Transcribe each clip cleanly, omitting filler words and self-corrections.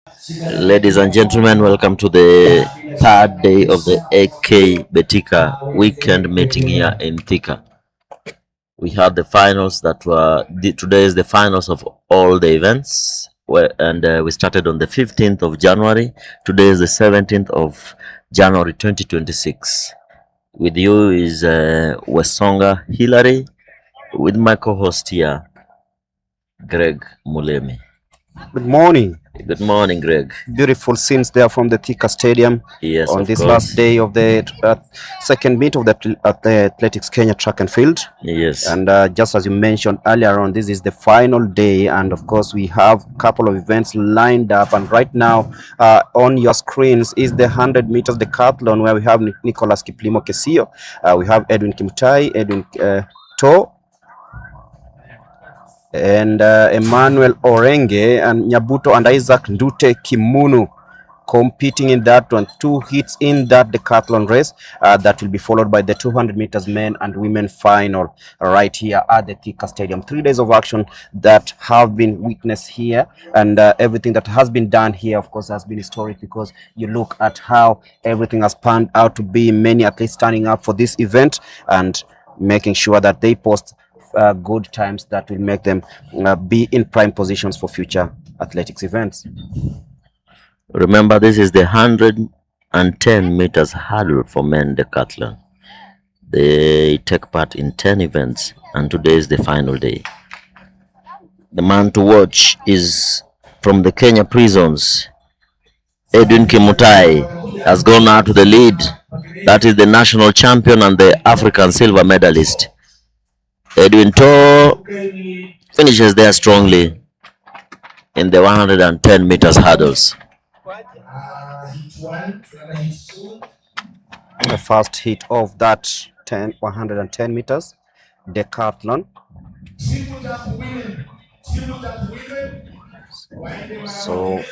Ladies and gentlemen, welcome to the third day of the AK BETIKA weekend meeting here in THIKA. We had the finals today is the finals of all the events, and we started on the 15th of January. Today is the 17th of January 2026. With you is Wesonga Hillary, with my co-host here, Greg Mulemi. Good morning. Good morning, Greg. Beautiful scenes there from the THIKA Stadium. Yes, on of this course. Last day of the second meet of the Athletics Kenya track and field. Yes. And just as you mentioned earlier on, this is the final day, and of course we have a couple of events lined up. And right now on your screens is the 100 meters decathlon, where we have Nicholas Kiplimo Kesio, we have Edwin Kimutai, Edwin To, and Emmanuel Orenge and Nyabuto and Isaac Ndute Kimunu competing in that one. Two hits in that decathlon race that will be followed by the 200 meters men and women final right here at the THIKA Stadium. 3 days of action that have been witnessed here, and everything that has been done here, of course, has been historic, because you look at how everything has panned out to be. Many athletes standing up for this event and making sure that they post good times that will make them be in prime positions for future athletics events. Remember, this is the 110 meters hurdle for men decathlon. They take part in 10 events, and today is the final day. The man to watch is from the Kenya prisons. Edwin Kimutai has gone out to the lead. That is the national champion and the African silver medalist. Edwin To finishes there strongly in the 110 meters hurdles. The first hit of that 110 meters decathlon. So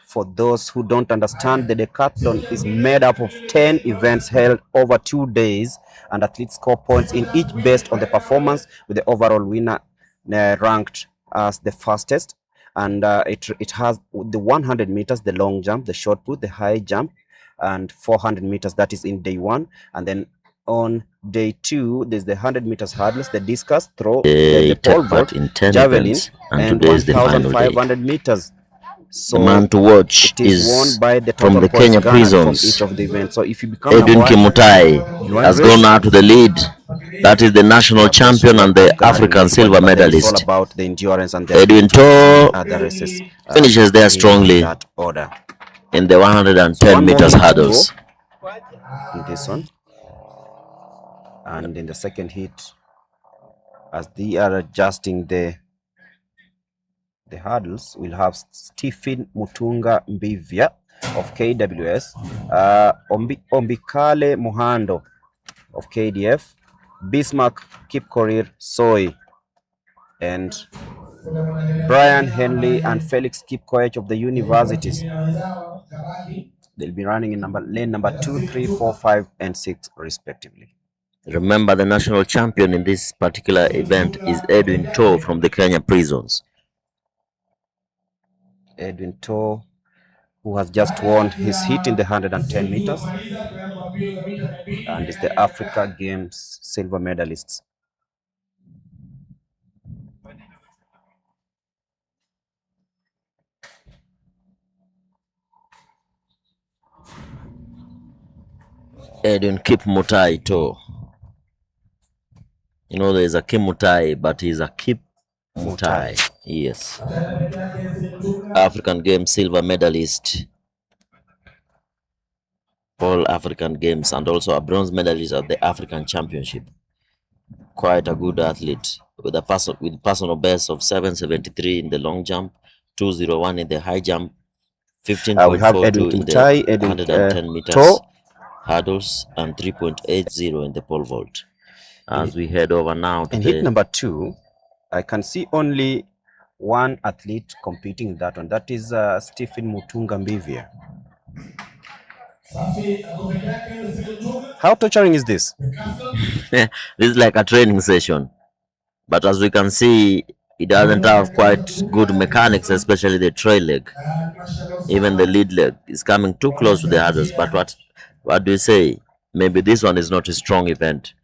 for those who don't understand, the decathlon is made up of 10 events held over 2 days, and athletes score points in each based on the performance, with the overall winner ranked as the fastest. And it has the 100 meters, the long jump, the short put, the high jump, and 400 meters, that is in day one. And then on day two, there's the 100 meters hurdles, the discus throw, the pole vault, in 10 javelin, events, and today is the final 1,500 day. meters. So the man to watch it is won by the from the Kenya prisons. from each of the events. So if you become Edwin Kimutai has gone out to the lead. That is the national champion and the African silver medalist. All about the endurance and the Edwin To other races finishes there strongly in that order. In the 110 meters hurdles. In this one, and in the second hit, as they are adjusting the hurdles, we'll have Stephen Mutunga Mbivya of KWS, Ombikale Muhando of KDF, Bismarck Kipkorir Soy, and Brian Henley and Felix Kipkoech of the universities. They'll be running in lane number 2, 3, 4, 5, and 6 respectively. Remember, the national champion in this particular event is Edwin To from the Kenya prisons. Edwin To, who has just won his heat in the 110 meters and is the Africa Games silver medalist. Edwin Kimutai To. You know, there is a Kimutai, but he's a Kimutai. Yes. African Games silver medalist. All African Games, and also a bronze medalist at the African Championship. Quite a good athlete with personal best of 773 in the long jump, 201 in the high jump, 15.42 in the 110 meters hurdles, and 3.80 in the pole vault. As we head over now to hit number 2, I can see only one athlete competing in that one. That is Stephen Mutunga Mbivya. How torturing is this? This is like a training session, but as we can see, He doesn't have quite good mechanics, especially the trail leg. Even the lead leg is coming too close to the others. But what do you say? Maybe this one is not a strong event.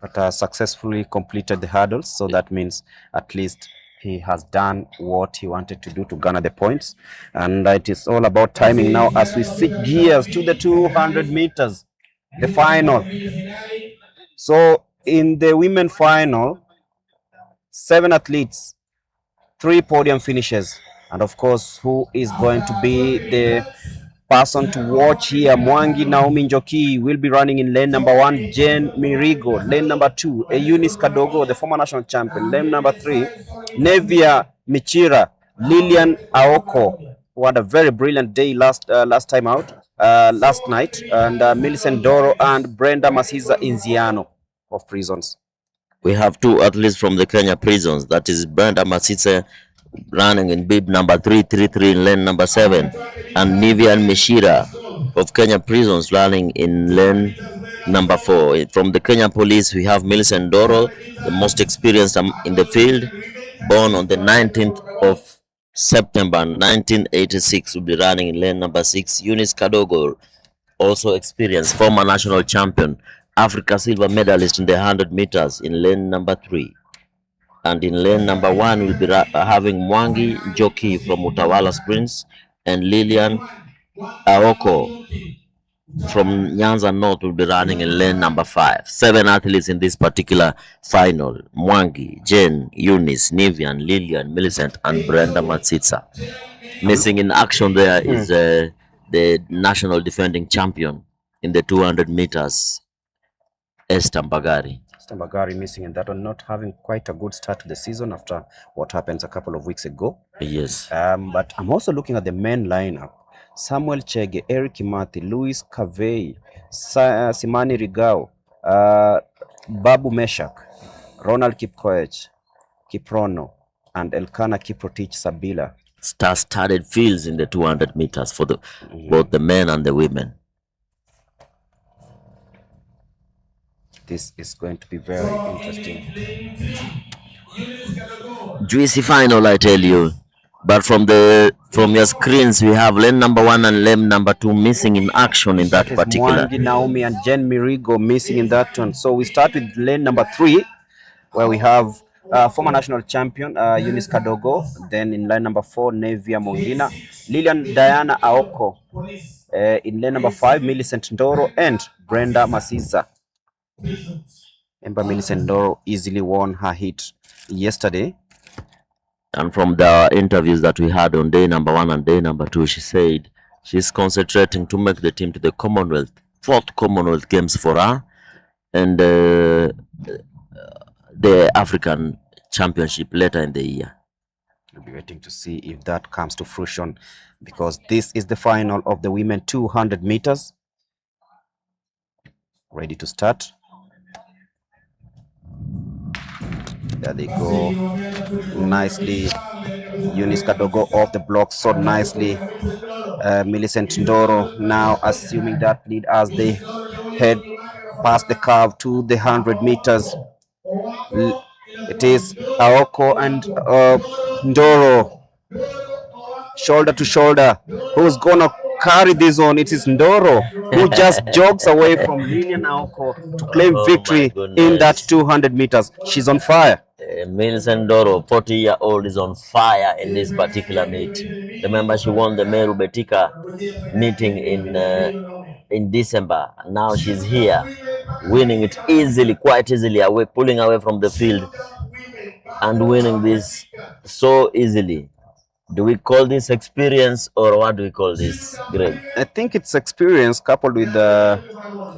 But successfully completed the hurdles, so that means at least he has done what he wanted to do to garner the points. And it is all about timing now as we switch gears to the 200 meters, the final. So in the women final, 7 athletes, 3 podium finishes, and of course, who is going to be the person to watch here? Mwangi Naomi Njoki will be running in lane number 1, Jane Mirigo. Lane number 2, Eunice Kadogo, the former national champion. Lane number 3, Nevia Michira, Lillian Aoko, who had a very brilliant day last time out, last night, and Millicent Doro and Brenda Masiza Inziano of Prisons. We have 2 athletes from the Kenya Prisons. That is Brenda Masitse running in bib number 333 in lane number 7, and Nivian Mishira of Kenya Prisons running in lane number 4. From the Kenya Police, we have Millicent Doro, the most experienced in the field, born on the 19th of September 1986, will be running in lane number 6. Eunice Kadogo, also experienced, former national champion, Africa silver medalist in the 100 meters, in lane number 3. And in lane number 1, we'll be having Mwangi Njoki from Utawala Springs and Lillian Aoko from Nyanza North will be running in lane number 5. 7 athletes in this particular final: Mwangi, Jane, Eunice, Nivian, Lillian, Millicent, and Brenda Matsitsa. Missing in action there is the national defending champion in the 200 meters, Esther Mbagari. Mbagari missing in that one, not having quite a good start to the season after what happened a couple of weeks ago. Yes. But I'm also looking at the men lineup. Samuel Chege, Eric Kimati, Louis Kavei, Simani Rigao, Babu Meshak, Ronald Kipkoech, Kiprono, and Elkana Kiprotich Sabila. Star-studded fields in the 200 meters for both the men and the women. This is going to be very interesting. Juicy final, I tell you. But from your screens, we have lane number 1 and lane number 2 missing in action in that particular. Mwangi Naomi and Jen Mirigo missing in that one. So we start with lane number 3, where we have former national champion Eunice Kadogo. Then in line number 4, Nevia Mongina, Lilian Diana Aoko. In lane number 5, Millicent Ndoro and Brenda Masiza. Ember Millicent Ndoro easily won her heat yesterday. And from the interviews that we had on day number 1 and day number 2, she said she's concentrating to make the team to the Commonwealth, 4th Commonwealth Games for her, and the African Championship later in the year. We'll be waiting to see if that comes to fruition, because this is the final of the women 200 meters. Ready to start. There they go. Nicely. Eunice Kadogo off the block so nicely. Millicent Ndoro now assuming that lead as they head past the curve to the 100 meters. It is Aoko and Ndoro, shoulder to shoulder. Who's gonna carry this on? It is Ndoro, who just jogs away from Lilian Aoko to claim victory in that 200 meters. She's on fire. Millicent Ndoro, 40-year-old, is on fire in this particular meet. Remember, she won the Meru BETIKA meeting in December. Now she's here, winning it easily, quite easily, away, pulling away from the field and winning this so easily. Do we call this experience, or what do we call this, Greg? I think it's experience coupled with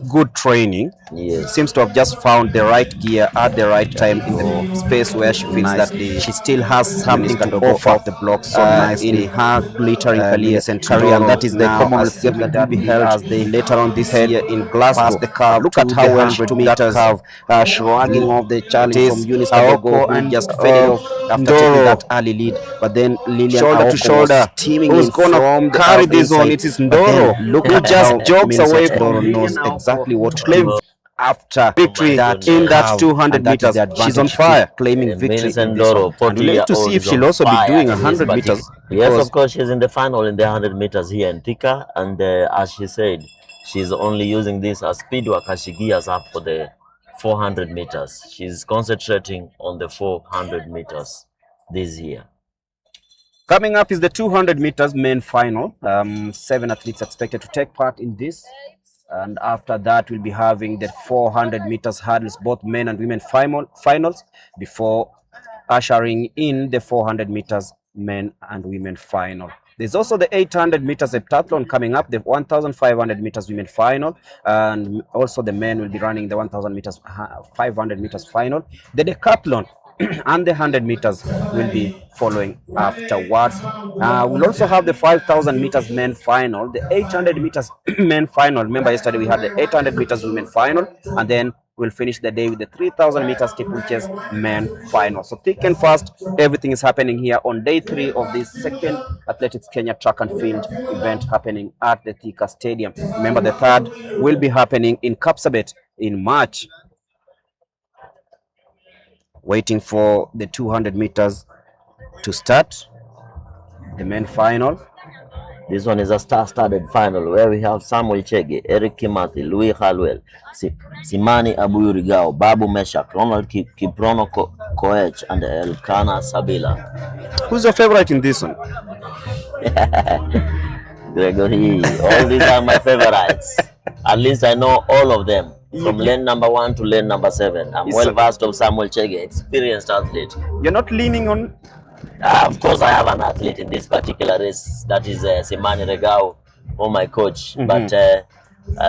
good training. Yes. Seems to have just found the right gear at the right time in the space where she feels that she still has something to offer off the block so nicely in her glittering career, and that is the Commonwealth Games that will be held as they later on this year in Glasgow. Past the curve. Look at how well she took that curve, shrugging off the challenge from Eunice Kadogo, and just faded off after taking that early lead. But then Lilian shoulder to shoulder, who's gonna carry this on? It is Ndoro. Look at just jogs away from Ndoro, knows exactly what to claim. after victory that in that have, 200 and that is meters. the She's on advantage fire, claiming and victory in Vincent this one. Doro, And we'll 40 like year to see old, if is on she'll also be fire doing in this 100 BETIKA. meters. Yes, of course, she's in the final in the 100 meters here in THIKA, and as she said, she's only using this as speed work as she gears up for the 400 meters. She's concentrating on the 400 meters this year. Coming up is the 200 meters main final. 7 athletes expected to take part in this. And after that, we'll be having the 400 meters hurdles, both men and women finals, before ushering in the 400 meters men and women final. There's also the 800 meters heptathlon coming up, the 1,500 meters women final, and also the men will be running the 1,000 meters, 500 meters final. The decathlon and the 100 meters will be following afterwards. We'll also have the 5,000 meters men final, the 800 meters men final. Remember, yesterday we had the 800 meters women final, and then we'll finish the day with the 3,000 meters steeplechase men final. So thick and fast, everything is happening here on day 3 of this second Athletics Kenya track and field event happening at the THIKA Stadium. Remember, the third will be happening in Kapsabet in March. Waiting for the 200 meters to start, the men final. This one is a star-studded final where we have Samuel Chege, Eric Kimathi, Louis Halwell, Simani Abuyurigao, Babu Meshak, Ronald Kiprono Koech, and Elkana Sabila. Who's your favorite in this one? Gregory, all these are my favorites. At least I know all of them. From lane number 1 to lane number 7. I'm well versed of Samuel Chege, experienced athlete. You're not leaning on? Of course, I have an athlete in this particular race. That is Simani Regao, my coach. But I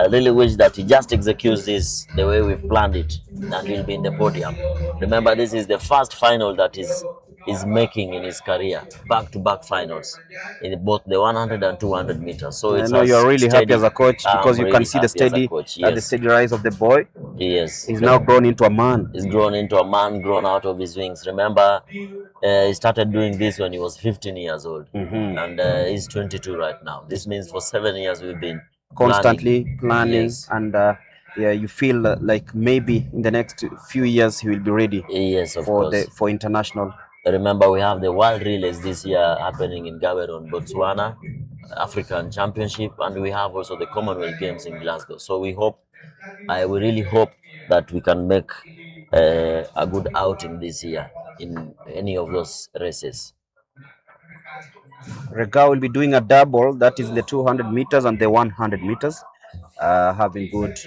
really wish that he just executes this the way we've planned it, and he'll be in the podium. Remember, this is the first final that is making in his career, back-to-back finals in both the 100 and 200 meters. So I know you're really happy as a coach because you really can see the steady, the steady rise of the boy. Yes, he's now grown into a man. He's grown into a man, grown out of his wings. Remember, he started doing this when he was 15 years old, and he's 22 right now. This means for 7 years we've been constantly planning, yes. And yeah, you feel like maybe in the next few years he will be ready. Yes, of course. For international. Remember, we have the World Relays this year happening in Gaborone, Botswana, African Championship, and we have also the Commonwealth Games in Glasgow. So we really hope that we can make a good outing this year in any of those races. Rega will be doing a double, that is the 200 meters and the 100 meters, having good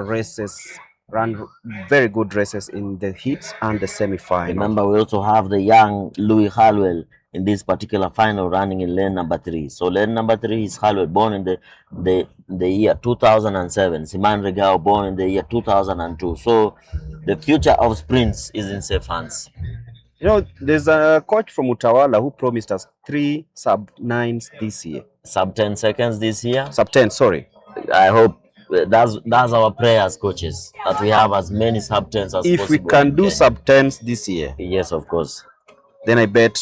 races, run very good races in the heats and the semi-final. Remember, we also have the young Louis Halwell in this particular final running in lane number 3. So lane number 3 is Halwell, born in the year 2007. Siman Regao, born in the year 2002. So the future of sprints is in safe hands. You know, there's a coach from Utawala who promised us 3 sub-9s this year. Sub-10 seconds this year? Sub-10, sorry. I hope that's our prayers, coaches, that we have as many sub-10s as possible. If we can do sub-10s this year. Yes, of course. Then I bet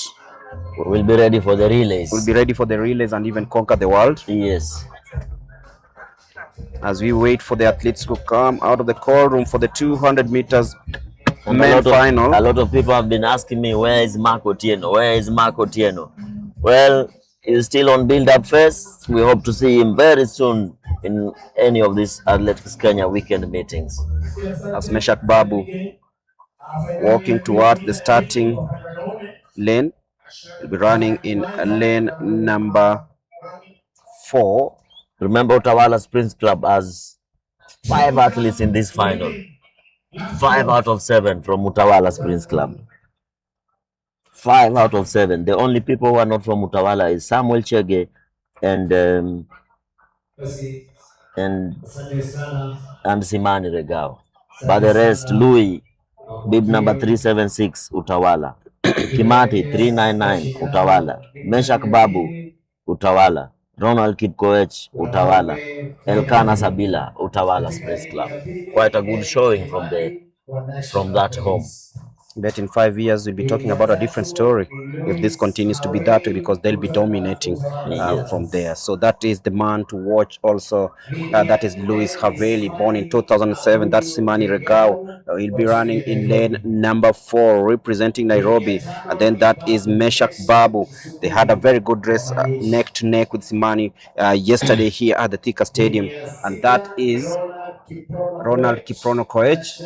we'll be ready for the relays. We'll be ready for the relays and even conquer the world. Yes. As we wait for the athletes to come out of the call room for the 200 meters and men final. A lot of people have been asking me, where is Mark Otieno? Where is Mark Otieno? Well, he's still on build-up phase. We hope to see him very soon in any of these Athletics Kenya weekend meetings. As Meshak Babu walking towards the starting lane, will be running in lane number 4. Remember, Utawala Springs Club has 5 athletes in this final. 5 out of 7 from Utawala Springs Club. 5 out of 7. The only people who are not from Utawala is Samuel Chege and Simani Regao. But the rest, Louis, bib number 376, Utawala. Kimati, 399, Utawala. Meshak Babu, Utawala. Ronald Kipkoech, Utawala. Elkana Sabila, Utawala Springs Club. Quite a good showing from that home. Bet in 5 years we'll be talking about a different story if this continues to be that way, because they'll be dominating Yes. from there. So that is the man to watch also. That is Louis Haveli, born in 2007. That's Simani Regao. He'll be running in lane number 4, representing Nairobi. And then that is Meshak Babu. They had a very good race neck to neck with Simani yesterday here at the Thika Stadium. And that is Ronald Kiprono Koech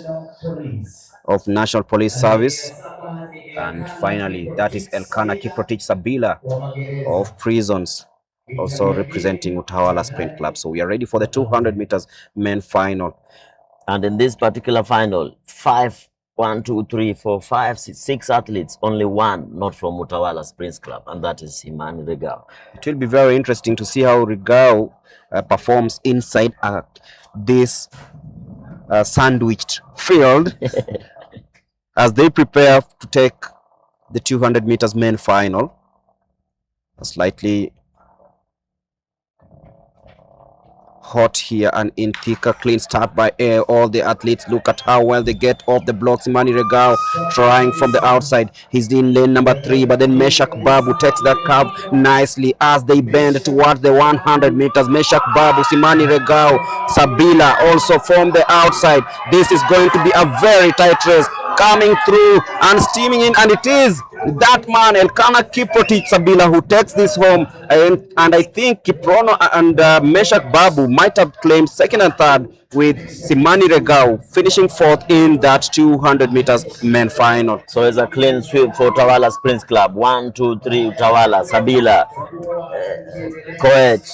of National Police Service. And finally, that is Elkana Kiprotich Sabila of Prisons, also representing Utawala Sprint Club. So we are ready for the 200 meters men final. And in this particular final, 6 athletes, only one not from Utawala Springs Club, and that is Imani Regao. It will be very interesting to see how Regao performs inside this sandwiched field as they prepare to take the 200 meters men final. A slightly hot here and in Thika. Clean start by all the athletes. Look at how well they get off the blocks. Imani Regao trying from the outside. He's in lane number 3, but then Meshak Babu takes that curve nicely as they bend towards the 100 meters. Meshak Babu, Simani Regao, Sabila also from the outside. This is going to be a very tight race, coming through and steaming in, and it is that man Elkana Kiprotich Sabila who takes this home, and I think Kiprono and Meshak Babu might have claimed second and third, with Simani Regao finishing fourth in that 200 meters men final. So it's a clean sweep for Utawala Springs Club. 1, 2, 3, Utawala, Sabila, Koech,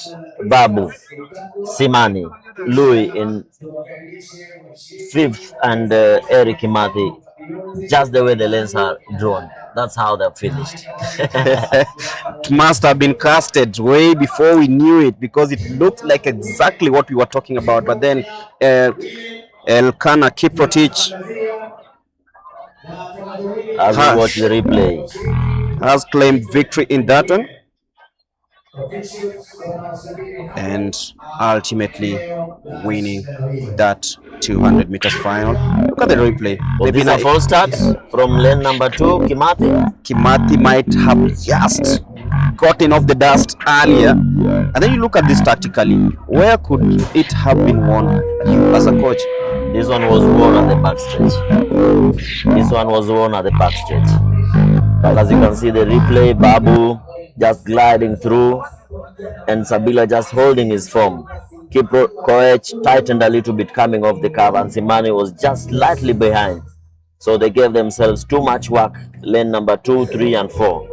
Babu, Simani, Louis in 5th, and Eric Kimathi. Just the way the lanes are drawn, that's how they're finished. It must have been casted way before we knew it, because it looked like exactly what we were talking about. But then Elkana Kiprotich As we watch the replay, has claimed victory in that one, and ultimately winning that 200 meters final. Look at the replay. was this a false start from lane number 2, Kimathi? Kimathi might have just gotten off the dust earlier, and then you look at this tactically. Where could it have been won? You as a coach. This one was won at the backstretch. This one was won at the backstretch. But as you can see the replay, Babu just gliding through, and Sabila just holding his form. Koech tightened a little bit coming off the curve, and Simani was just slightly behind. So they gave themselves too much work, lane number 2, 3, and 4.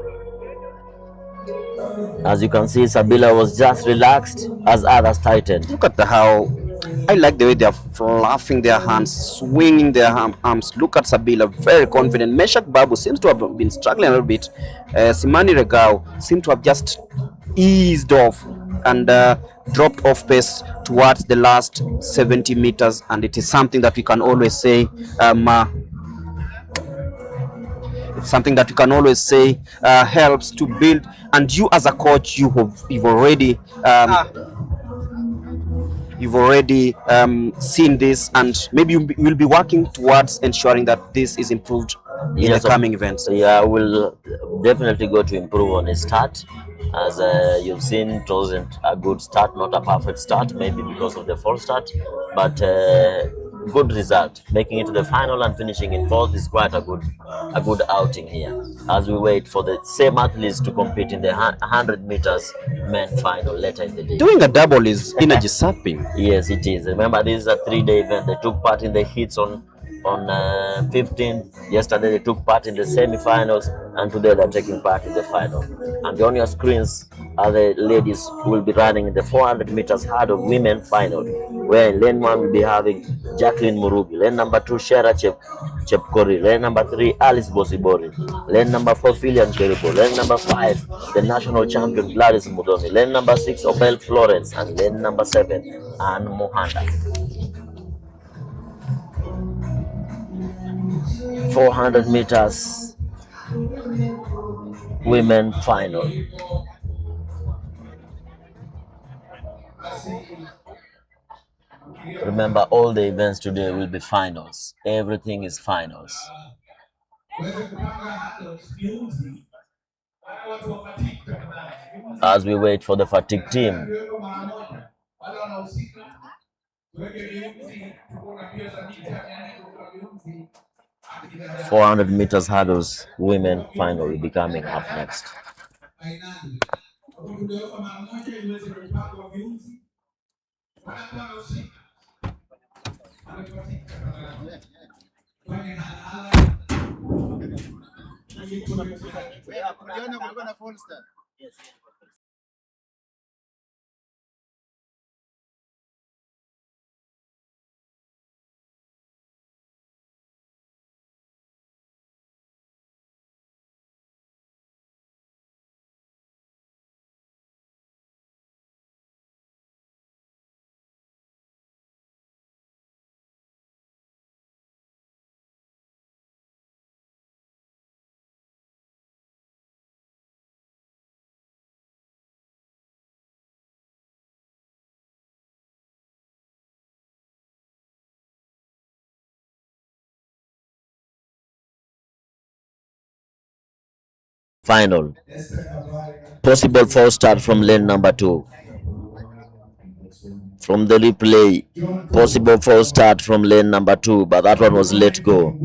As you can see, Sabila was just relaxed as others tightened. Look at how I like the way they are fluffing their hands, swinging their arms. Look at Sabila, very confident. Meshak Babu seems to have been struggling a little bit. Simani Regao seemed to have just eased off and dropped off pace towards the last 70 meters. And it is something that we can always say, it's something that we can always say helps to build. And you as a coach, you've already seen this, and maybe you will be working towards ensuring that this is improved in the coming events. Yeah, we'll definitely go to improve on his start. As you've seen, it wasn't a good start, not a perfect start, maybe because of the false start, but good result. Making it to the final and finishing in 4th is quite a good outing here, as we wait for the same athletes to compete in the 100 meters men final later in the day. Doing a double is energy sapping. Yes, it is. Remember, this is a 3-day event. They took part in the heats on 15th. Yesterday they took part in the semi-finals, and today they're taking part in the final. And on your screens are the ladies who will be running in the 400 meters hurdle women final, where in lane 1 will be having Jacqueline Murugi, lane number 2 Shera Chepkori, lane number 3 Alice Bosibori, lane number 4 Filian Keribo, lane number 5 the national champion Gladys Mudoni, lane number 6 Obel Florence, and lane number 7 Anne Mohanda. 400 meters women final. Remember, all the events today will be finals. Everything is finals. As we wait for the fatigue team. 400 meters hurdles, women finally becoming up next. Final. Possible false start from lane number 2. From the replay, possible false start from lane number 2, but that one was let go.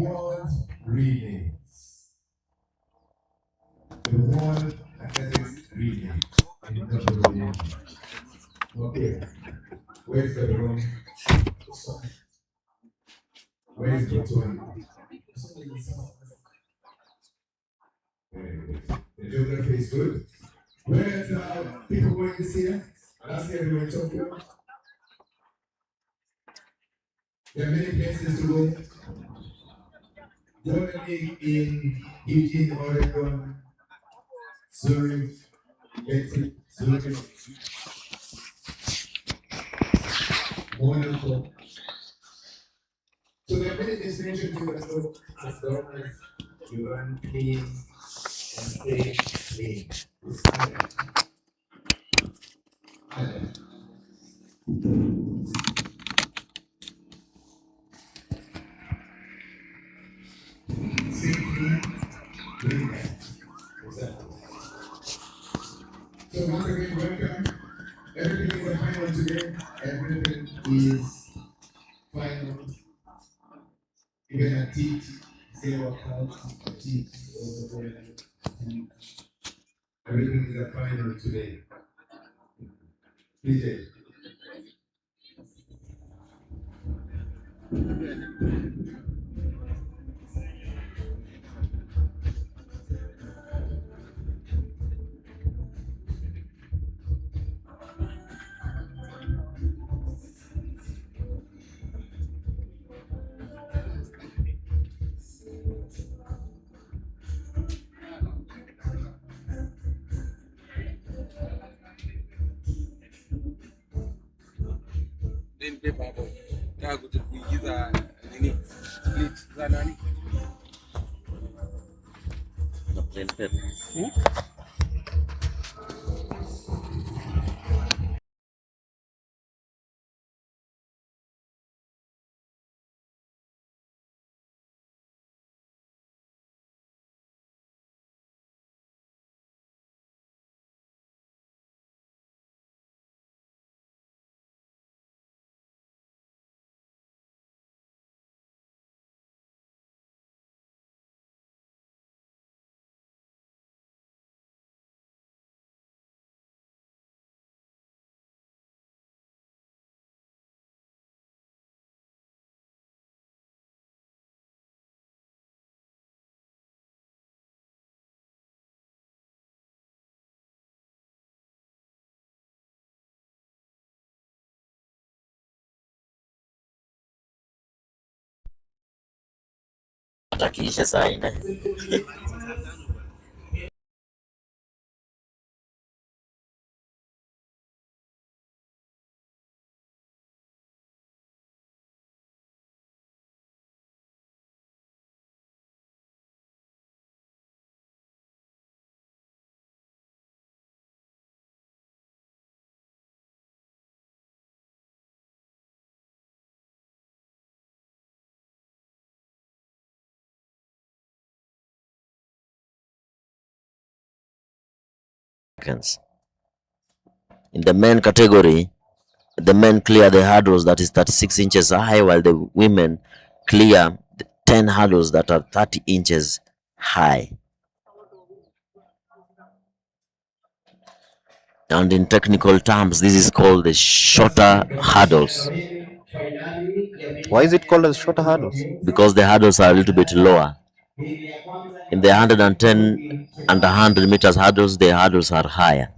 Atakisha saa 4. seconds. In the men category, the men clear the hurdles that is 36 inches high, while the women clear 10 hurdles that are 30 inches high. And in technical terms, this is called the shorter hurdles. Why is it called as shorter hurdles? Because the hurdles are a little bit lower. In the 110 and 100 meters hurdles, the hurdles are higher.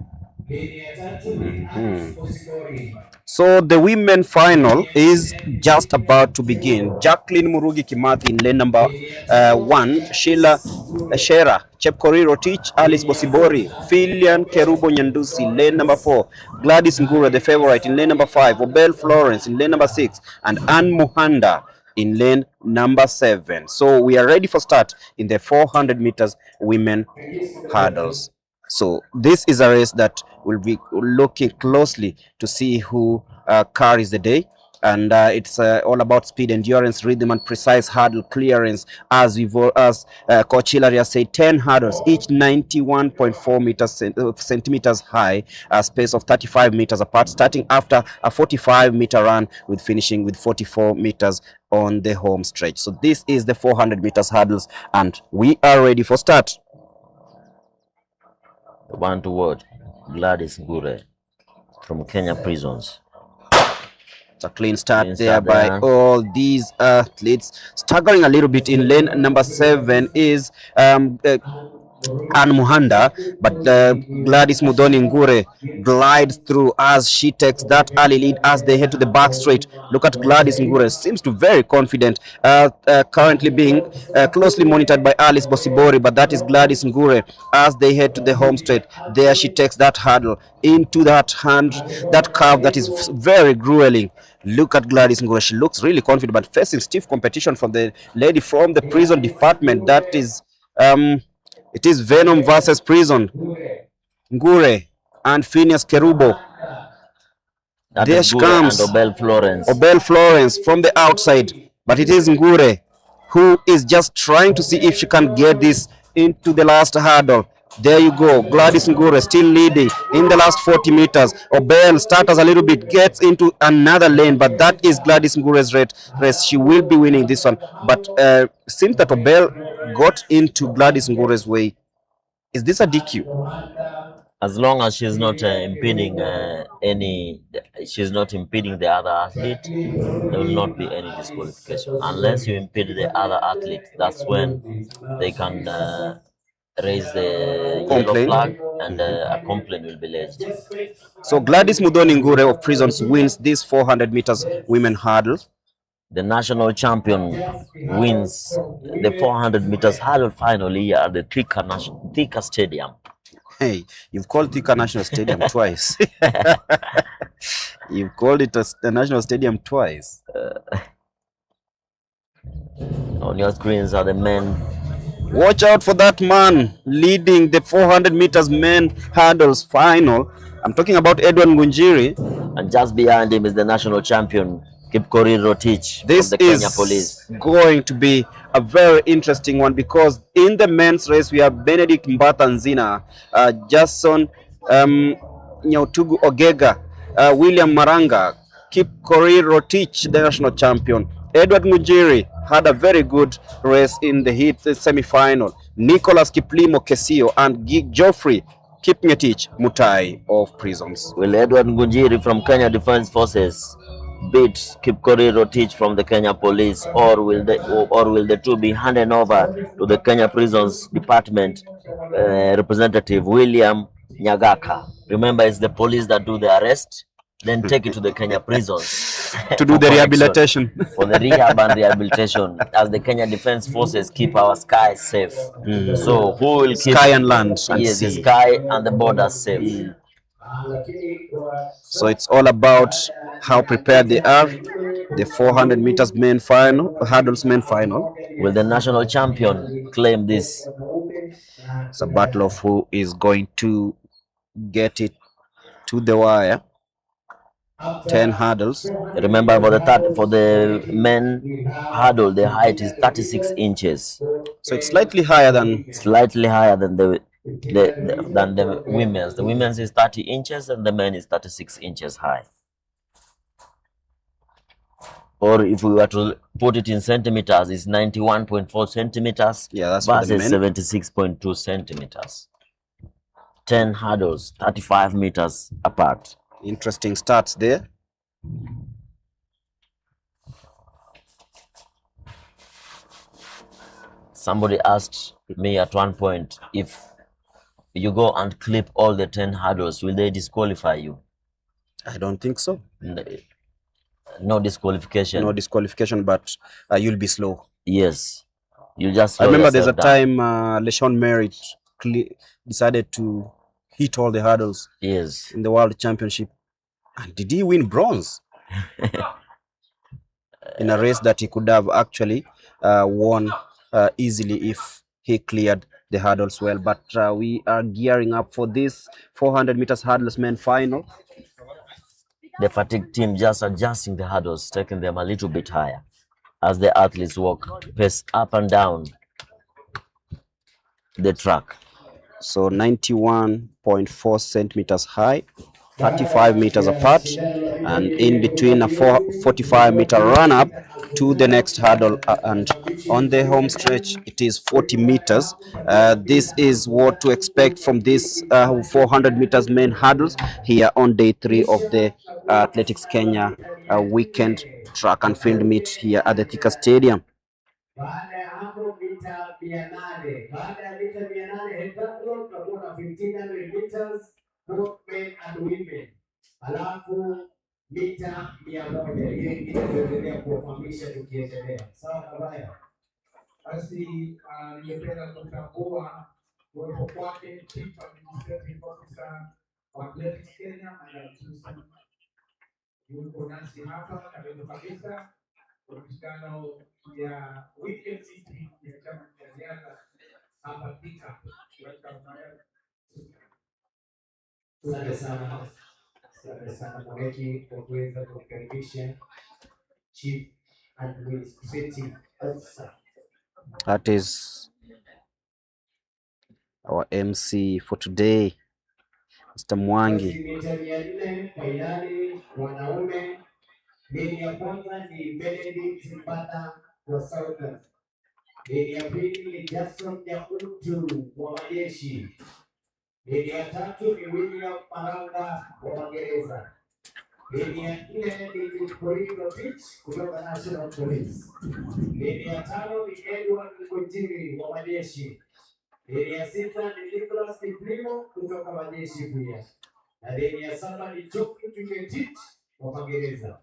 So the women final is just about to begin. Jacqueline Murugi Kimathi in lane number 1, Sheila Shera, Chepkorir Rotich, Alice Bosibori, Filian Kerubo Nyandusi, lane number 4, Gladys Ngura, the favorite, in lane number 5, Obel Florence in lane number 6, and Anne Muhanda in lane number 7. So we are ready for start in the 400 meters women hurdles. So this is a race that will be looking closely to see who carries the day, and it's all about speed, endurance, rhythm, and precise hurdle clearance. As Coach Hilary has said, 10 hurdles, each 91.4 centimeters high, a space of 35 meters apart, starting after a 45-meter run with finishing with 44 meters on the home stretch. So this is the 400 meters hurdles, and we are ready for start. The one to watch, Gladys Ngure from Kenya Prisons. It's a clean start there by all these athletes. Staggering a little bit in lane number 7 is Anne Muhanda, but Gladys Mudhoni Ngure glides through as she takes that early lead as they head to the back straight. Look at Gladys Ngure, seems to very confident, currently being closely monitored by Alice Bosibori, but that is Gladys Ngure as they head to the home straight. There she takes that hurdle into that curve that is very grueling. Look at Gladys Ngure, she looks really confident, but facing stiff competition from the lady from the prison department. That is it is Venom versus Prison. Ngure and Phineas Kerubo. There she comes. And Obel Florence. Obel Florence from the outside. But it is Ngure who is just trying to see if she can get this into the last hurdle. There you go. Gladys Ngure still leading in the last 40 meters. Obel stutters a little bit, gets into another lane, but that is Gladys Ngure's race. She will be winning this one. But seems that Obel got into Gladys Ngure's way. Is this a DQ? As long as she's not impeding she's not impeding the other athlete, there will not be any disqualification. Unless you impede the other athlete, that's when they can raise the yellow flag and a complaint will be lodged. So Gladys Mudhoni Ngure of Prisons wins this 400 meters women hurdle. The national champion wins the 400 meters hurdle finally at the THIKA Stadium. Hey, you've called THIKA National Stadium twice. You've called it the National Stadium twice. On your screens are the men. Watch out for that man leading the 400 meters men hurdles final. I'm talking about Edward Ngunjiri. And just behind him is the national champion, Kipkorir Rotich this from the Kenya Police. Going to be a very interesting one, because in the men's race we have Benedict Mbatanzina, Jason Nyautugu Ogega, William Maranga, Kipkorir Rotich, the national champion. Edward Ngunjiri had a very good race in the semi-final. Nicholas Kiplimo Kesio and Geoffrey Kipngetich Mutai of Prisons. Will Edward Ngunjiri from Kenya Defence Forces beat Kipkorir Rotich from the Kenya Police, or will the two be handed over to the Kenya Prisons Department representative William Nyagaka? Remember, it's the police that do the arrest, then take it to the Kenya Prisons to do the rehabilitation. For the rehab and rehabilitation, as the Kenya Defence Forces keep our skies safe. So who will keep sky and land and yes, sea. the sky and the borders safe? So it's all about how prepared they are. The 400 meters men final, hurdles men final. Will the national champion claim this? It's a battle of who is going to get it to the wire. 10 hurdles. Remember, for the men hurdle, the height is 36 inches. So it's slightly higher than the than the women's. The women's is 30 inches and the men is 36 inches high. Or if we were to put it in centimeters, it's 91.4 centimeters that's for the versus men. 76.2 centimeters. 10 hurdles, 35 meters apart. Interesting stats there. Somebody asked me at one point, if you go and clip all the 10 hurdles, will they disqualify you? I don't think so. No disqualification. No disqualification, but you'll be slow. Yes. You just I remember there's a down. time LeSean Merritt decided to hit all the hurdles Yes. in the World Championship. And did he win bronze? In a race that he could have actually won easily if he cleared the hurdles well. But we are gearing up for this 400 meters hurdles men final. The fatigue team just adjusting the hurdles, taking them a little bit higher as the athletes walk, pace up and down the track. So 91.4 centimeters high, 35 meters apart, and in between a 45-meter run-up to the next hurdle, and on the home stretch it is 40 meters. This is what to expect from this 400 meters main hurdles here on day 3 of the Athletics Kenya weekend track and field meet here at the THIKA Stadium. Baada ya hapo mita 800. Baada ya mita 800 heptathlon tutakuwa na 1500 meters both men and women. Alafu mita 100. Ile itaendelea kuwafahamisha tukiendelea. Sawa kabaya. Basi ningependa kutambua uwepo kwake Chief Administrative Officer wa Athletics Kenya na yuko nasi hapa karibu kabisa. Mikutano ya weekend meeting ya chama cha riadha hapa THIKA. Asante sana Mweki kwa kuweza kukaribisha Chief Administrative Officer. That is our MC for today, Mr. Mwangi. Mita 400 kwa idadi wanaume. Leni ya kwanza ni Benedict Mbata wa Southern. Leni ya pili ni Jason Nyakutu wa Majeshi. Leni ya tatu ni William Maranga wa Magereza. Leni ya nne ni Victoria Rotich kutoka National Police. Leni ya tano ni Edward Ngojiri wa Majeshi. Leni ya sita ni Nicholas Kiprimo kutoka Majeshi pia. Na leni ya saba ni Joki Tuketich wa Magereza.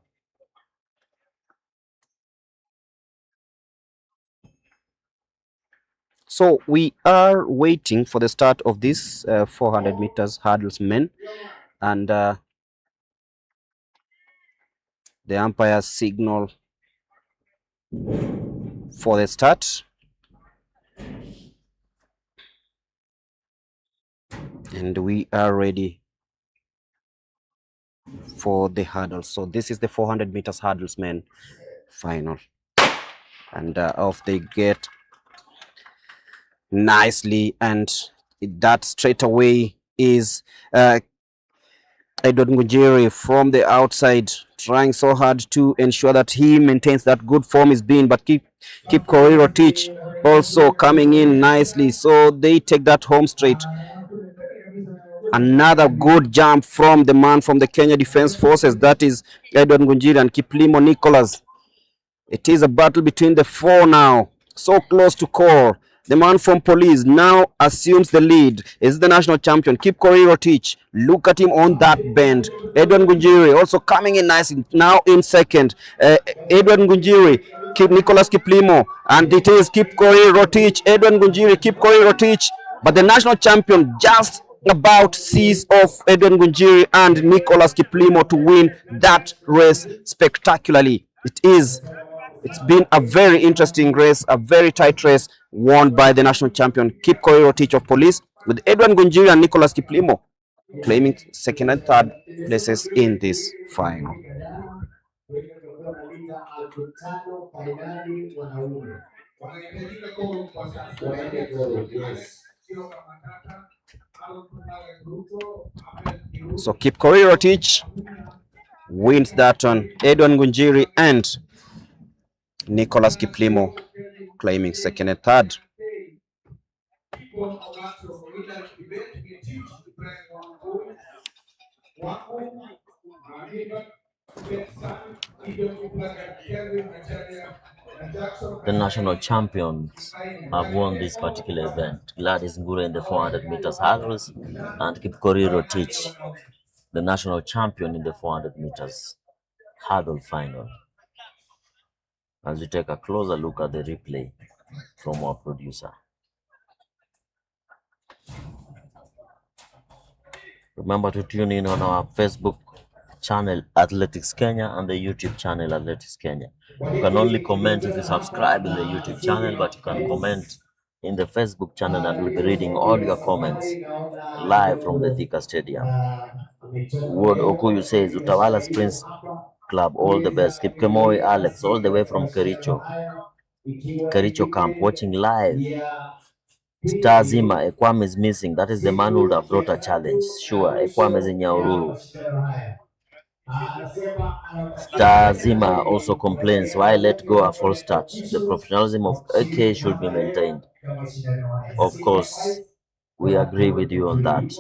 So we are waiting for the start of this 400 meters hurdles men, and the umpire signal for the start, and we are ready for the hurdles. So this is the 400 meters hurdles men final, and off they get nicely, and that straight away is Edward Ngujiri from the outside, trying so hard to ensure that he maintains that good form is being, but keep Koriro Teach also coming in nicely, so they take that home straight. Another good jump from the man from the Kenya Defence Forces, that is Edward Ngujiri and Kiplimo Nicholas. It is a battle between the four now, so close to call. The man from police now assumes the lead. Is the national champion. Keep Koriro Teach. Look at him on that bend. Edward Ngujiri also coming in nice now in second. Edward Ngujiri, keep Nicholas Kiplimo, and it is Keep Koriro Teach. Edward Ngujiri, Keep Koriro Teach. But the national champion just about sees off Edward Ngujiri and Nicholas Kiplimo to win that race spectacularly. It's been a very interesting race, a very tight race, won by the national champion Keep Koriro Teach of Police, with Edward Ngujiri and Nicholas Kiplimo claiming second and third places in this final. So Kipkorir wins that one. Edwin Ngunjiri and Nicholas Kiplimo claiming second and third. The national champions have won this particular event. Gladys Ngure in the 400 meters hurdles and Kipkorir Teach, the national champion in the 400 meters hurdle final. As we take a closer look at the replay from our producer. Remember to tune in on our Facebook channel Athletics Kenya and the YouTube channel Athletics Kenya. You can only comment if you subscribe in the YouTube channel, but you can comment in the Facebook channel and we'll be reading all your comments live from the THIKA Stadium. Ward Okuyu says, Utawala Springs Club, all the best. Kipkemoi Alex, all the way from Kericho Camp, watching live. Star Zima, Ekwam is missing. That is the man who would have brought a challenge. Sure, Ekwam is in Nyaururu. Star Zima also complains, why let go a false start? The professionalism of AK should be maintained. Of course, we agree with you on that.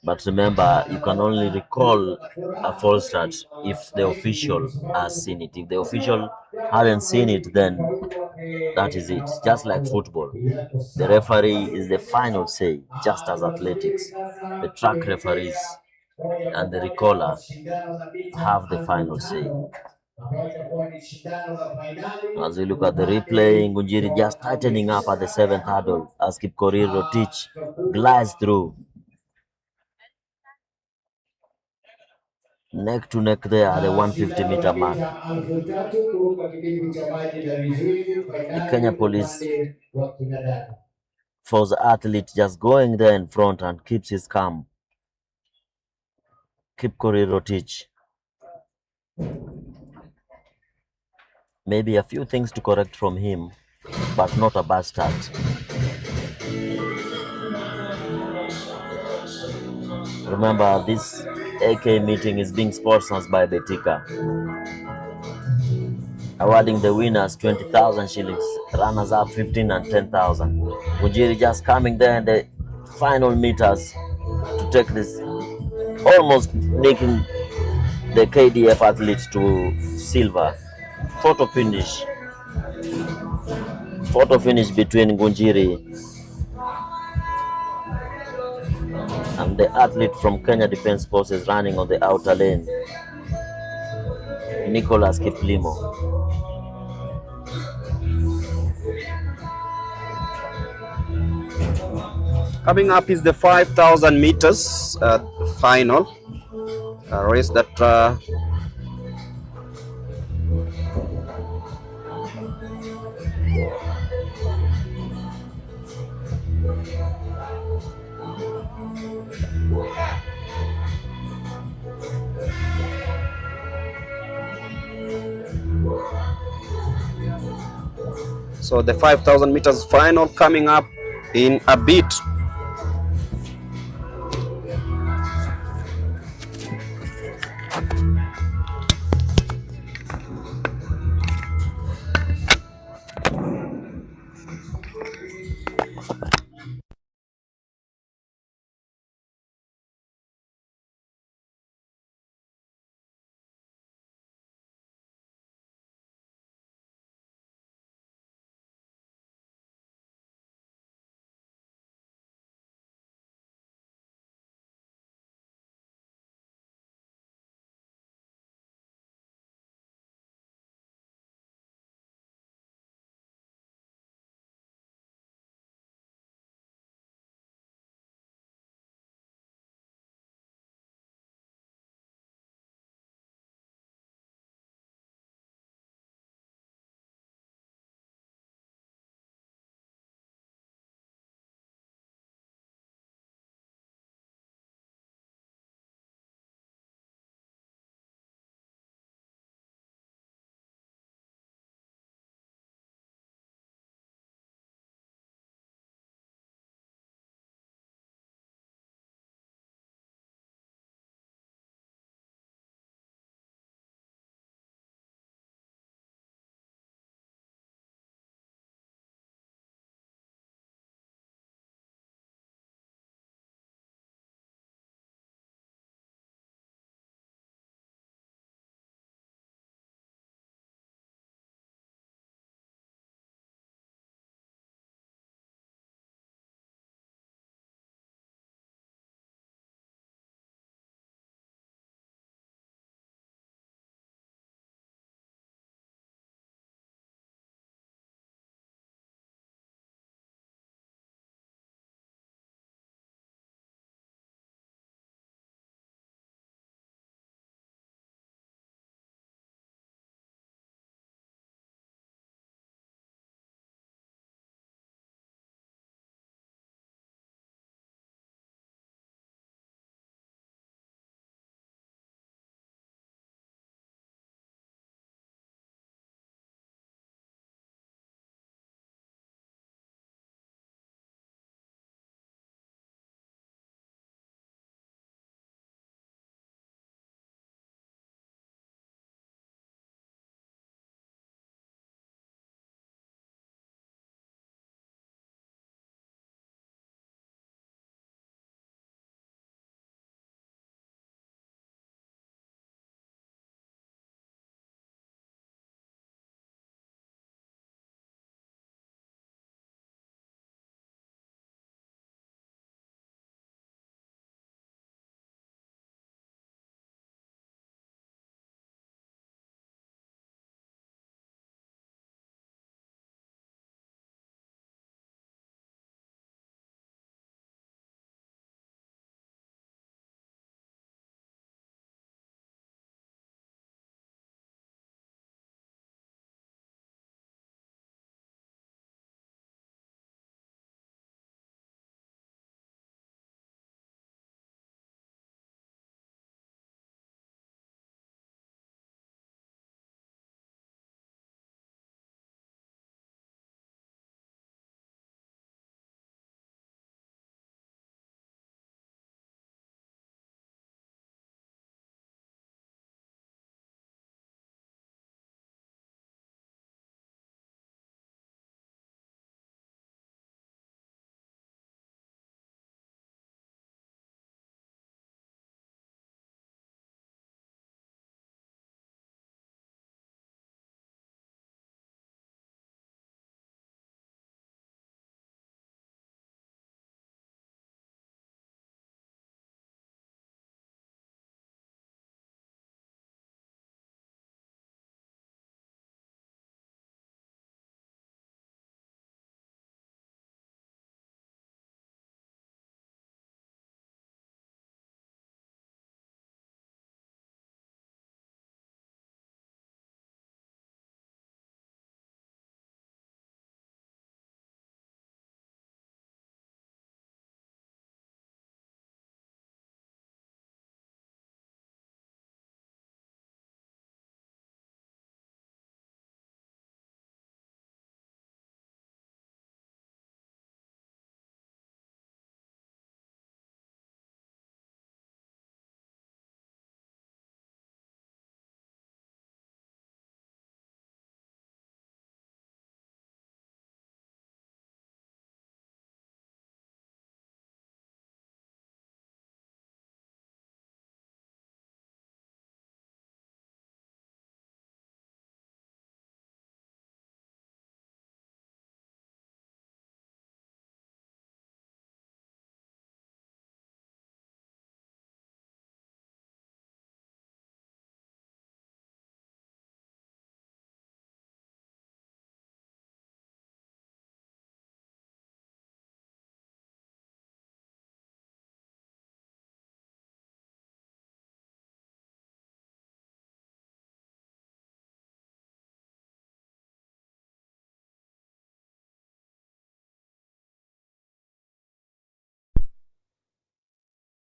But remember, you can only recall a false start if the official has seen it. If the official hadn't seen it, then that is it. Just like football, the referee is the final say, just as athletics. The track referees and the recaller have the final say. As we look at the replay, Ngunjiri just tightening up at the 7th hurdle as Kipkorir Rotich glides through. Neck to neck there at the 150-meter mark. The Kenya Police force athlete just going there in front and keeps his calm. Kipkorir Rotich. Maybe a few things to correct from him, but not a bad start. Remember, this AK meeting is being sponsored by BETIKA, awarding the winners 20,000 shillings, runners up 15 and 10,000. Ngunjiri just coming there in the final meters to take this, almost making the KDF athlete to silver. Photo finish between Ngunjiri and the athlete from Kenya Defense Forces running on the outer lane, Nicholas Kiplimo. Coming up is the 5,000 meters final race that so the 5,000 meters final coming up in a bit.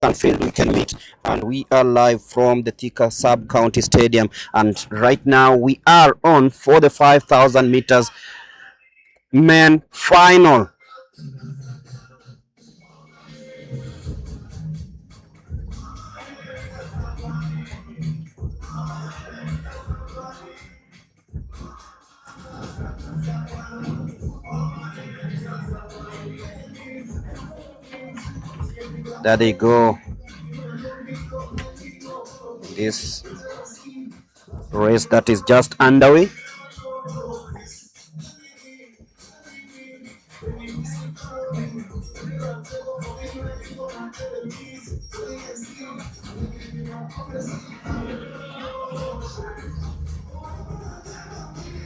and field we can meet, and we are live from the THIKA Sub-County Stadium, and right now we are on for the 5,000 meters men final. There they go. This race that is just underway.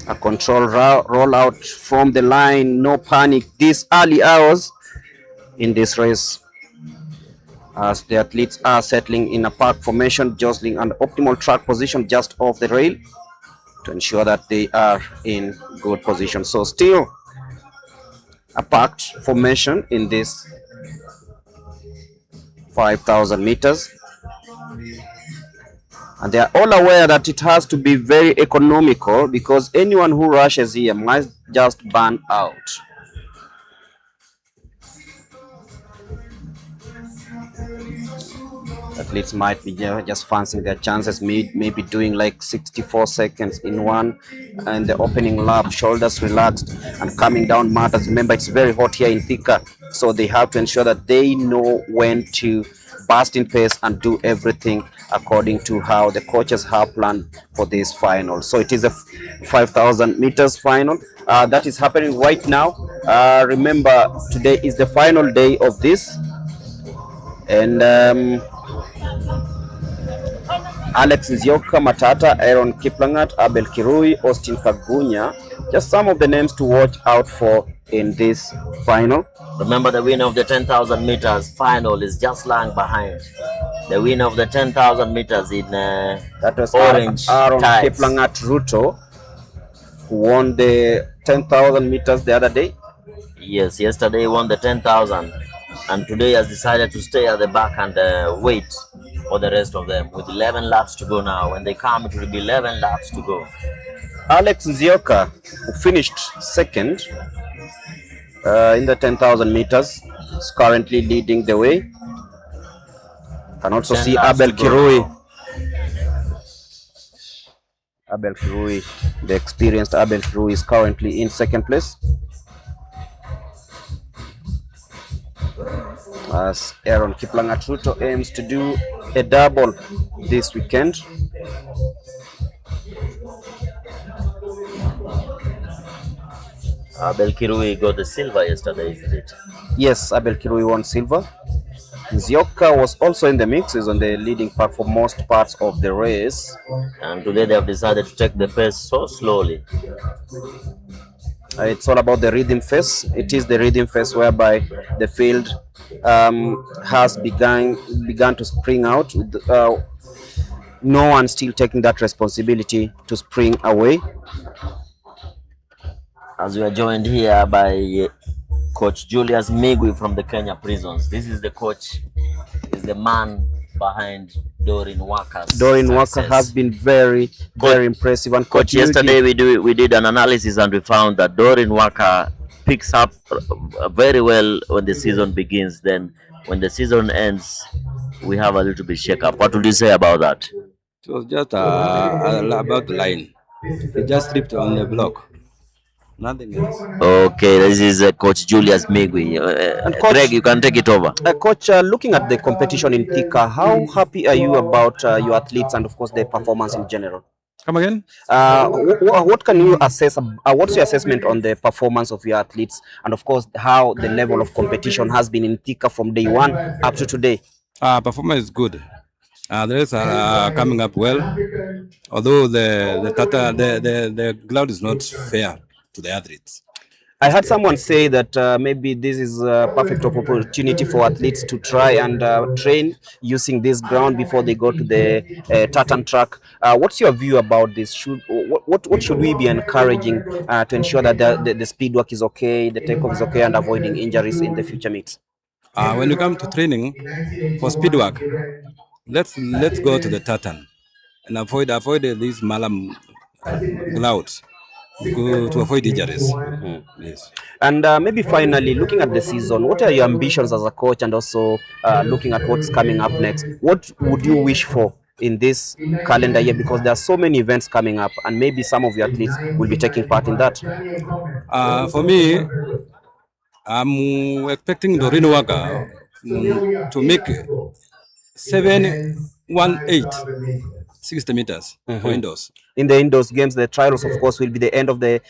A control rollout from the line, no panic these early hours in this race, as the athletes are settling in a park formation, jostling an optimal track position just off the rail to ensure that they are in good position. So still a packed formation in this 5,000 meters, and they are all aware that it has to be very economical because anyone who rushes here must just burn out. Athletes might be just fancying their chances, maybe doing like 64 seconds in one, and the opening lap, shoulders relaxed, and coming down matters. Remember, it's very hot here in THIKA, so they have to ensure that they know when to burst in pace and do everything according to how the coaches have planned for this final. So it is a 5,000 meters final that is happening right now. Remember, today is the final day of this, and Alex Nzioka, Matata, Aaron Kiplangat, Abel Kirui, Austin Kagunya, just some of the names to watch out for in this final. Remember, the winner of the 10,000 meters final is just lying behind. The winner of the 10,000 meters in that was orange Aaron tights. Kiplangat Ruto, who won the 10,000 meters the other day. Yes, yesterday he won the 10,000, and today has decided to stay at the back and wait for the rest of them, with 11 laps to go now. When they come, it will be 11 laps to go. Alex Nzioka, who finished second in the 10,000 meters, is currently leading the way. Can also see Abel Kirui. Abel Kirui, the experienced Abel Kirui, is currently in second place, as Aaron Kiplangat Ruto aims to do a double this weekend. Abel Kirui got the silver yesterday, isn't it? Yes, Abel Kirui won silver. Nzioka was also in the mix, is on the leading pack for most parts of the race. And today they have decided to take the pace so slowly. It's all about the rhythm phase. It is the rhythm phase whereby the field has begun to spring out, with no one still taking that responsibility to spring away. As we are joined here by Coach Julius Migwi from the Kenya prisons. This is the coach, is the man behind Doreen Walker's Doreen success. Walker has been very impressive. And Coach, yesterday we did an analysis and we found that Doreen Walker picks up very well when the season begins. Then when the season ends, we have a little bit shake up. What would you say about that? It was just about the line. He just slipped on the block. Nothing else. Okay, this is Coach Julius Migwi. Coach, Greg, you can take it over. Coach, looking at the competition in THIKA, how happy are you about your athletes and, of course, their performance in general? Come again? What can you assess? What's your assessment on the performance of your athletes, and, of course, how the level of competition has been in THIKA from day one up to today? Performance is good. The races are coming up well, although the ground is not fair to the athletes. I heard someone say that maybe this is a perfect opportunity for athletes to try and train using this ground before they go to the tartan track. What's your view about this? What should we be encouraging to ensure that the speed work is okay, the takeoff is okay, and avoiding injuries in the future meets? When you come to training for speed work, let's go to the tartan and avoid these malam clouds to avoid injuries. Yes. And maybe finally, looking at the season, what are your ambitions as a coach, and also looking at what's coming up next? What would you wish for in this calendar year? Because there are so many events coming up, and maybe some of your athletes will be taking part in that. For me, I'm expecting Doreen Waka to make 718 60 meters for indoors. In the indoors games, the trials, of course, will be the end of the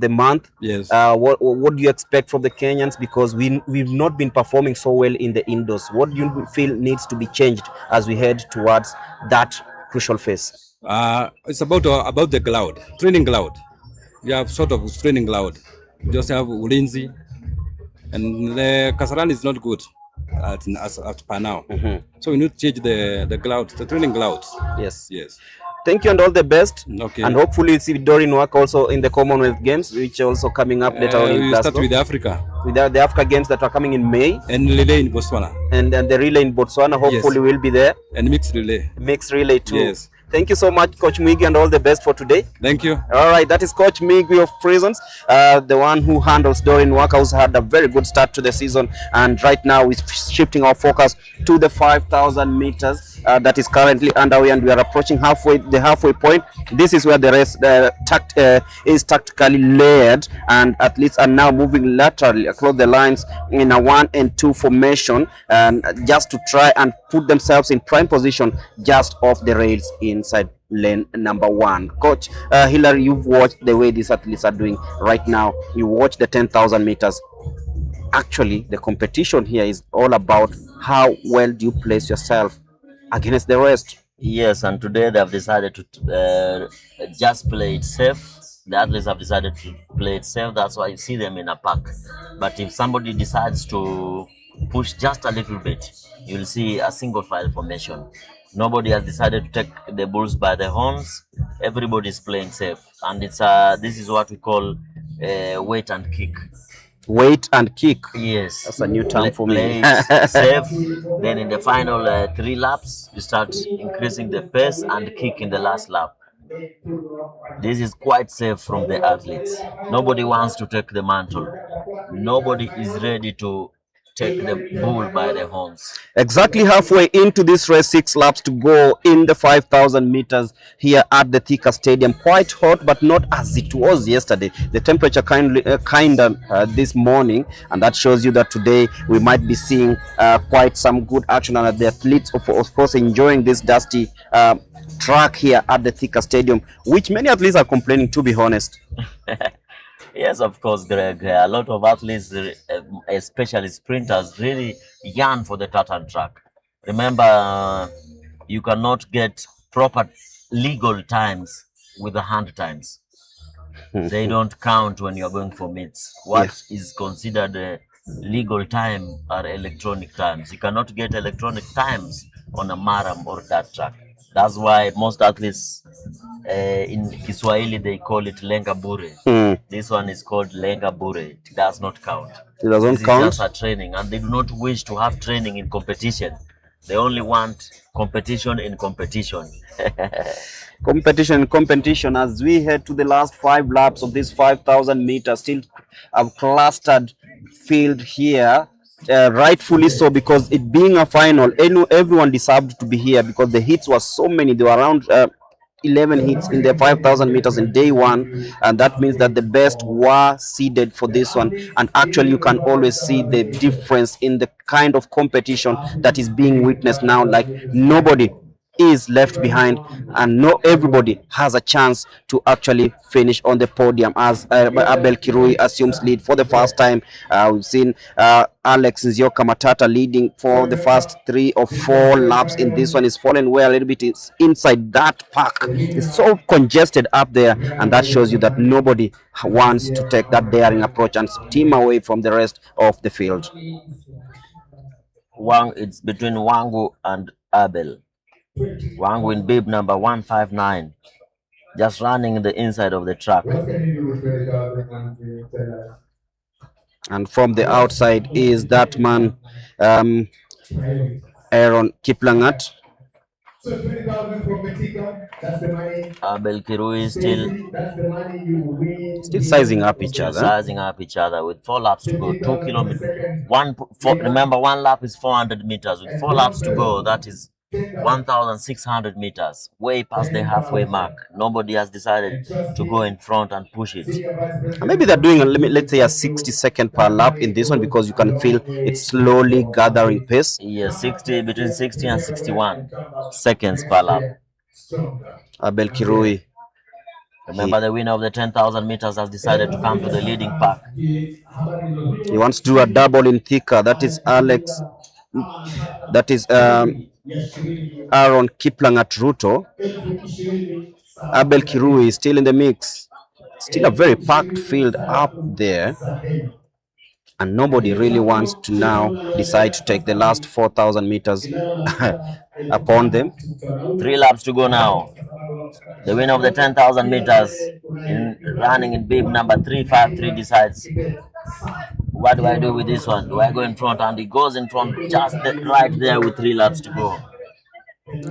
month. Yes. What do you expect from the Kenyans? Because we've not been performing so well in the indoors. What do you feel needs to be changed as we head towards that crucial phase? It's about the cloud, training cloud. We have sort of training cloud. We just have Ulinzi, and the Kasarani is not good at per now. So we need to change the clouds, the training clouds. Yes. Yes. Thank you and all the best. Okay. And hopefully see Doreen work also in the Commonwealth Games, which are also coming up later on in We Glasgow. start with Africa. With the Africa Games that are coming in May. And relay in Botswana. And the relay in Botswana, hopefully will be there. And mixed relay. Mixed relay too. Yes. Thank you so much, Coach Migi, and all the best for today. Thank you. All right, that is Coach Migi of Prisons, the one who handles Doreen Waka, who's had a very good start to the season. And right now we're shifting our focus to the 5,000 meters that is currently underway, and we are approaching the halfway point. This is where the race is tactically layered, and athletes are now moving laterally across the lines in a 1 and 2 formation, just to try and put themselves in prime position just off the rails inside lane number 1. Coach Hilary, you've watched the way these athletes are doing right now. You watch the 10,000 meters. Actually, the competition here is all about how well do you place yourself against the rest. Yes, and today they have decided to just play it safe. The athletes have decided to play it safe. That's why you see them in a pack. But if somebody decides to push just a little bit, you'll see a single file formation. Nobody has decided to take the bulls by the horns. Everybody is playing safe, and it's this is what we call wait and kick. Wait and kick. Yes, that's a new term for me. Safe. Then in the final 3 laps, you start increasing the pace and kick in the last lap. This is quite safe from the athletes. Nobody wants to take the mantle. Nobody is ready to take the bull by the horns. Exactly halfway into this race, 6 laps to go in the 5,000 meters here at the THIKA Stadium. Quite hot, but not as it was yesterday. The temperature kinder this morning, and that shows you that today we might be seeing quite some good action, and the athletes of course enjoying this dusty track here at the THIKA Stadium, which many athletes are complaining, to be honest. Yes, of course, Greg. A lot of athletes, especially sprinters, really yearn for the tartan track. Remember, you cannot get proper legal times with the hand times. They don't count when you're going for meets. What is considered legal time are electronic times. You cannot get electronic times on a maram or that track. That's why most athletes in Kiswahili they call it lenga bure. This one is called lenga bure. It does not count. It doesn't count. It's just a training, and they do not wish to have training in competition. They only want competition in competition. Competition as we head to the last 5 laps of this 5,000 meters. Still a clustered field here. Rightfully so, because it being a final, everyone deserved to be here because the hits were so many. There were around 11 hits in the 5,000 meters in day 1, and that means that the best were seeded for this one. And actually you can always see the difference in the kind of competition that is being witnessed now. Like nobody is left behind, and everybody has a chance to actually finish on the podium as Abel Kirui assumes lead for the first time. We've seen Alex Nzioka Matata leading for the first 3 or 4 laps in this one. Is fallen where a little bit is inside that pack. It's so congested up there, and that shows you that nobody wants to take that daring approach and steam away from the rest of the field. It's between Wangu and Abel. Wangu in bib number 159, just running in the inside of the track. And from the outside is that man Aaron Kiplangat. So 20,000 from BETIKA, that's the money. Abel Kirui still That's the money you win. Still sizing up each other. sizing up each other with 4 laps to go. 2 kilometers. Remember, 1 lap is 400 meters. With 4 laps to go, that is 1,600 meters. Way past the halfway mark. Nobody has decided to go in front and push it. Maybe they're doing let's say a 60-second per lap in this one, because you can feel it's slowly gathering pace. Yes, between 60 and 61 seconds per lap. Abel Kirui. Remember, the winner of the 10,000 meters has decided to come to the leading pack. He wants to do a double in THIKA. That is Alex. That is Aaron Kiplangat Ruto. Abel Kirui is still in the mix. Still a very packed field up there. And nobody really wants to now decide to take the last 4,000 meters upon them. 3 laps to go now. The winner of the 10,000 meters running in bib number 353 decides, what do I do with this one? Do I go in front? And he goes in front just right there with 3 laps to go.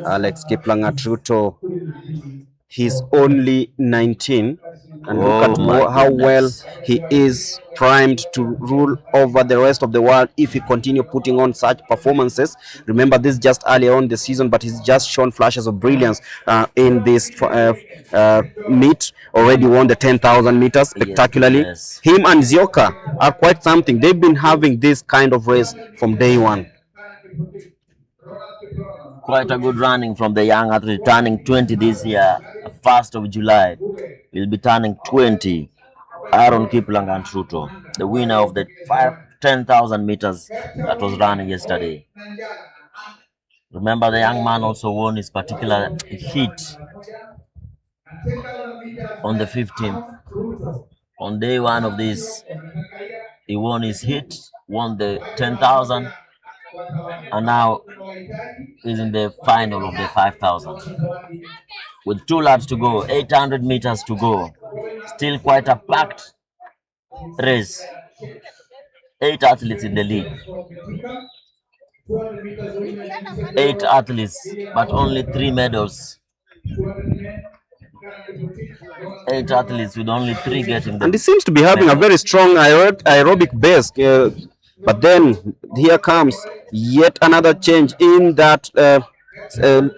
Alex Kiplangat Ruto, he's only 19, and look at how well he is primed to rule over the rest of the world if he continue putting on such performances. Remember, this is just earlier on the season, but he's just shown flashes of brilliance in this meet. Already won the 10,000 meters spectacularly. Yes. Him and Zioka are quite something. They've been having this kind of race from day one. Quite a good running from the young athlete, turning 20 this year, 1st of July. He'll be turning 20. Aaron Kiplangat Ruto, the winner of the 10,000 meters that was running yesterday. Remember, the young man also won his particular heat on the 15th. On day 1 of this, he won his heat, won the 10,000, and now is in the final of the 5,000. With 2 laps to go, 800 meters to go. Still quite a packed race. 8 athletes in the lead. 8 athletes, but only 3 medals. 8 athletes with only 3 getting them. And he seems to be having a very strong aerobic base. But then here comes yet another change in that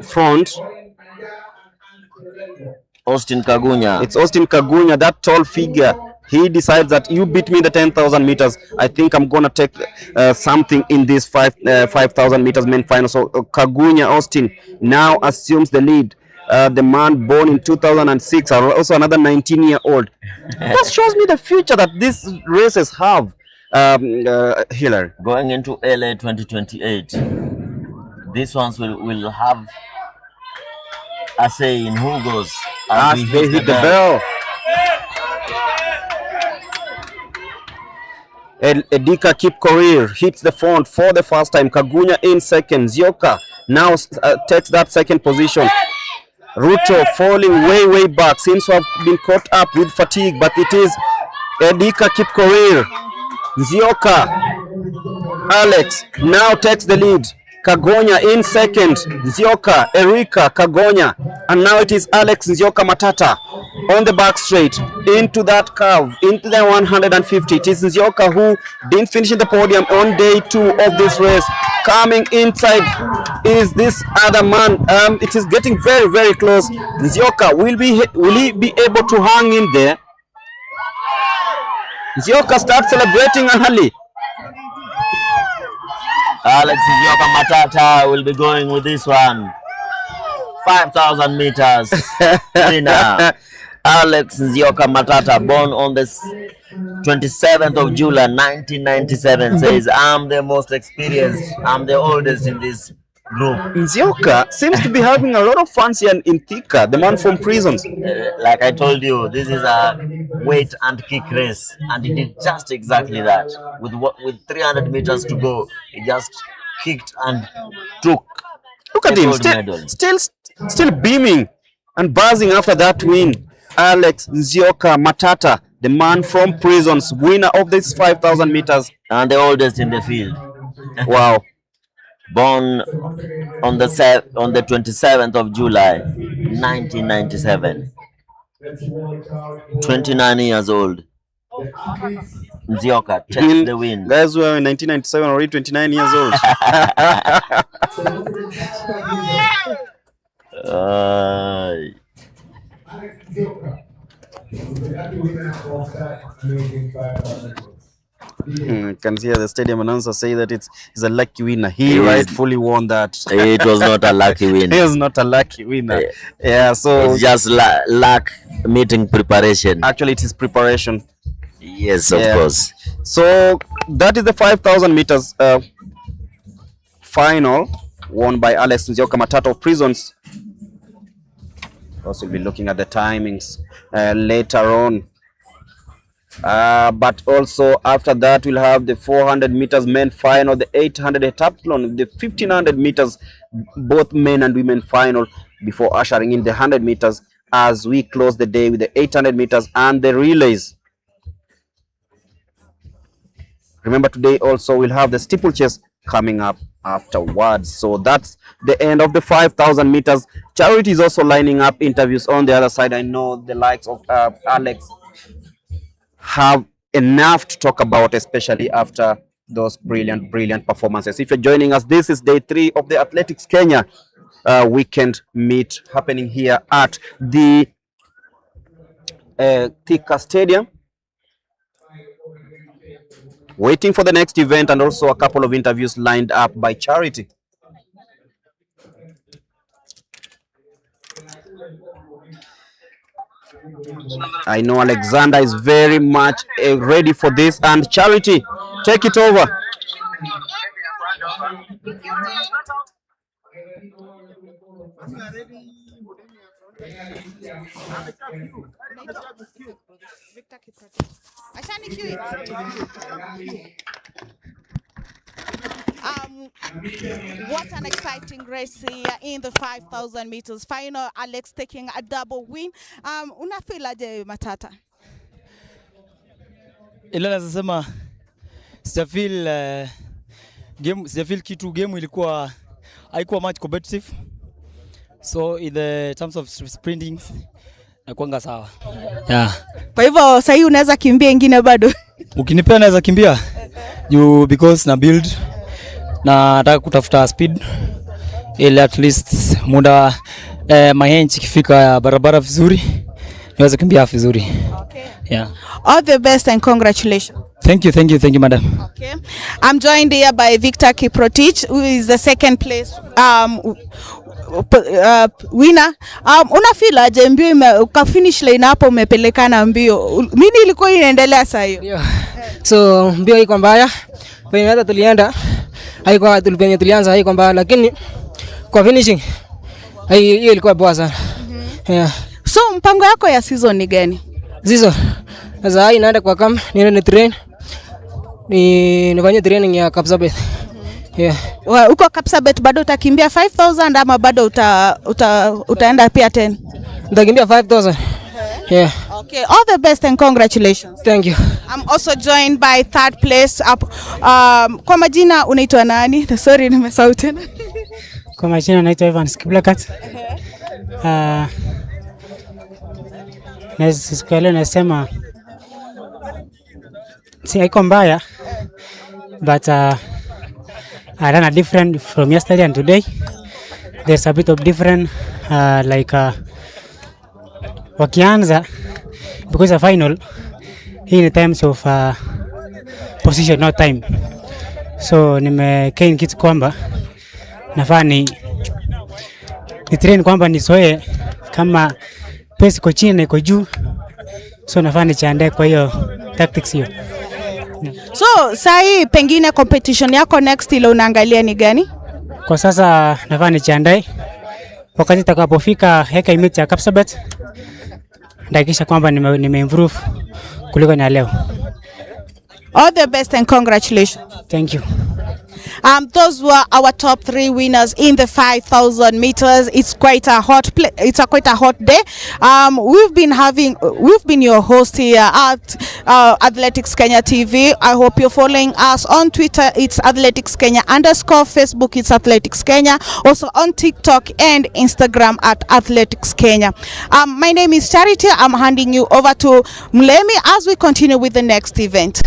front. Austin Kagunya. It's Austin Kagunya, that tall figure. He decides that you beat me the 10,000 meters. I think I'm going to take something in this 5,000 meters main final. So Kagunya Austin now assumes the lead. The man born in 2006, also another 19-year-old. That shows me the future that these races have, Hillary. Going into LA 2028, these ones will have a say in who goes as they hit the bell. BETIKA Kipkorir hits the front for the first time. Kagunya in second. Zioka now takes that second position. Ruto falling way back, seems to have been caught up with fatigue, but it is BETIKA Kipkorir. Zioka Alex now takes the lead. Kagonya in second. Zioka, Erika, Kagonya, and now it is Alex Zioka Matata on the back straight into that curve, into the 150. It is Zioka who didn't finish in the podium on day 2 of this race. Coming inside is this other man. It is getting very close. Zioka will he be able to hang in there? Zioka starts celebrating early. Alex Zioka Matata will be going with this one. 5,000 meters winner. Alex Zioka Matata, born on the 27th of July 1997, says, I'm the most experienced, I'm the oldest in this group. Zioka seems to be having a lot of fun here in THIKA, the man from prisons. Like I told you, this is a weight and kick race, and he did just exactly that. With 300 meters to go, he just kicked and took. Look at him, still beaming and buzzing after that win. Alex Zioka Matata, the man from prisons, winner of this 5,000 meters. And the oldest in the field. Wow. Born on the 27th of July, 1997. 29 years old. Nzioka takes the win. Guys who are in 1997 already 29 years old. Can see the stadium announcer say that it's a lucky winner. He rightfully won that. It was not a lucky win. He was not a lucky winner. Yeah, so it's just luck meeting preparation. Actually, it is preparation. Yes, of course. So that is the 5,000 meters final won by Alex Nzioka Matata of Prisons. Also, we'll be looking at the timings later on. But also after that, we'll have the 400 meters men final, the 800 heptathlon, the 1500 meters, both men and women final, before ushering in the 100 meters as we close the day with the 800 meters and the relays. Remember, today also we'll have the steeplechase coming up afterwards. So that's the end of the 5,000 meters. Charity is also lining up interviews on the other side. I know the likes of Alex have enough to talk about, especially after those brilliant performances. If you're joining us, this is day 3 of the Athletics Kenya weekend meet happening here at the THIKA Stadium. Waiting for the next event, and also a couple of interviews lined up by Charity. I know Alexander is very much ready for this, and Charity, take it over. What an exciting race here in the 5,000 meters final. Alex taking a double win. Unafeel aje Matata? Ila nasema sijafeel kitu, game ilikuwa haikuwa much competitive. So in the terms of sprinting nakuanga sawa. Yeah. Kwa hivyo sasa hivi unaweza kimbia ingine bado? Ukinipea naweza kimbia. You because na build na nataka kutafuta speed ili at least muda mahenchi kifika barabara vizuri niweze kimbia vizuri. Okay. Yeah. All the best and congratulations. Thank you madam. Okay. I'm joined here by Victor Kiprotich, who is the second place winner. Unafeel aje mbio ka finish line hapo umepelekana mbio? Mimi ilikuwa inaendelea saa hiyo. Yeah. So mbio iko mbaya. Penye hata tulienda haikuwa tulianza haikuwa mbaya, lakini kwa finishing hiyo ilikuwa poa sana. Yeah. So mpango yako ya season ni gani? Season sasa inaenda kwa camp, niende train. Nifanye training ya Kapsabet. Yeah. Uko Kapsabet bado utakimbia 5,000 ama bado utaenda pia 10? Nitakimbia 5,000. Yeah. Okay, all the best and congratulations. Thank you. I'm also joined by third place up. Kwa majina unaitwa nani? Sorry nimesahau tena. Kwa majina naitwa Evans Kiblakat. Leo nasema si haiko mbaya, but I ran a different from yesterday and today. There's a bit of different wakianza because the final in terms of position, not time. So nimekain kitu kwamba nafaa ni train kwamba nisoe kama pace iko chini na iko juu, so nafaa nichaandae kwa hiyo tactics hiyo. So sai pengine competition yako next ile unaangalia ni gani? Kwa sasa nafaa nichaandae wakati nitakapofika heka image ya Kapsabet, ndakisha kwamba nime-improve kuliko na leo. All the best and congratulations. Thank you. Those were our top 3 winners in the 5,000 meters. It's quite a quite a hot day. We've been your host here at Athletics Kenya TV. I hope you're following us on Twitter. It's Athletics Kenya _ Facebook. It's Athletics Kenya. Also on TikTok and Instagram at Athletics Kenya. My name is Charity. I'm handing you over to Mlemi as we continue with the next event.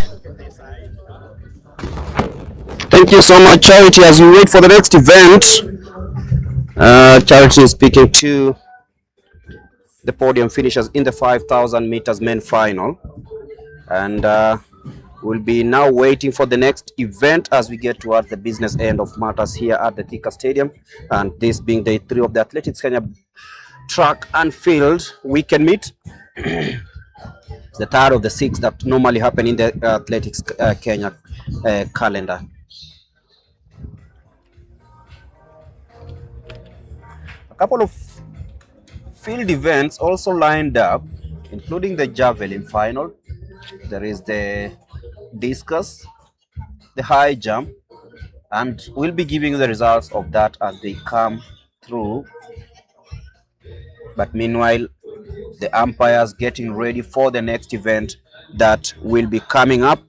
Thank you so much, Charity. As we wait for the next event, Charity is speaking to the podium finishers in the 5,000 meters men final, and we'll be now waiting for the next event as we get towards the business end of matters here at the THIKA Stadium, and this being day 3 of the Athletics Kenya track and field weekend meet. It's the third of the 6 that normally happen in the Athletics Kenya calendar. A couple of field events also lined up, including the javelin final. There is the discus, the high jump, and we'll be giving you the results of that as they come through. But meanwhile, the umpires getting ready for the next event that will be coming up.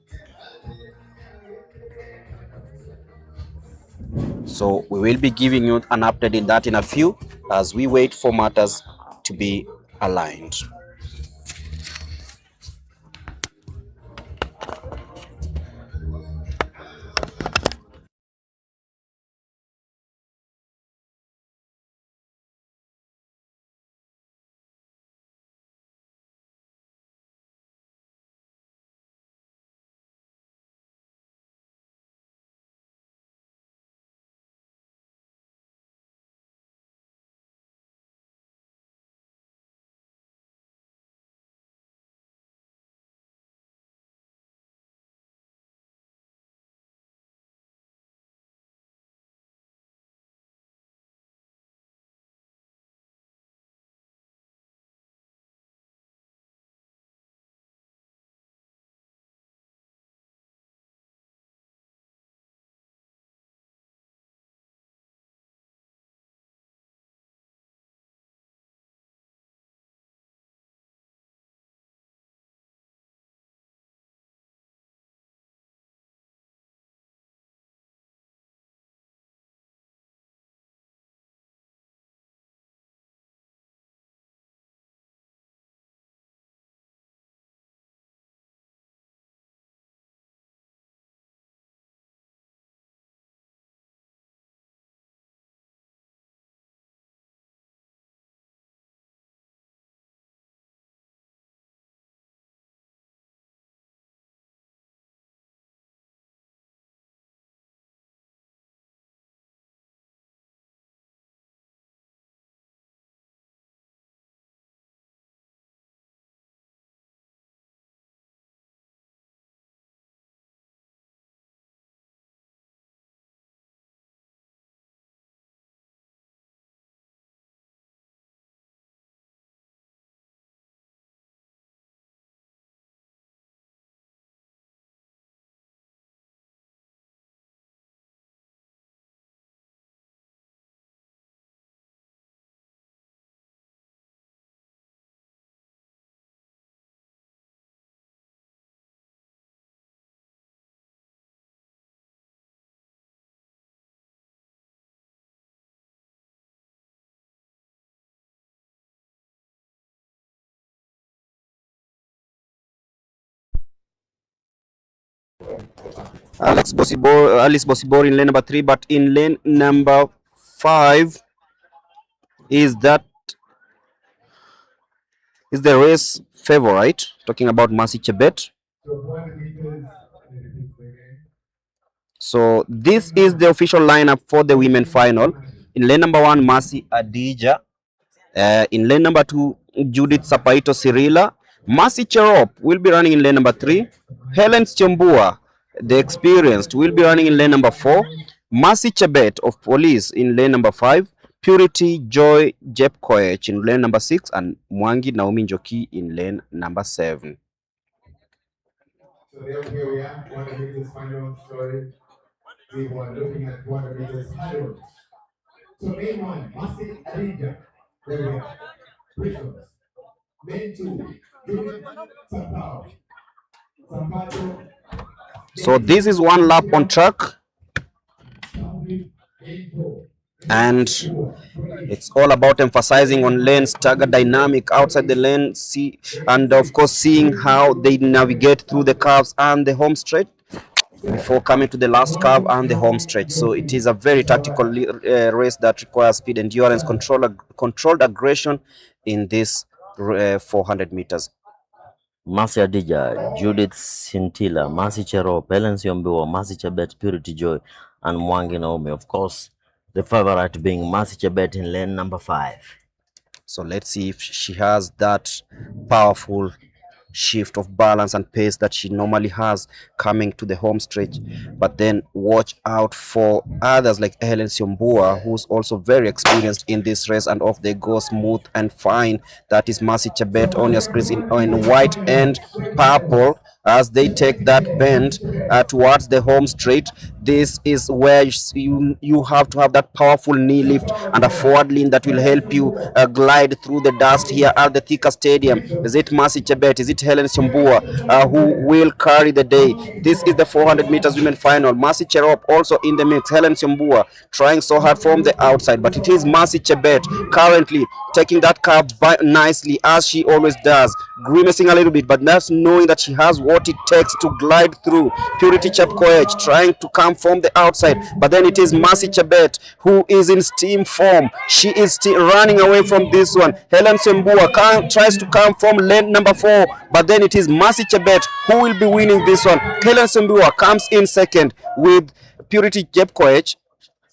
So we will be giving you an update in that in a few as we wait for matters to be aligned. Alice Bosibor in lane number 3, but in lane number 5 is the race favorite, talking about Mercy Chebet. So this is the official lineup for the women final. In lane number 1, Mercy Adija. In lane number 2, Judith Sapaito Cirilla. Mercy Cherop will be running in lane number 3. Helen Chembua, the experienced, will be running in lane number 4. Mercy Chebet of Police in lane number 5. Purity Joy Jepkoech in lane number 6. And Mwangi Naomi Njoki in lane number 7. So here we are, 100 meters final story. we were looking at 200 meters hurdles. So main one, Masi Adinja, there we are, Prisoners. Main two, Judith Sapao, Sampato. So this is one lap on track, and it's all about emphasizing on lane stagger dynamic outside the lane, and of course seeing how they navigate through the curves and the home stretch before coming to the last curve and the home stretch. So it is a very tactical race that requires speed, endurance, controlled aggression in this 400 meters. Mercy Adija, Judith Sintila, Mercy Cherop, Helen Siombiwa, Mercy Chebet, Purity Joy, and Mwangi Naomi. Of course, the favorite being Mercy Chebet in lane number 5. So let's see if she has that powerful shift of balance and pace that she normally has coming to the home stretch. But then watch out for others like Helen Siombua, who's also very experienced in this race, and off they go smooth and fine. That is Mercy Chebet on your screen in white and purple as they take that bend towards the home straight. This is where you have to have that powerful knee lift and a forward lean that will help you glide through the dust here at the THIKA Stadium. Is it Mercy Chebet? Is it Helen Siombua who will carry the day? This is the 400 meters women final. Mercy Cherop also in the mix. Helen Siombua trying so hard from the outside, but it is Mercy Chebet currently taking that curve nicely, as she always does, grimacing a little bit, but that's knowing that she has what it takes to glide through. Purity Chepkoech trying to come from the outside, but then it is Mercy Chebet who is in steam form. She is still running away from this one. Helen Sembua tries to come from lane number 4, but then it is Mercy Chebet who will be winning this one. Helen Sembua comes in second, with Purity Chepkoech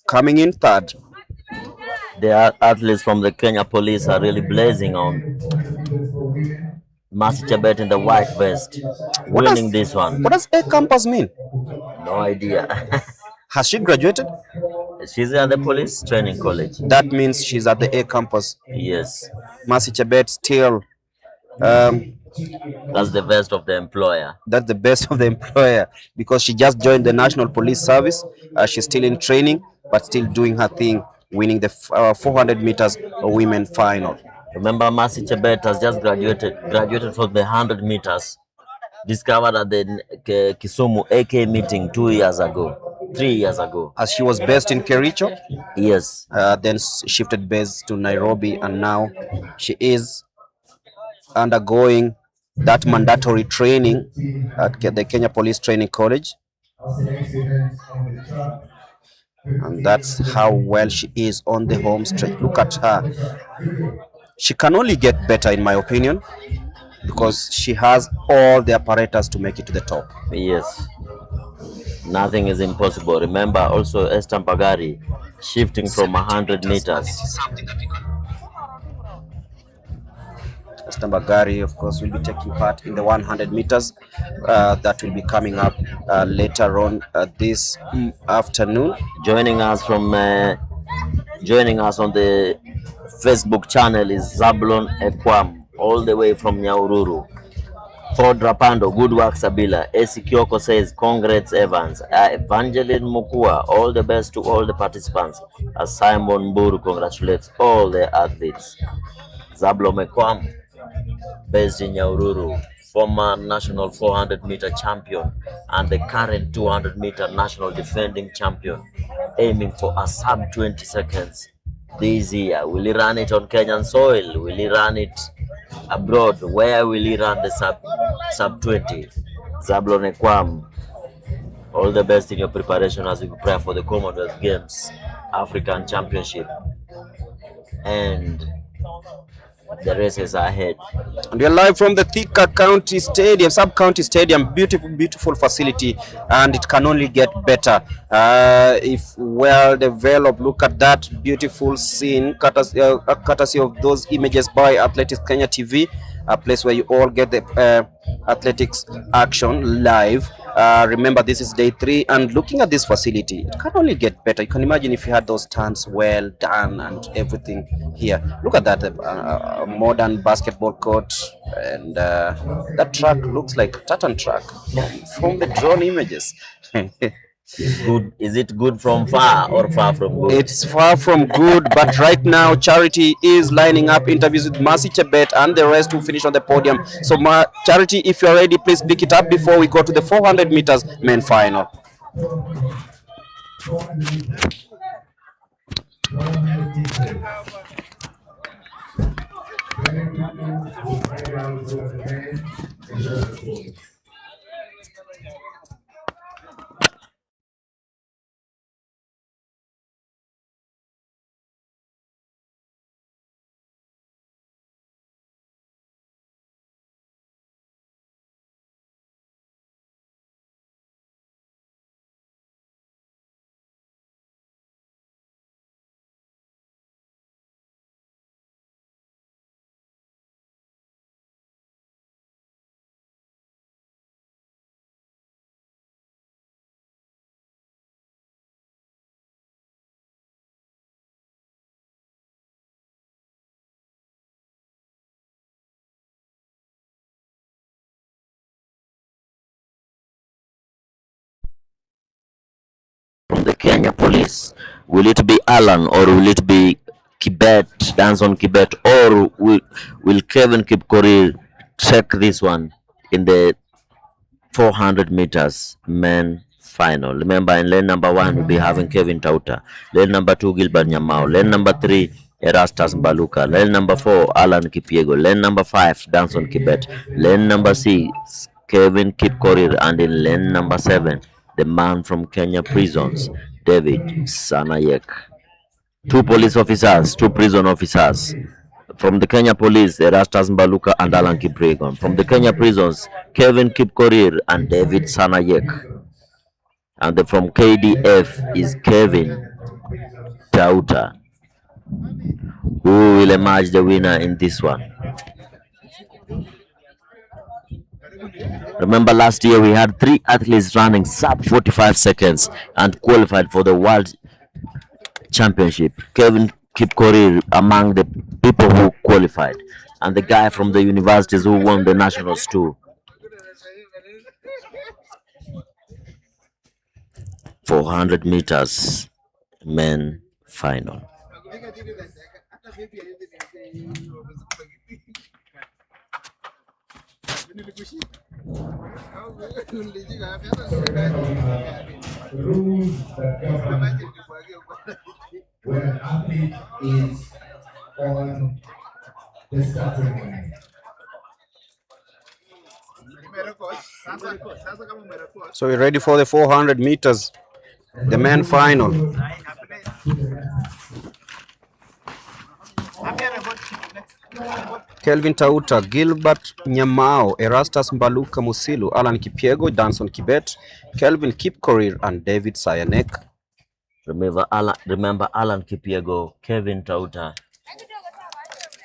coming in third. The athletes from the Kenya Police are really blazing on Mercy Chebet in the white vest, winning this one. What does A campus mean? No idea. Has she graduated? She's at the police training college. That means she's at the A campus. Yes. Mercy Chebet still. That's the best of the employer. That's the best of the employer, because she just joined the National Police Service. She's still in training, but still doing her thing, winning the 400 meters women final. Remember, Mercy Chebet has just graduated from the 100 meters, discovered at the Kisumu AK meeting 3 years ago. As she was based in Kericho? Yes. Then shifted base to Nairobi, and now she is undergoing that mandatory training at the Kenya Police Training College. And that's how well she is on the home stretch. Look at her. She can only get better, in my opinion, because she has all the apparatus to make it to the top. Yes. Nothing is impossible. Remember also Esther Mpagari shifting from 100 meters. Esther Mpagari, of course, will be taking part in the 100 meters that will be coming up later on this afternoon. Joining us on the Facebook channel is Zablon Ekwam, all the way from Nyaururu. Ford Rapando, good work Sabila. Esi Kyoko says, congrats Evans. Evangeline Mukua, all the best to all the participants. As Simon Buru congratulates all the athletes. Zablon Ekwam, based in Nyaururu, former national 400 meter champion and the current 200 meter national defending champion, aiming for a sub 20 seconds this year. Will he run it on Kenyan soil? Will he run it abroad? Where will he run the sub 20? Zablon Ekwam, all the best in your preparation as we prepare for the Commonwealth Games, African Championship, and the races are ahead. And we are live from the THIKA County Stadium, Sub-County Stadium. Beautiful facility, and it can only get better if well developed. Look at that beautiful scene, courtesy of those images by Athletics Kenya TV, a place where you all get the athletics action live. Remember, this is day 3, and looking at this facility, it can only get better. You can imagine if you had those stands well done and everything here. Look at that modern basketball court, and that track looks like a tartan track from the drone images. It's good. Is it good from far or far from good? It's far from good, but right now Charity is lining up interviews with Mercy Chebet and the rest who finish on the podium. So Charity, if you're ready, please pick it up before we go to the 400 meters men final. From the Kenya police, will it be Alan or will it be Kibet, dance on Kibet, or will Kevin Kipkorir check this one in the 400 meters men final? Remember, in lane number 1 we'll be having Kevin Tauta, lane number 2 Gilbert Nyamao, lane number 3 Erastus Mbaluka, lane number 4 Alan Kipiego, lane number 5 Danson Kibet, lane number 6 Kevin Kipkorir, and in lane number 7 the man from Kenya prisons, David Sanayek. 2 police officers, 2 prison officers. From the Kenya police, Erastus Mbaluka and Alan Kipregon. From the Kenya prisons, Kevin Kipkorir and David Sanayek. And from KDF is Kevin Tauta. Who will emerge the winner in this one? Remember, last year we had 3 athletes running sub 45 seconds and qualified for the World Championship. Kevin Kipkorir among the people who qualified, and the guy from the universities who won the nationals too. 400 meters men final. Rules that govern when an athlete is on the starting line. So we're ready for the 400 meters, the men final. Kelvin Tauta, Gilbert Nyamao, Erastus Mbaluka Musilu, Alan Kipiego, Danson Kibet, Kelvin Kipkorir, and David Sayanek. Remember Alan Kipiego, Kevin Tauta,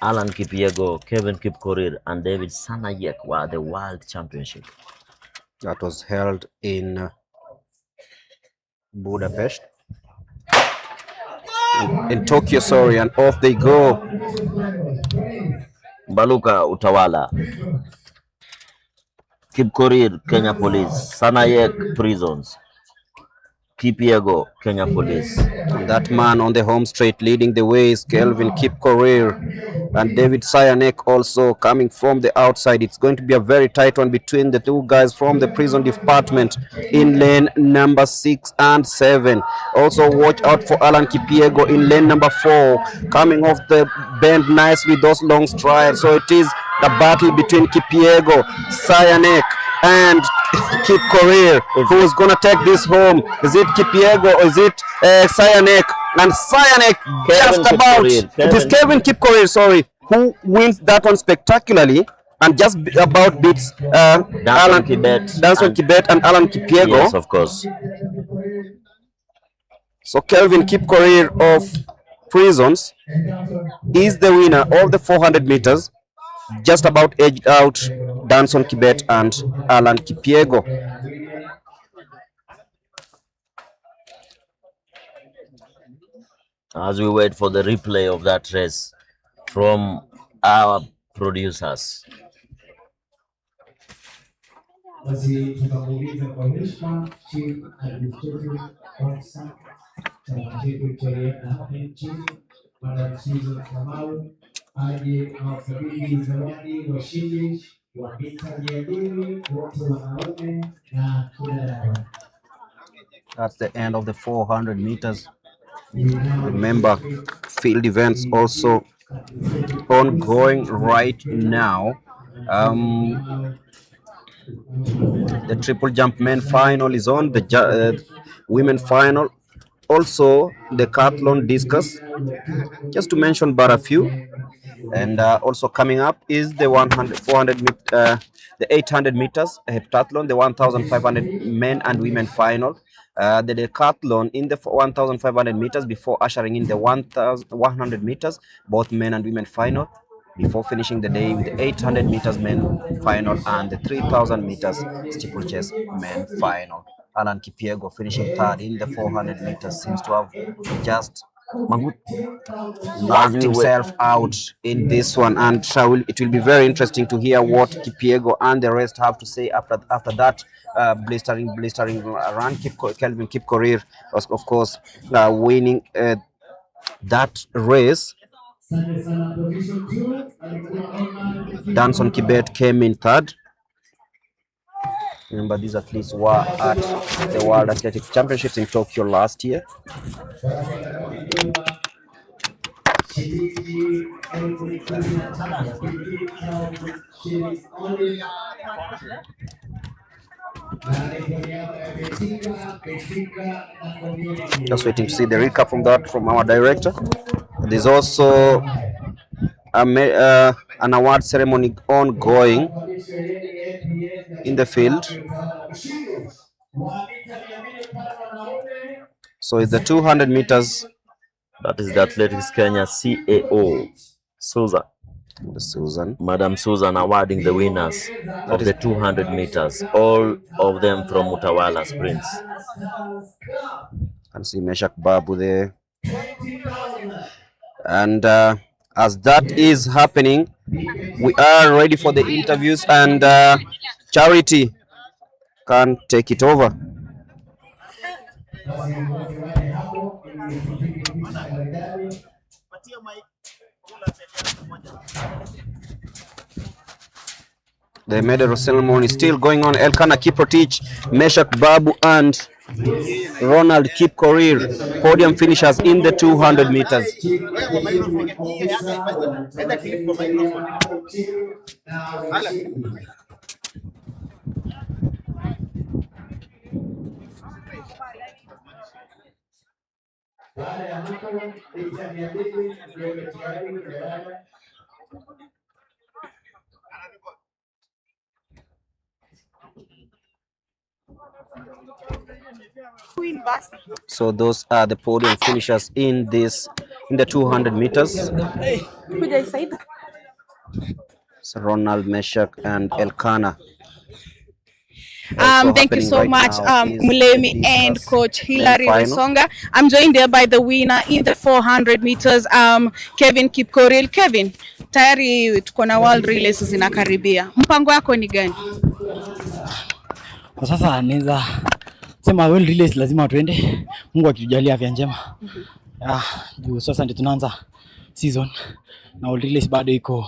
Alan Kipiego, Kevin Kipkorir, and David Sanayek were the World Championship. That was held in Budapest. In Tokyo, sorry, and off they go. Mbaluka Utawala, Kipkorir Kenya Police, Sanayek Prisons, Kipiego Kenya Police. And that man on the home straight leading the way is Kelvin Kipkorir, and David Sayanek also coming from the outside. It's going to be a very tight one between the 2 guys from the prison department in lane number 6 and 7. Also watch out for Alan Kipiego in lane number 4, coming off the bend nicely, those long strides. So it is a battle between Kipiego, Sayanek, and Kipkorir. Who's gonna take this home? Is it Kipiego or is it Sayanek? And Sayanek just about, it is Kevin Kipkorir, sorry, who wins that one spectacularly and just about beats Danson Kibet and Alan Kipiego. Yes, of course. So Kelvin Kipkorir of Prisons is the winner of the 400 meters, just about edged out Danson Kibet and Alan Kipiego. As we wait for the replay of that race from our producers. basi tutamuuliza kwa heshima Chief Administrative Officer chama chetu cha riadha hapa nchini, Madam Susan Kamau, aje awakabidhi zawadi washindi wa mita 200 wote wanaume na kina dada. That's the end of the 400 meters. Remember, field events also ongoing right now. The triple jump men final is on, the women final, also the decathlon discus, just to mention but a few. And also coming up is the 400, the 800 meters heptathlon, the 1,500 men and women final, the decathlon in the 1,500 meters before ushering in the 1,100 meters, both men and women final, before finishing the day with the 800 meters men final and the 3,000 meters steeplechase men final. Alan Kipyego finishing third in the 400 meters seems to have just knocked himself out in this one, and it will be very interesting to hear what Kipyego and the rest have to say after that blistering run. Kelvin Kipkorir was of course winning that race. Danson Kibet came in third. Remember, these athletes were at the World Athletics Championships in Tokyo last year. Just waiting to see the recap from that from our director. There's also an award ceremony ongoing in the field. So it's the 200 meters. That is the Athletics Kenya CAO, Susan. Madam Susan awarding the winners of the 200 meters, all of them from Utawala Sprints. And see Meshak Babu there. And as that is happening, we are ready for the interviews, and Charity can take it over. The medal ceremony is still going on. Elkana Kiprotich, Meshak Babu and Ronald Kipkorir, podium finishers in the 200 meters. So those are the podium finishers in the 200 meters. So Ronald, Meshak and Elkana. Thank you so much, Mulemi and Coach Hilary Resonga. I'm joined there by the winner in the 400 meters, Kevin Kipkorir. Kevin, tayari tuko na world relays zinakaribia. Mpango wako ni gani? Kwa sasa naweza sema world relays lazima tuende, Mungu akitujalia afya njema. Juu sasa ndio tunaanza season na world relays bado iko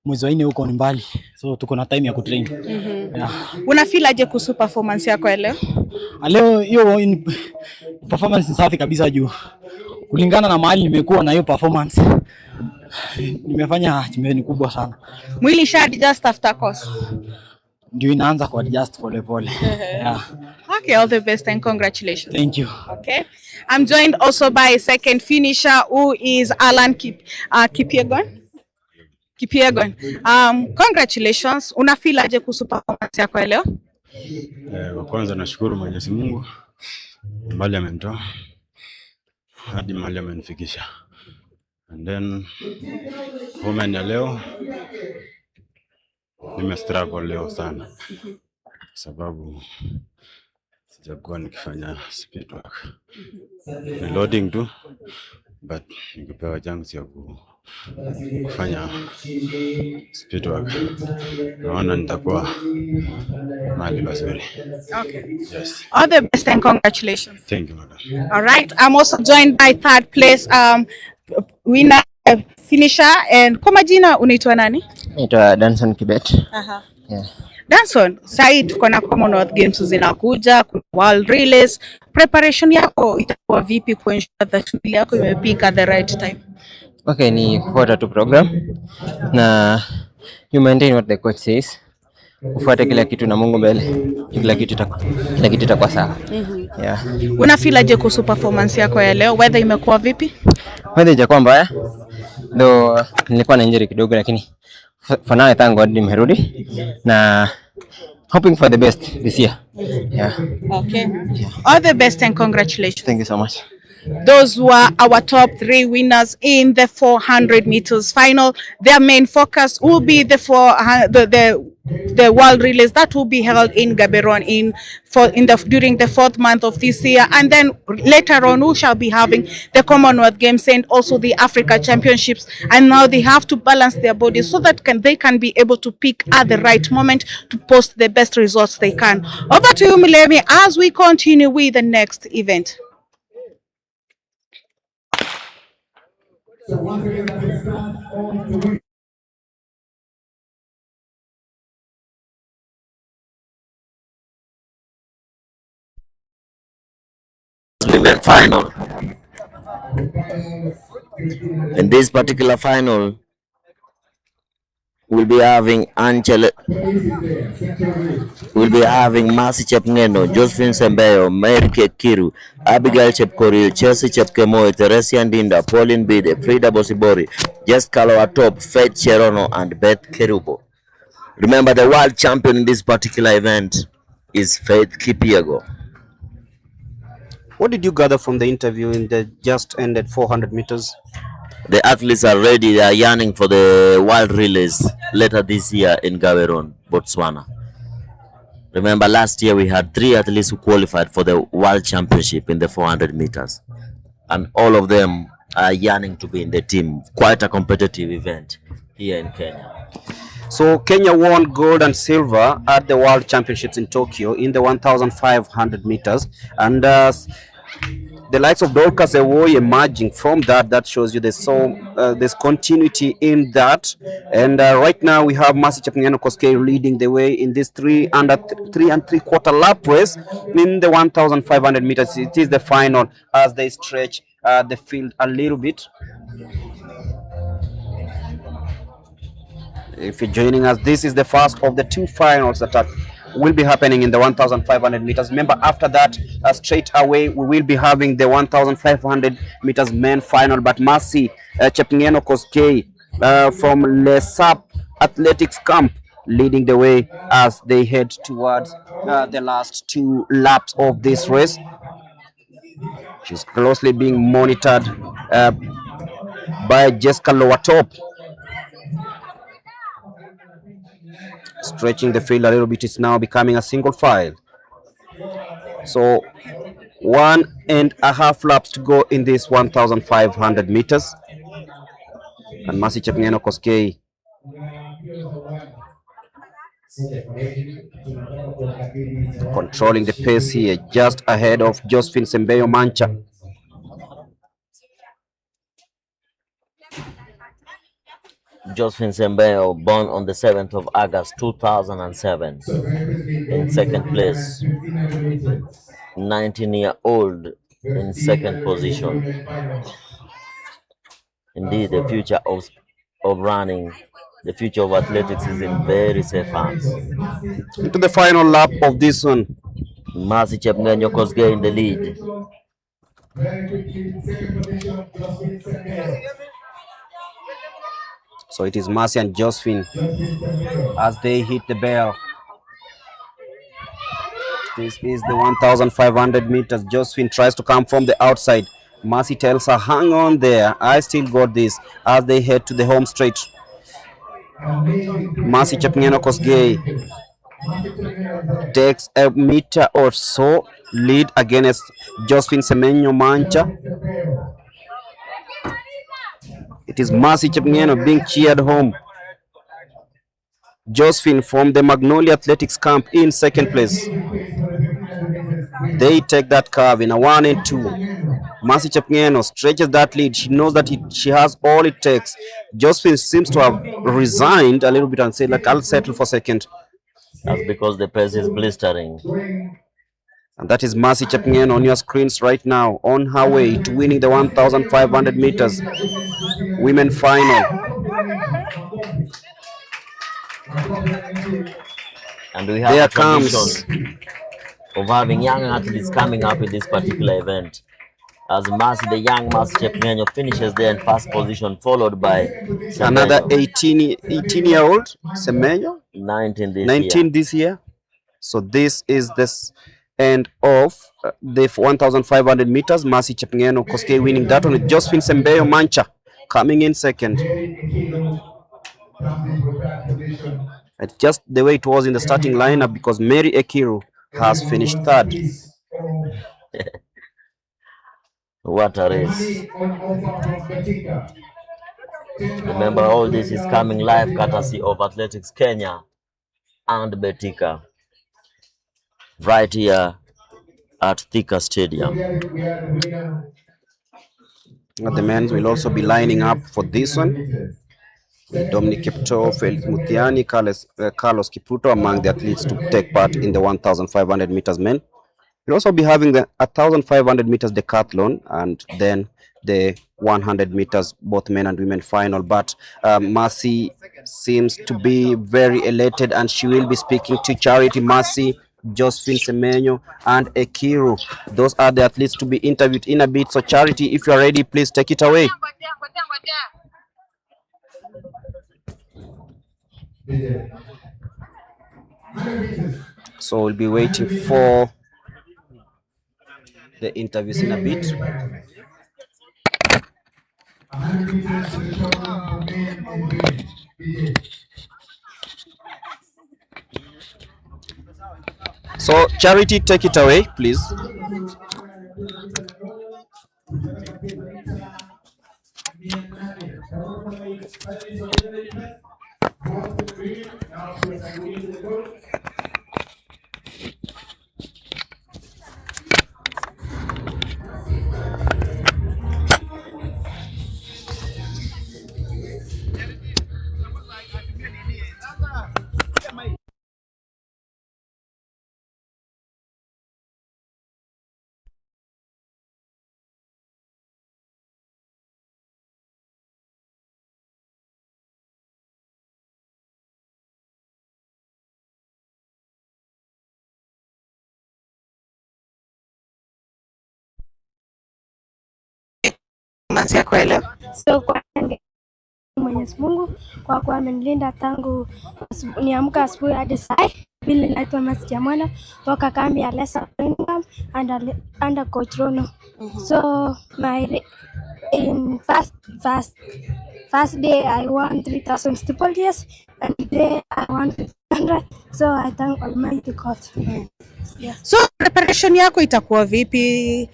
mwezi wa 4 huko ni mbali, so tuko na time ya kutrain. Una feel aje kuhusu performance yako leo? Leo hiyo performance ni safi kabisa, juu kulingana na mahali nimekuwa na hiyo performance nimefanya achievement kubwa sana. Mwili sha adjust after course. Ndio inaanza ku adjust pole pole. Okay, all the best and congratulations. Thank you. Okay. I'm joined also by a second finisher who is Alan Kipyegon. Congratulations. Una feel aje kuhusu performance yako leo? Kwanza nashukuru Mwenyezi Mungu mbali amenitoa hadi mahali amenifikisha. And then women ya leo nimestruggle leo sana sababu sijakuwa nikifanya speed work. Ni loading tu, but nikipewa chance ya kufanya speed work. Naona nitakuwa mahali pazuri. Okay. Yes. All the best and congratulations. Thank you, madam. All right. I'm also joined by third place winner finisher, and kwa majina unaitwa nani? Naitwa Danson Kibet. Aha. Yeah. Danson, sasa tuko na Commonwealth Games zinakuja, World Relays. Preparation yako itakuwa vipi kuensure that mwili yako imepika at the right time? Okay, ni kufuata tu program na you maintain what the coach says. Ufuate kila kitu na Mungu mbele. Kila kitu itakuwa sawa. Yeah. Una feel aje kuhusu performance yako ya leo? Weather imekuwa vipi? Weather haijakuwa mbaya. Though nilikuwa na injury kidogo, lakini for now I thank God nimerudi na hoping for the best this year. Yeah. Okay. All the best and congratulations. Thank you so much. Those were our top 3 winners in the 400 meters final. Their main focus will be the world relays that will be held in Gaborone during the 4th month of this year, and then later on we shall be having the Commonwealth Games and also the Africa Championships. And now they have to balance their bodies so that they can be able to pick at the right moment to post the best results they can. Over to you, Milemi, as we continue with the next event. So once again, that is start on the Women final. In this particular final, we'll be having Mercy Chepngeno, Josephine Sembeyo, Mary Kiru, Abigail Chepkoril, Chelsea Chepkemoi, Teresia Ndinda, Pauline Bide, Frida Bosibori, Jessica Loatop, Faith Cherono, and Beth Kerubo. Remember, the world champion in this particular event is Faith Kipyego. What did you gather from the interview in the just ended 400 meters? The athletes are ready. They are yearning for the world relays later this year in Gaborone, Botswana. Remember, last year we had 3 athletes who qualified for the world championship in the 400 meters. And all of them are yearning to be in the team. Quite a competitive event here in Kenya. So Kenya won gold and silver at the World Championships in Tokyo in the 1,500 meters, and the likes of Dorcas Ewoy emerging from that shows you there's continuity in that. And right now we have Mercy Chepngeno Koskei leading the way in this 3 3¾ lap race in the 1,500 meters. It is the final as they stretch the field a little bit. If you're joining us, this is the first of the 2 finals that will be happening in the 1,500 meters. Remember, after that, straight away, we will be having the 1,500 meters men final. But Mercy Chepngeno Koskei from Lesap Athletics Camp leading the way as they head towards the last 2 laps of this race. She's closely being monitored by Jessica Loatop. Stretching the field a little bit, it's now becoming a single file. So 1.5 laps to go in this 1,500 meters. And Mercy Chepngeno Koskei controlling the pace here, just ahead of Josephine Sembeyo Mancha. Josephine Sembeyo, born on the 7th of August 2007, in second place. 19-year-old in second position. Indeed, the future of running, the future of athletics is in very safe hands. Into the final lap of this one. Mercy Chepngeno Koskei in the lead. So it is Mercy and Josephine as they hit the bell. This is the 1,500 meters. Josephine tries to come from the outside. Mercy tells her, hang on there, I still got this, as they head to the home straight. Mercy Chepngeno Koskei takes a meter or so lead against Josephine Sembeyo Mancha. It is Mercy Chepngeno being cheered home. Josephine from the Magnolia Athletics camp in second place. They take that curve in a 1 and 2. Mercy Chepngeno stretches that lead. She knows that she has all it takes. Josephine seems to have resigned a little bit and said, like, I'll settle for second. That's because the press is blistering. And that is Mercy Chepngeno on your screens right now, on her way to winning the 1,500 meters women final. And we have there a tradition of having young athletes coming up in this particular event. As Mercy, the young Mercy Chepngeno finishes there in first position, followed by another 18-year-old Semenyo, 19 this year. So this is this end of the 1,500 meters. Mercy Chepngeno Koskei winning that one with Josephine Sembeyo Mancha coming in second. It's just the way it was in the starting lineup, because Mary Ekiru has finished third. What a race. Remember, all this is coming live courtesy of Athletics Kenya and BETIKA right here at THIKA Stadium. The men will also be lining up for this one. Dominic Kipto, Felix Mutiani, Carlos Kiputo among the athletes to take part in the 1,500 meters men. We'll also be having the 1,500 meters decathlon and then the 100 meters both men and women final. But Mercy seems to be very elated, and she will be speaking to Charity, Mercy, Josephine Semenyo and Ekiru. Those are the athletes to be interviewed in a bit. So Charity, if you are ready, please take it away. So we'll be waiting for the interviews in a bit. So Charity, take it away, please. So kwa Mwenyezi Mungu kwa kuwa amenilinda tangu niamka asubuhi hadi saa hii. Vile naitwa Mercy Chepngeno toka kambi ya Lesa Training under Coach Rono. So my in first day I won 3,000 steeplechase, and today I won 500. So I thank Almighty God. Yeah. So preparation yako itakuwa vipi?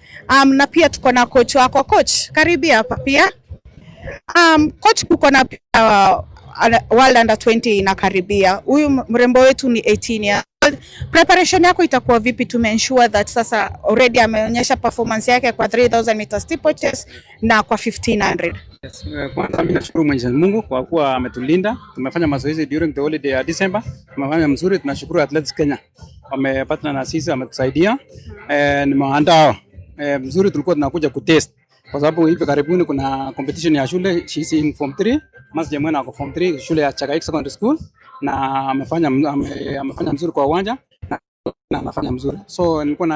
Na pia tuko na coach wako. Coach, karibia hapa pia. Coach, kuko na World Under 20 inakaribia. Huyu mrembo wetu ni 18 years old. Preparation yako itakuwa vipi to ensure that sasa already ameonyesha performance yake kwa 3,000 meters steeplechase na kwa 1,500? Yes, kwanza mimi nashukuru Mwenyezi Mungu kwa kuwa ametulinda. Tumefanya mazoezi during the holiday ya December. Tumefanya mzuri, tunashukuru Athletics Kenya. Wamepatana na sisi, wametusaidia. Nimeandaa mzuri, tulikuwa tunakuja kutest. Kwa sababu hivi karibuni kuna competition ya shule, she's in form 3, Mercy Chepngeno ako form 3 shule ya Chagaik Secondary School, na amefanya mzuri kwa uwanja na anafanya mzuri. So nilikuwa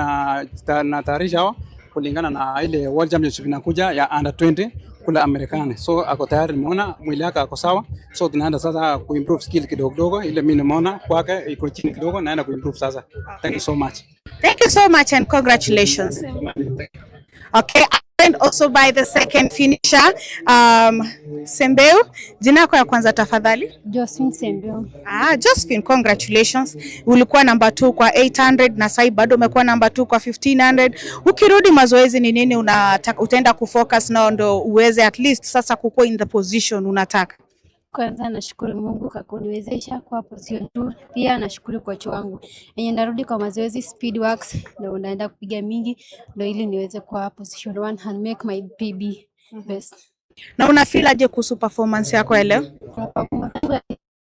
na tayarisha hawa kulingana na ile World Championship inakuja ya Under 20 kule Amerikani. So ako tayari, nimeona mwili wake ako sawa. So tunaenda sasa kuimprove skill kidogo ile mimi nimeona kwake iko chini kidogo, naenda kuimprove sasa. Thank you so much. Thank you so much and congratulations. Okay. joined also by the second finisher, Sembeu. Jina yako ya kwanza tafadhali? Josephine Sembeu. Josephine, congratulations. Ulikuwa number 2 kwa 800 na sasa bado umekuwa number 2 kwa 1500. Ukirudi mazoezi ni nini utaenda kufocus nao ndo uweze at least sasa kukua in the position unataka? Kwanza nashukuru Mungu kwa kuniwezesha kwa position 2. Pia nashukuru kocha wangu. Yenye ndarudi kwa mazoezi speed works ndio naenda kupiga mingi ndio ili niweze kwa position 1 and make my PB best. Na una feel aje kuhusu performance yako leo?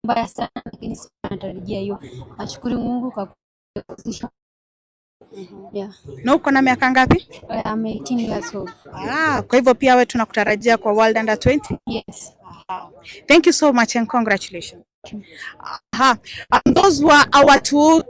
Mbaya sana lakini natarajia hiyo. Nashukuru Mungu kwa position. Yeah. Na uko na miaka ngapi? I'm 18 years old. Kwa hivyo pia wewe tunakutarajia kwa World Under 20? Yes. Thank you so much and congratulations. Those were our two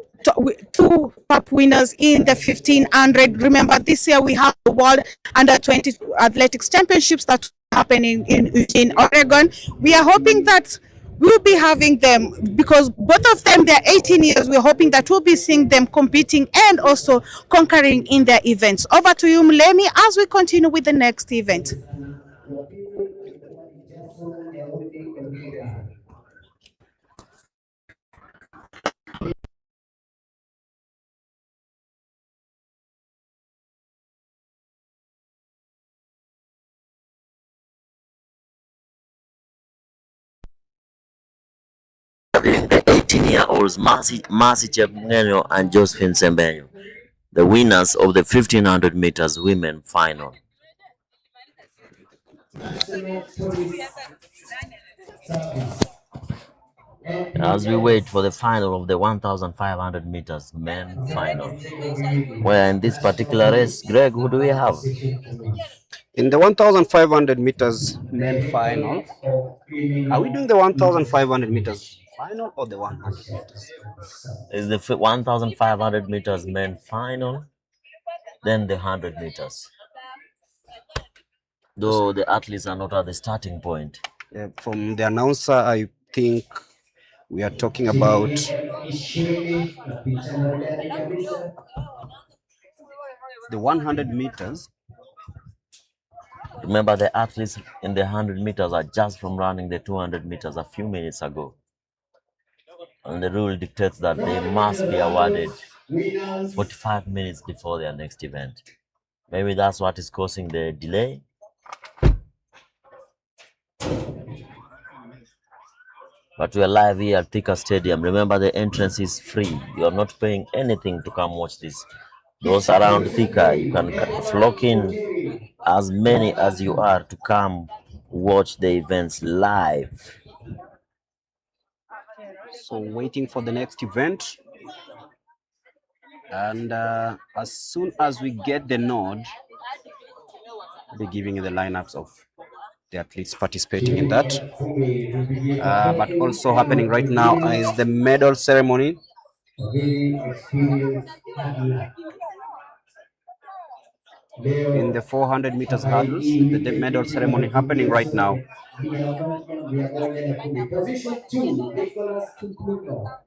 top winners in the 1500. Remember, this year we have the World Under 20 Athletics Championships that are happening in Oregon. We are hoping that we'll be having them because both of them, they're 18 years. We're hoping that we'll be seeing them competing and also conquering in their events. Over to you, Mlemi, as we continue with the next event. The 18-year-olds Mercy Chepngenyo and Josephine Sembenyo, the winners of the 1500 meters women final. As we wait for the final of the 1500 meters men final, where in this particular race, Greg, who do we have? In the 1500 meters men final, are we doing the 1500 meters final or the 100 meters? Is the 1500 meters men final, then the 100 meters. Though the athletes are not at the starting point. From the announcer, I think we are talking about the 100 meters. Remember, the athletes in the 100 meters are just from running the 200 meters a few minutes ago. And the rule dictates that they must be awarded 45 minutes before their next event. Maybe that's what is causing the delay. But we are live here at THIKA Stadium. Remember, the entrance is free. You are not paying anything to come watch this. Those around THIKA, you can flock in as many as you are to come watch the events live. So waiting for the next event. And as soon as we get the nod, we'll be giving you the lineups of the athletes participating in that. But also happening right now is the medal ceremony. In the 400 meters hurdles, the medal ceremony happening right now. Position 2, Nicholas Kukuno.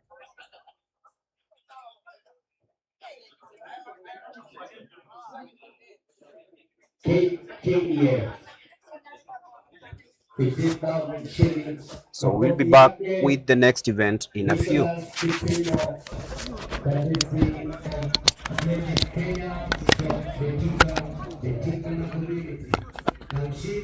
KDF. 15,000 shillings. So we'll be back with the next event in a few. That is the Kenya from BETIKA community. Now she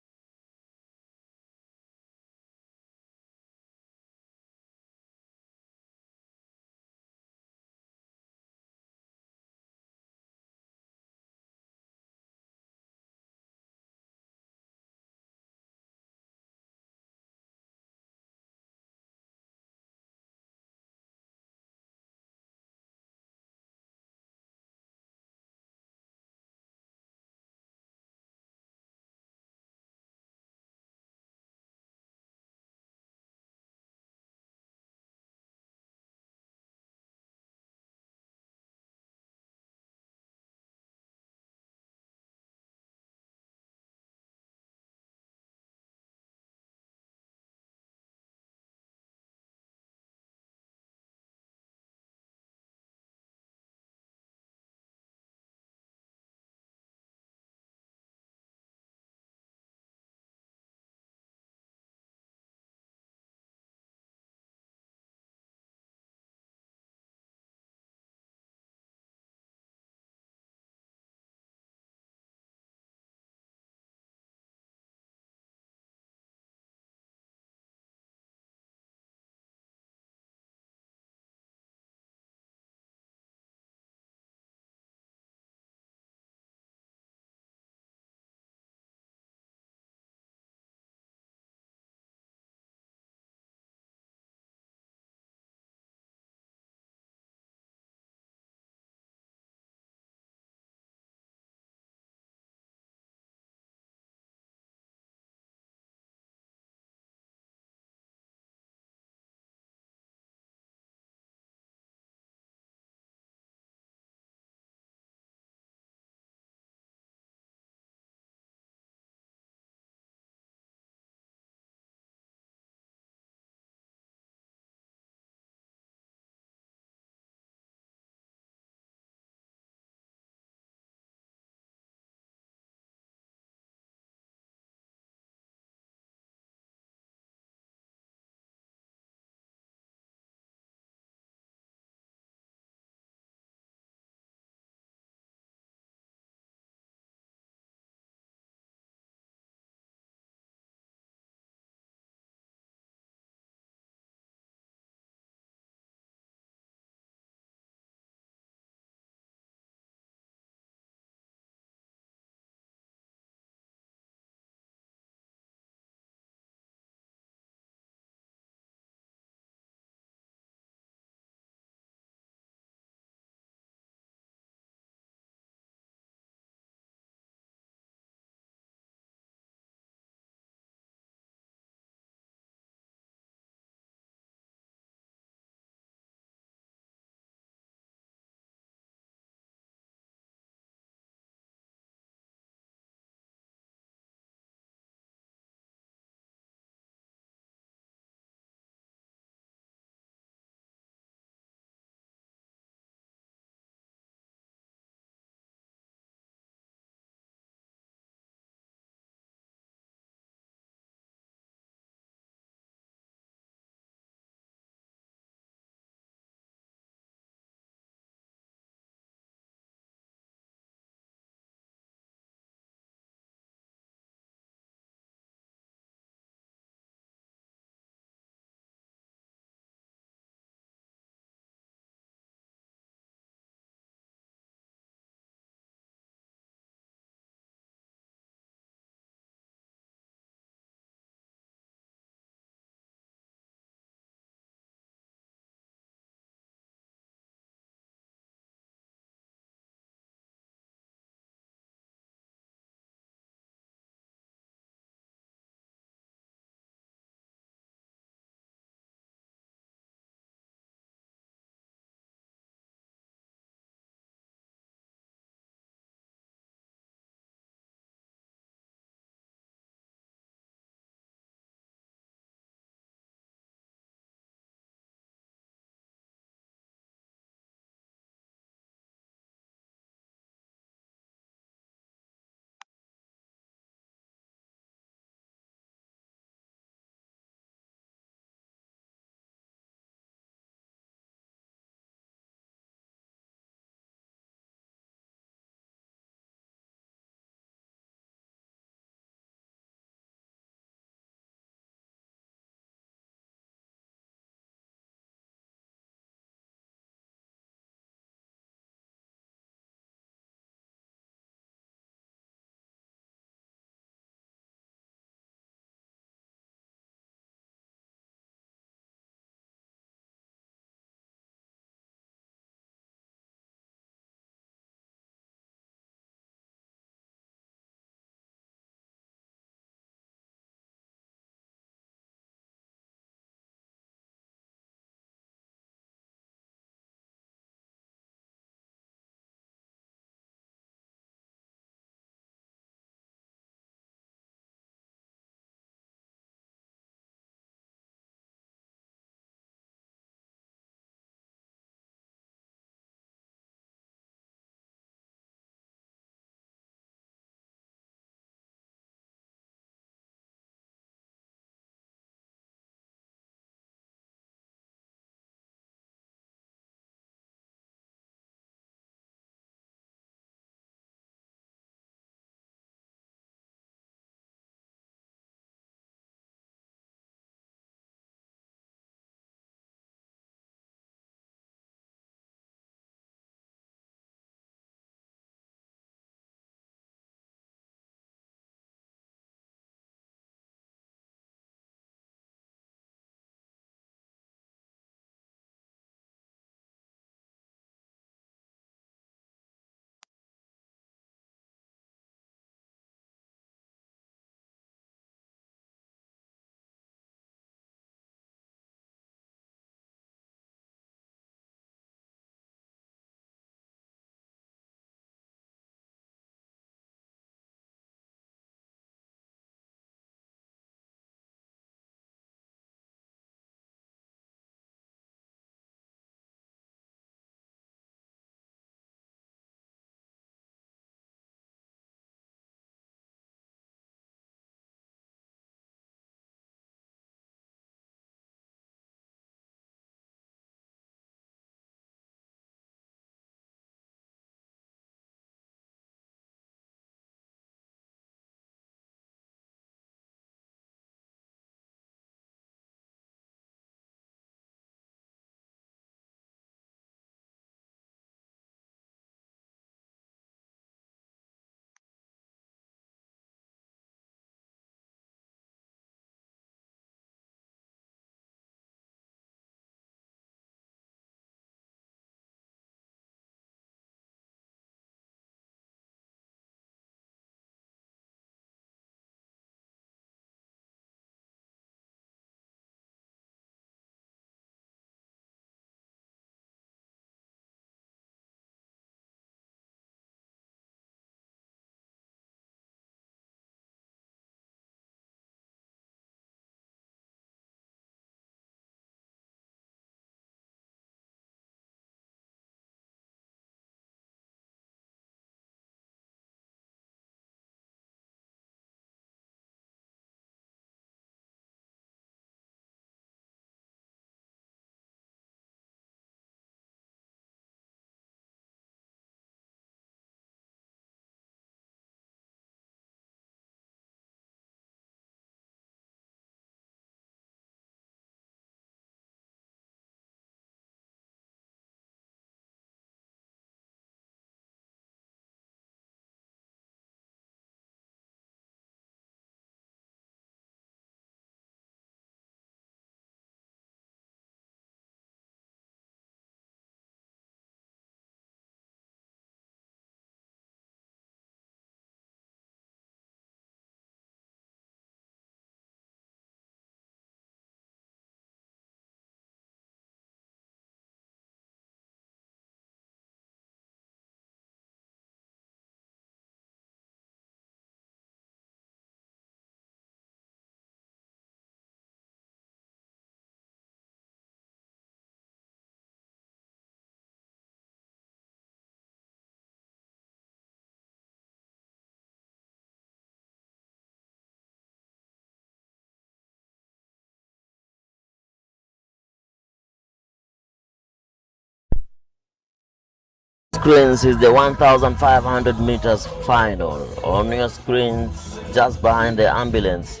screens is the 1,500 meters final. On your screens, just behind the ambulance.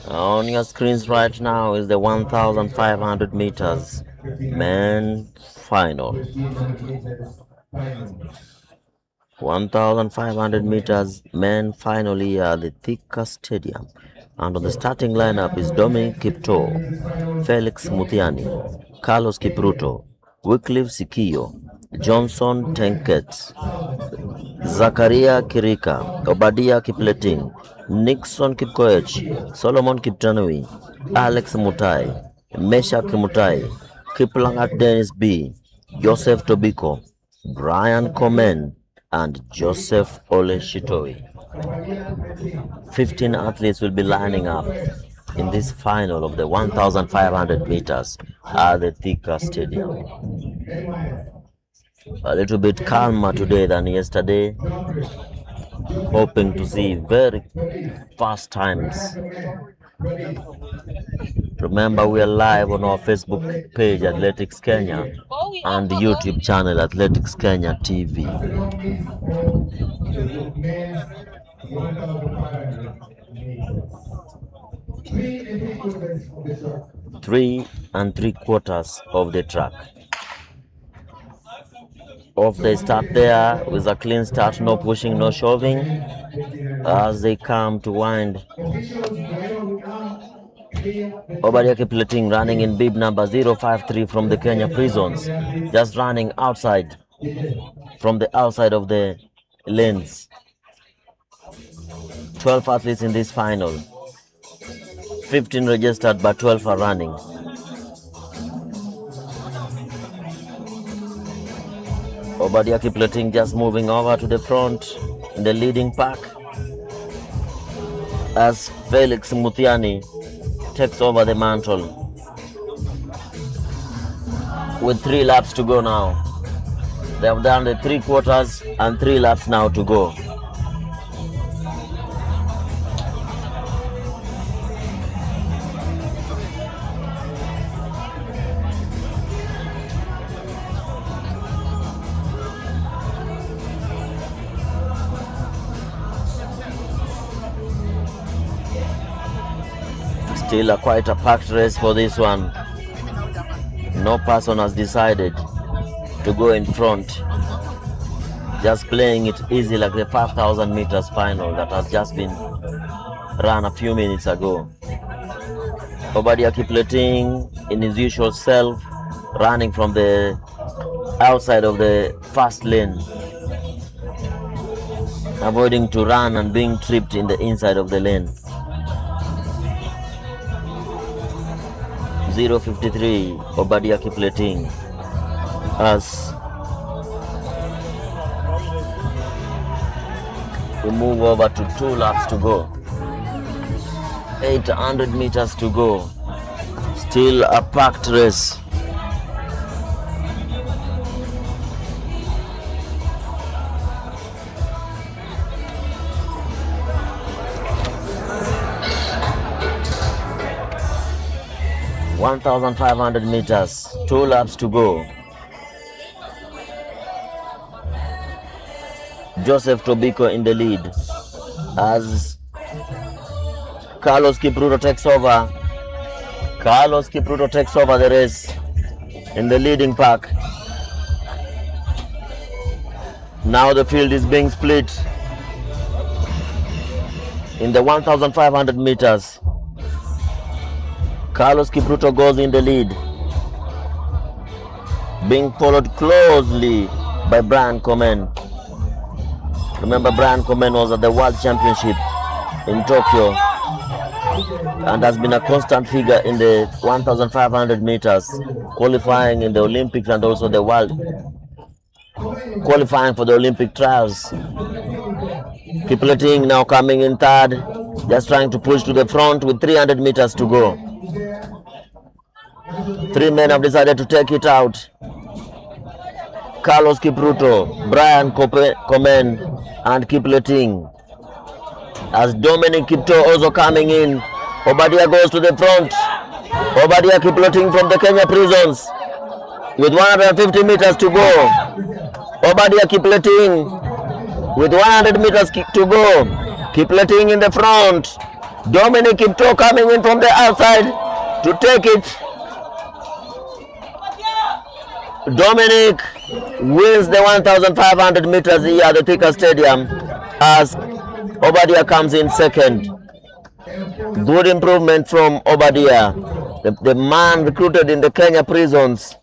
On your screens right now is the 1,500 meters men final. 1,500 meters men final here at the THIKA Stadium. And on the starting lineup is Dominic Kipto, Felix Muthiani, Carlos Kipruto, Wycliffe Sikio, Johnson Tenket, Zakaria Kirika, Obadia Kipleting, Nixon Kipkoech, Solomon Kiptanui, Alex Mutai, Mesha Kimutai, Kiplangat Dennis B, Joseph Tobiko, Brian Komen, and Joseph Ole Shitoi. 15 athletes will be lining up in this final of the 1,500 meters at the THIKA Stadium. A little bit calmer today than yesterday, hoping to see very fast times. Remember, we are live on our Facebook page Athletics Kenya and YouTube channel Athletics Kenya TV. 3 3/4 of the track. Off they start there with a clean start, no pushing, no shoving, as they come to wind. Obadia Kipleting running in bib number 053 from the Kenya prisons, just running outside, from the outside of the lanes. 12 athletes in this final, 15 registered but 12 are running. Obadia Kipleting just moving over to the front in the leading pack as Felix Muthiani takes over the mantle with 3 laps to go now. They have done the 3/4 and 3 laps now to go. Still quite a packed race for this one. No person has decided to go in front. Just playing it easy like the 5,000 meters final that has just been run a few minutes ago. Obadia Kipleting in his usual self, running from the outside of the fast lane, avoiding to run and being tripped in the inside of the lane. 0:53 Obadia Kipleting as we move over to 2 laps to go. 800 meters to go. Still a packed race. (1,500 meters, 2 laps to go. Joseph Tobiko in the lead as Carlos Kipruto takes over. Carlos Kipruto takes over the race in the leading pack. Now the field is being split in the 1,500 meters. Carlos Kipruto goes in the lead, being followed closely by Brian Komen. Remember, Brian Komen was at the World Championship in Tokyo and has been a constant figure in the 1,500 meters, qualifying in the Olympics and also the World, qualifying for the Olympic trials. Kipleting now coming in third, just trying to push to the front with 300 meters to go. 3 men have decided to take it out. Carlos Kipruto, Brian Komen, and Kipleting. As Dominic Kipto also coming in. Obadia goes to the front. Obadia Kipleting from the Kenya prisons with 150 meters to go. Obadia Kipleting with 100 meters to go. Kipleting in the front. Dominic Kipto coming in from the outside to take it. Dominic wins the 1,500 meters here at the THIKA Stadium as Obadia comes in second. Good improvement from Obadia. The man recruited in the Kenya prisons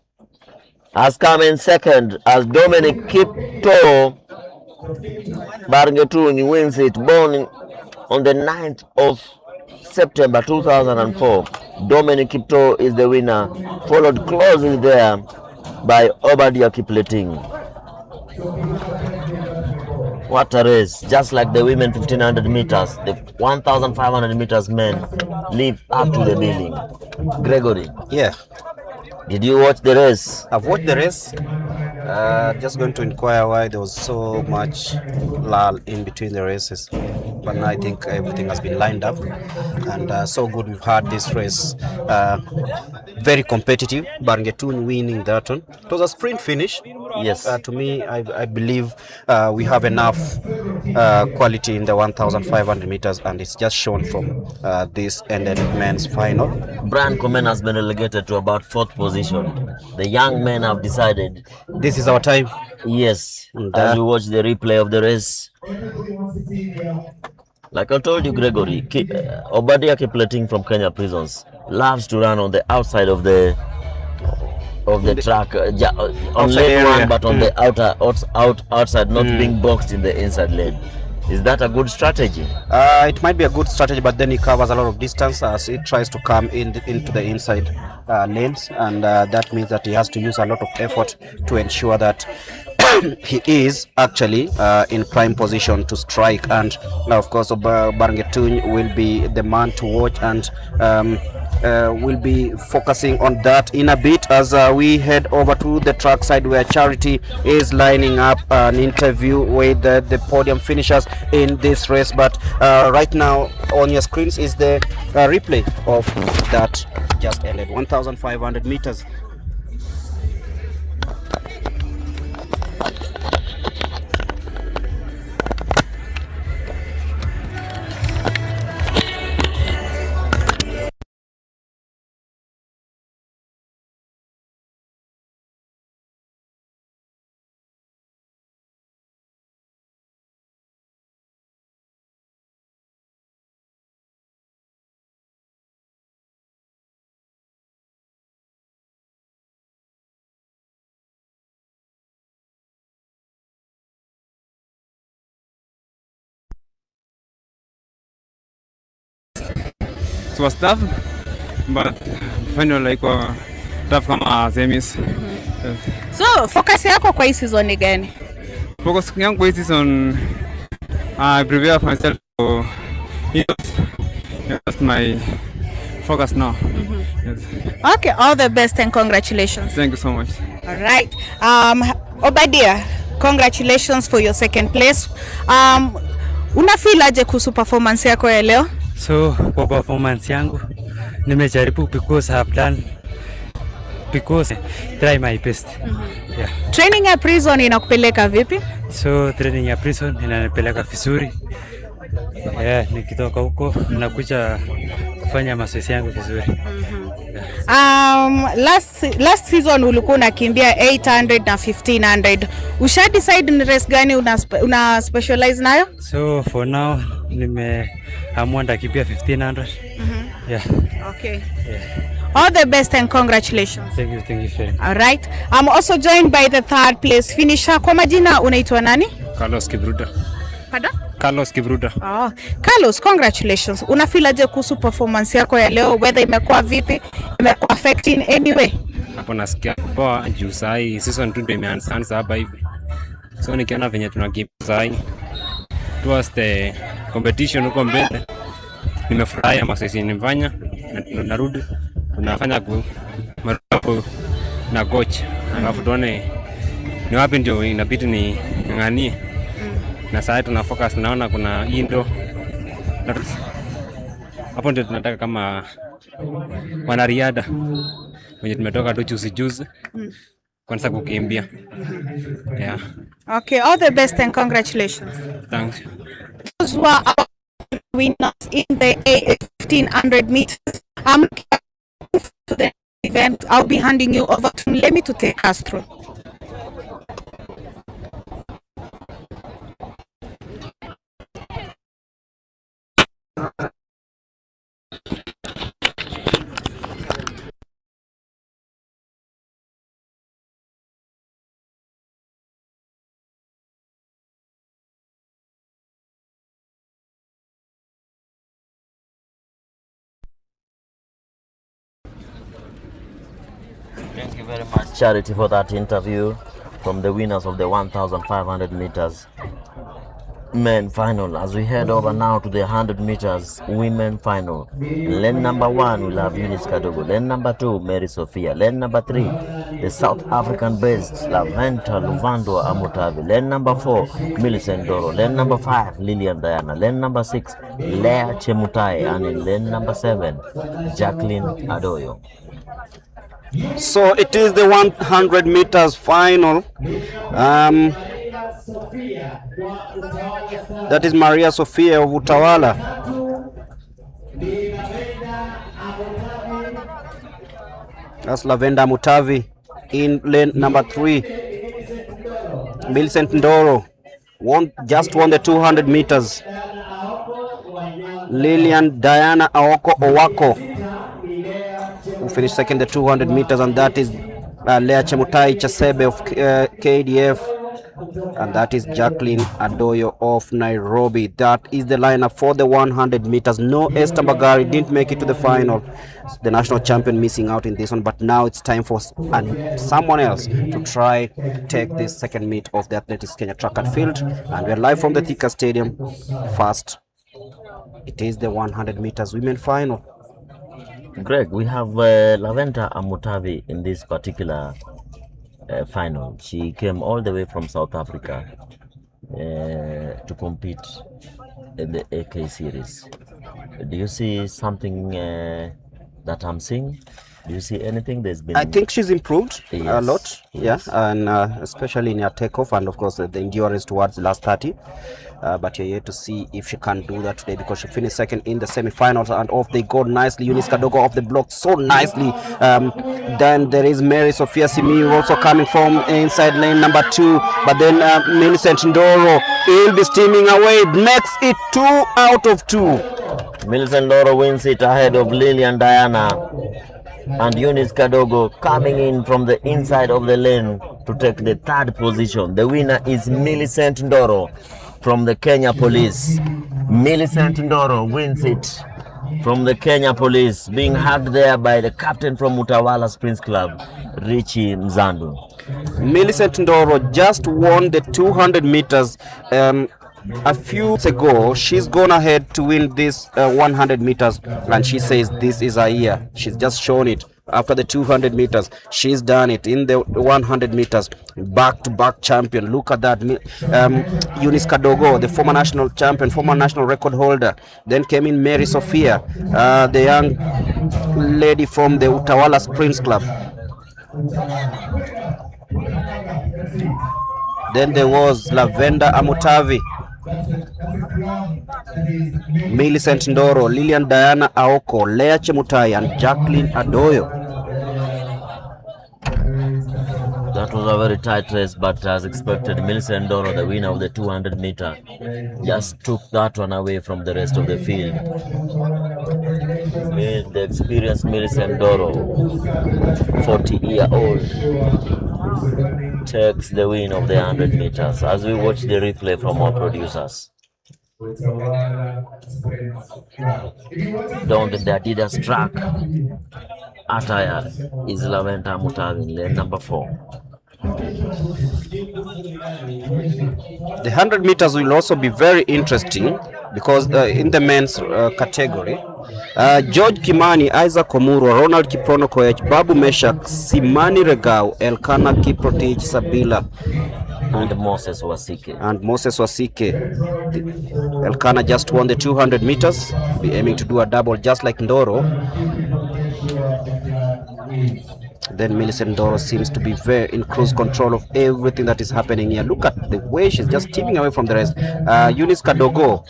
has come in second as Dominic Kipto Barngetuni wins it, born on the 9th of September 2004. Dominic Kipto is the winner, followed closely there by Obadia Kipleting. What a race. Just like the women 1500 meters, the 1500 meters men live up to the billing. Gregory. Yeah. Did you watch the race? I've watched the race. Just going to inquire why there was so much lull in between the races. But now I think everything has been lined up, and so good we've had this race. Very competitive. Barngetuni winning that one. It was a sprint finish. Yes. To me, I believe we have enough quality in the 1,500 meters, and it's just shown from this ended men's final. Brian Komen has been relegated to about 4th position. The young men have decided this is our time. Yes. As we watch the replay of the race, like I told you, Gregory, Obadia Kipleting from Kenya prisons loves to run on the outside of the track, on lane one, but on the outside, not being boxed in the inside lane. Is that a good strategy? It might be a good strategy, but then he covers a lot of distance as he tries to come into the inside lanes, and that means that he has to use a lot of effort to ensure that he is actually in prime position to strike. And now, of course, Barngetuni will be the man to watch, and we'll be focusing on that in a bit as we head over to the track side where Charity is lining up an interview with the podium finishers in this race. But right now on your screens is the replay of that just ended 1,500 meters. It was tough, but finally tough kama semis. So focus yako kwa hii season ni gani? Focus yangu kwa hii season, I prepare myself for years. That's my focus now. Yes. Okay, all the best and congratulations. Thank you so much. All right. Obadia, congratulations for your second place. Una feel aje kuhusu performance yako ya leo? So kwa performance yangu nimejaribu because I've done try my best. Yeah. Training ya prison inakupeleka vipi? So training ya prison inanipeleka vizuri. Yeah, nikitoka huko nakuja kufanya mazoezi yangu vizuri. Last season ulikuwa unakimbia 800 na 1500. Usha decide ni race gani una specialize nayo? So for now nimeamua ndakimbia 1500. Yeah. Okay. Yeah. All the best and congratulations. Thank you very much. All right. I'm also joined by the third place finisher. Kwa majina unaitwa nani? Carlos Kibruda. Pardon? Carlos Kibruda. Oh, Carlos, congratulations. Una feel aje kuhusu performance yako ya leo? Weather imekuwa vipi? Imekuwa affect in any way? Hapo nasikia poa juu sai season 2 ndio imeanza hapa hivi. So nikiona venye tunakimbia sai towards the competition huko mbele. Nimefurahia mazoezi nimefanya, narudi tunafanya hapo na coach. Alafu tuone ni wapi ndio inabidi ni ng'ang'anie. Na sasa tuna focus, naona kuna indo hapo ndio tunataka kama wanariadha wenye tumetoka tu juzi kuanza kukimbia. Yeah. Okay, all the best and congratulations. Thanks. Those who are our winners in the 1500 meters. I'm looking to the event. I'll be handing you over to Lemi to take us through. Thank you very much, Charity, for that interview from the winners of the 1,500 meters men final. As we head over now to the 100 meters women final. Lane number 1 will have Eunice Kadogo. Lane number 2, Mary Sophia. Lane number 3, the South African based Laventa Luvando Amutavi. Lane number 4, Millicent Doro. Lane number 5, Lillian Diana. Lane number 6, Lea Chemutai. And in lane number 7, Jacqueline Adoyo. So it is the 100 meters final. That is Maria Sophia of Utawala. That's Lavenda Mutavi in lane number 3. Millicent Ndoro just won the 200 meters. Lillian Diana Aoko Owako, who finished second the 200 meters, and that is Lea Chemutai Chasebe of KDF, and that is Jacqueline Adoyo of Nairobi. That is the lineup for the 100 meters. No, Esther Bagari didn't make it to the final. The national champion missing out in this one, but now it's time for someone else to try take this second meet of the Athletics Kenya track and field. And we're live from the THIKA Stadium. First, it is the 100 meters women final. Greg, we have Laventa Amutavi in this particular final. She came all the way from South Africa to compete in the AK series. Do you see something that I'm seeing? Do you see anything? I think she's improved a lot, yes. Yeah, and especially in her takeoff and of course the endurance towards the last 30. But you're yet to see if she can do that today, because she finished second in the semi-finals, and off they go nicely. Eunice Kadogo off the block so nicely. Then there is Mary Sophia Simiyu also coming from inside lane number 2. But then Millicent Ndoro will be steaming away, makes it 2 out of 2. Millicent Ndoro wins it ahead of Lillian Diana. And Eunice Kadogo coming in from the inside of the lane to take the 3rd position. The winner is Millicent Ndoro from the Kenya Police. Millicent Ndoro wins it from the Kenya Police, being hugged there by the captain from Utawala Springs Club, Richie Mzandu. Millicent Ndoro just won the 200 meters a few weeks ago. She's gone ahead to win this 100 meters, and she says this is her year. She's just shown it. After the 200 meters, she's done it. In the 100 meters, back-to-back champion. Look at that. Eunice Kadogo, the former national champion, former national record holder. Then came in Mary Sophia, the young lady from the Utawala Springs Club. Then there was Lavenda Amutavi, Millicent Ndoro, Lillian Diana Aoko, Lea Chemutai, and Jacqueline Adoyo. That was a very tight race, but as expected, Millicent Ndoro, the winner of the 200 meter, just took that one away from the rest of the field. The experienced Millicent Ndoro, 40-year-old, takes the win of the 100 meters as we watch the replay from our producers. Down in the Adidas track, attire is Laventa Mutavi in lane number 4. The 100 meters will also be very interesting because in the men's category, George Kimani, Isaac Omuro, Ronald Kiprono Koech, Babu Meshak, Simani Regau, Elkana Kiprotich Sabila, and Moses Wasike. Elkana just won the 200 meters, be aiming to do a double just like Ndoro. Then Millicent Doro seems to be very in cruise control of everything that is happening here. Look at the way she's just stepping away from the rest. Eunice Kadogo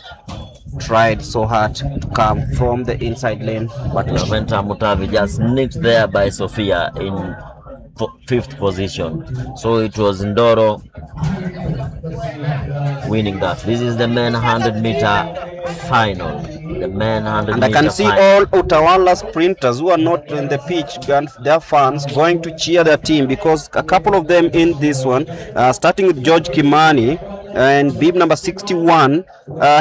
tried so hard to come from the inside lane, but Laventa Mutavi just nipped there by Sophia in 5th position. So it was Ndoro winning that. This is the men 100-meter final. The men 100-meter and I can see all Utawala sprinters who are not in the pitch, their fans going to cheer their team, because a couple of them in this one, starting with George Kimani and bib number 61,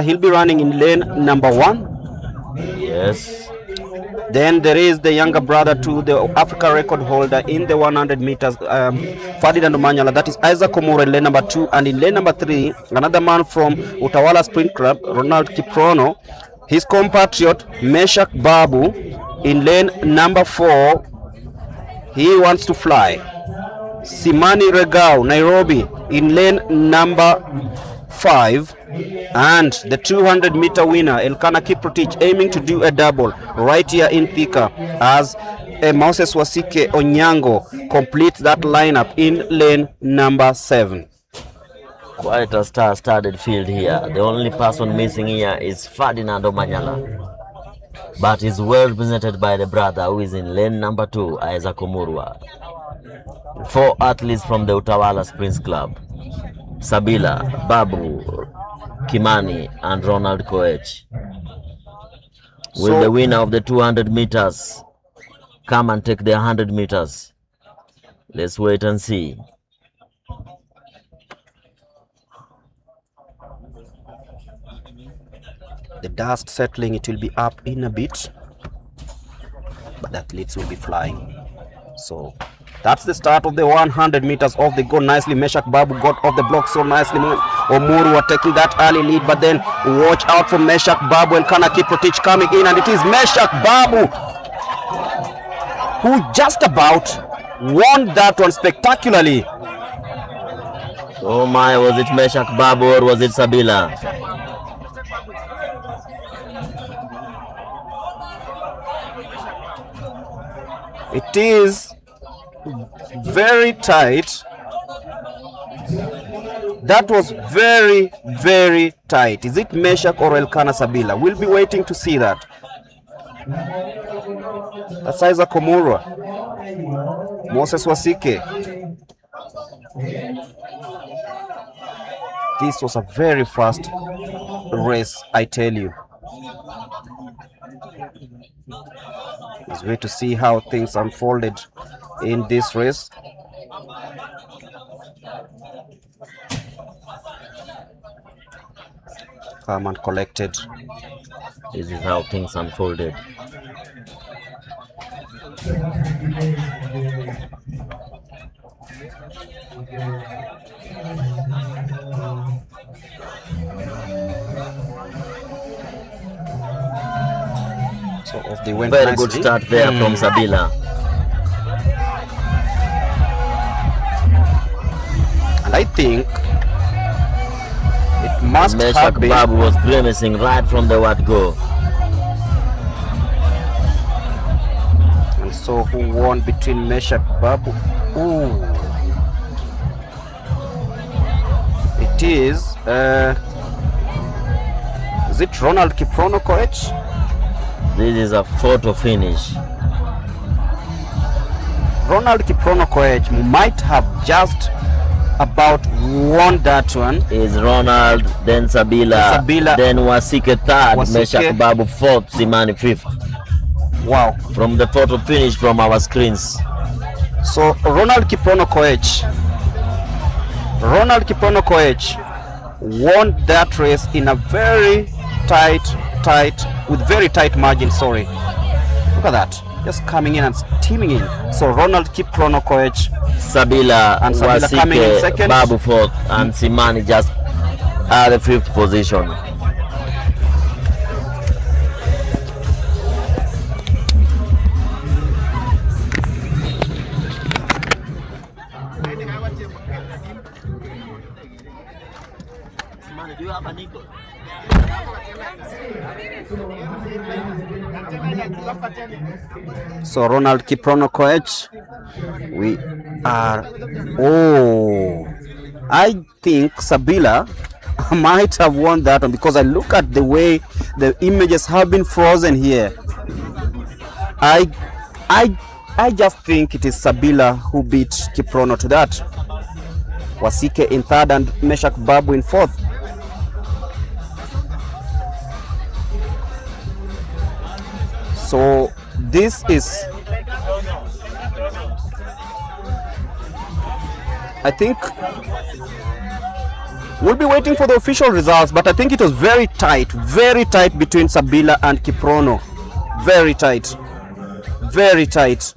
he'll be running in lane number 1. Yes. Then there is the younger brother to the Africa record holder in the 100 meters, Ferdinand Omanyala. That is Isaac Omuro in lane number 2. And in lane number 3, another man from Utawala Sprint Club, Ronald Kiprono. His compatriot, Meshak Babu, in lane number 4. He wants to fly. Simani Regau, Nairobi, in lane number 5. And the 200-meter winner, Elkana Kiprotich, aiming to do a double right here in Thika, as Moses Wasike Onyango completes that lineup in lane number 7. Quite a star-studded field here. The only person missing here is Ferdinand Omanyala, but is well represented by the brother who is in lane number 2, Isaac Omurwa. 4 athletes from the Utawala Springs Club: Sabila, Babu, Kimani, and Ronald Koech. Will the winner of the 200 meters come and take the 100 meters? Let's wait and see. The dust settling, it will be up in a bit, but the athletes will be flying. So that's the start of the 100 meters off the go nicely. Meshak Babu got off the block so nicely. Omuru are taking that early lead, but then watch out for Meshak Babu. Elkana Kiprotich coming in, and it is Meshak Babu who just about won that one spectacularly. Oh my, was it Meshak Babu or was it Sabila? It is very tight. That was very, very tight. Is it Meshak or Elkana Sabila? We'll be waiting to see that. That's Isaac Omurwa, Moses Wasike. This was a very fast race, I tell you. Let's wait to see how things unfolded in this race. Calm and collected. This is how things unfolded. So off they went Very nicely. good start there from Sabila. And I think it must have Meshak been Babu was grimacing right from the word go. And so who won between Meshak Babu? Ooh. It is it Ronald Kiprono Koech? This is a photo finish. Ronald Kiprono Koech might have just about won that one. Is Ronald, then Sabila, then Wasike third, Meshak Babu fourth, Simani fifth. Wow. From the photo finish from our screens. So Ronald Kiprono Koech won that race in a very tight, with very tight margin, sorry. Look at that. Just coming in and steaming in. So Ronald Kiprono Koech, Sabila and Sabila coming in second, Babu fourth, and Simani just at the fifth position. Simani, do you have a nickel? So Ronald Kiprono Koech, we are. Oh, I think Sabila might have won that one because I look at the way the images have been frozen here. I, I, I just think it is Sabila who beat Kiprono to that. Wasike in third and Meshak Babu in fourth. So this is, I think we'll be waiting for the official results, but I think it was very tight between Sabila and Kiprono. Very tight. Very tight.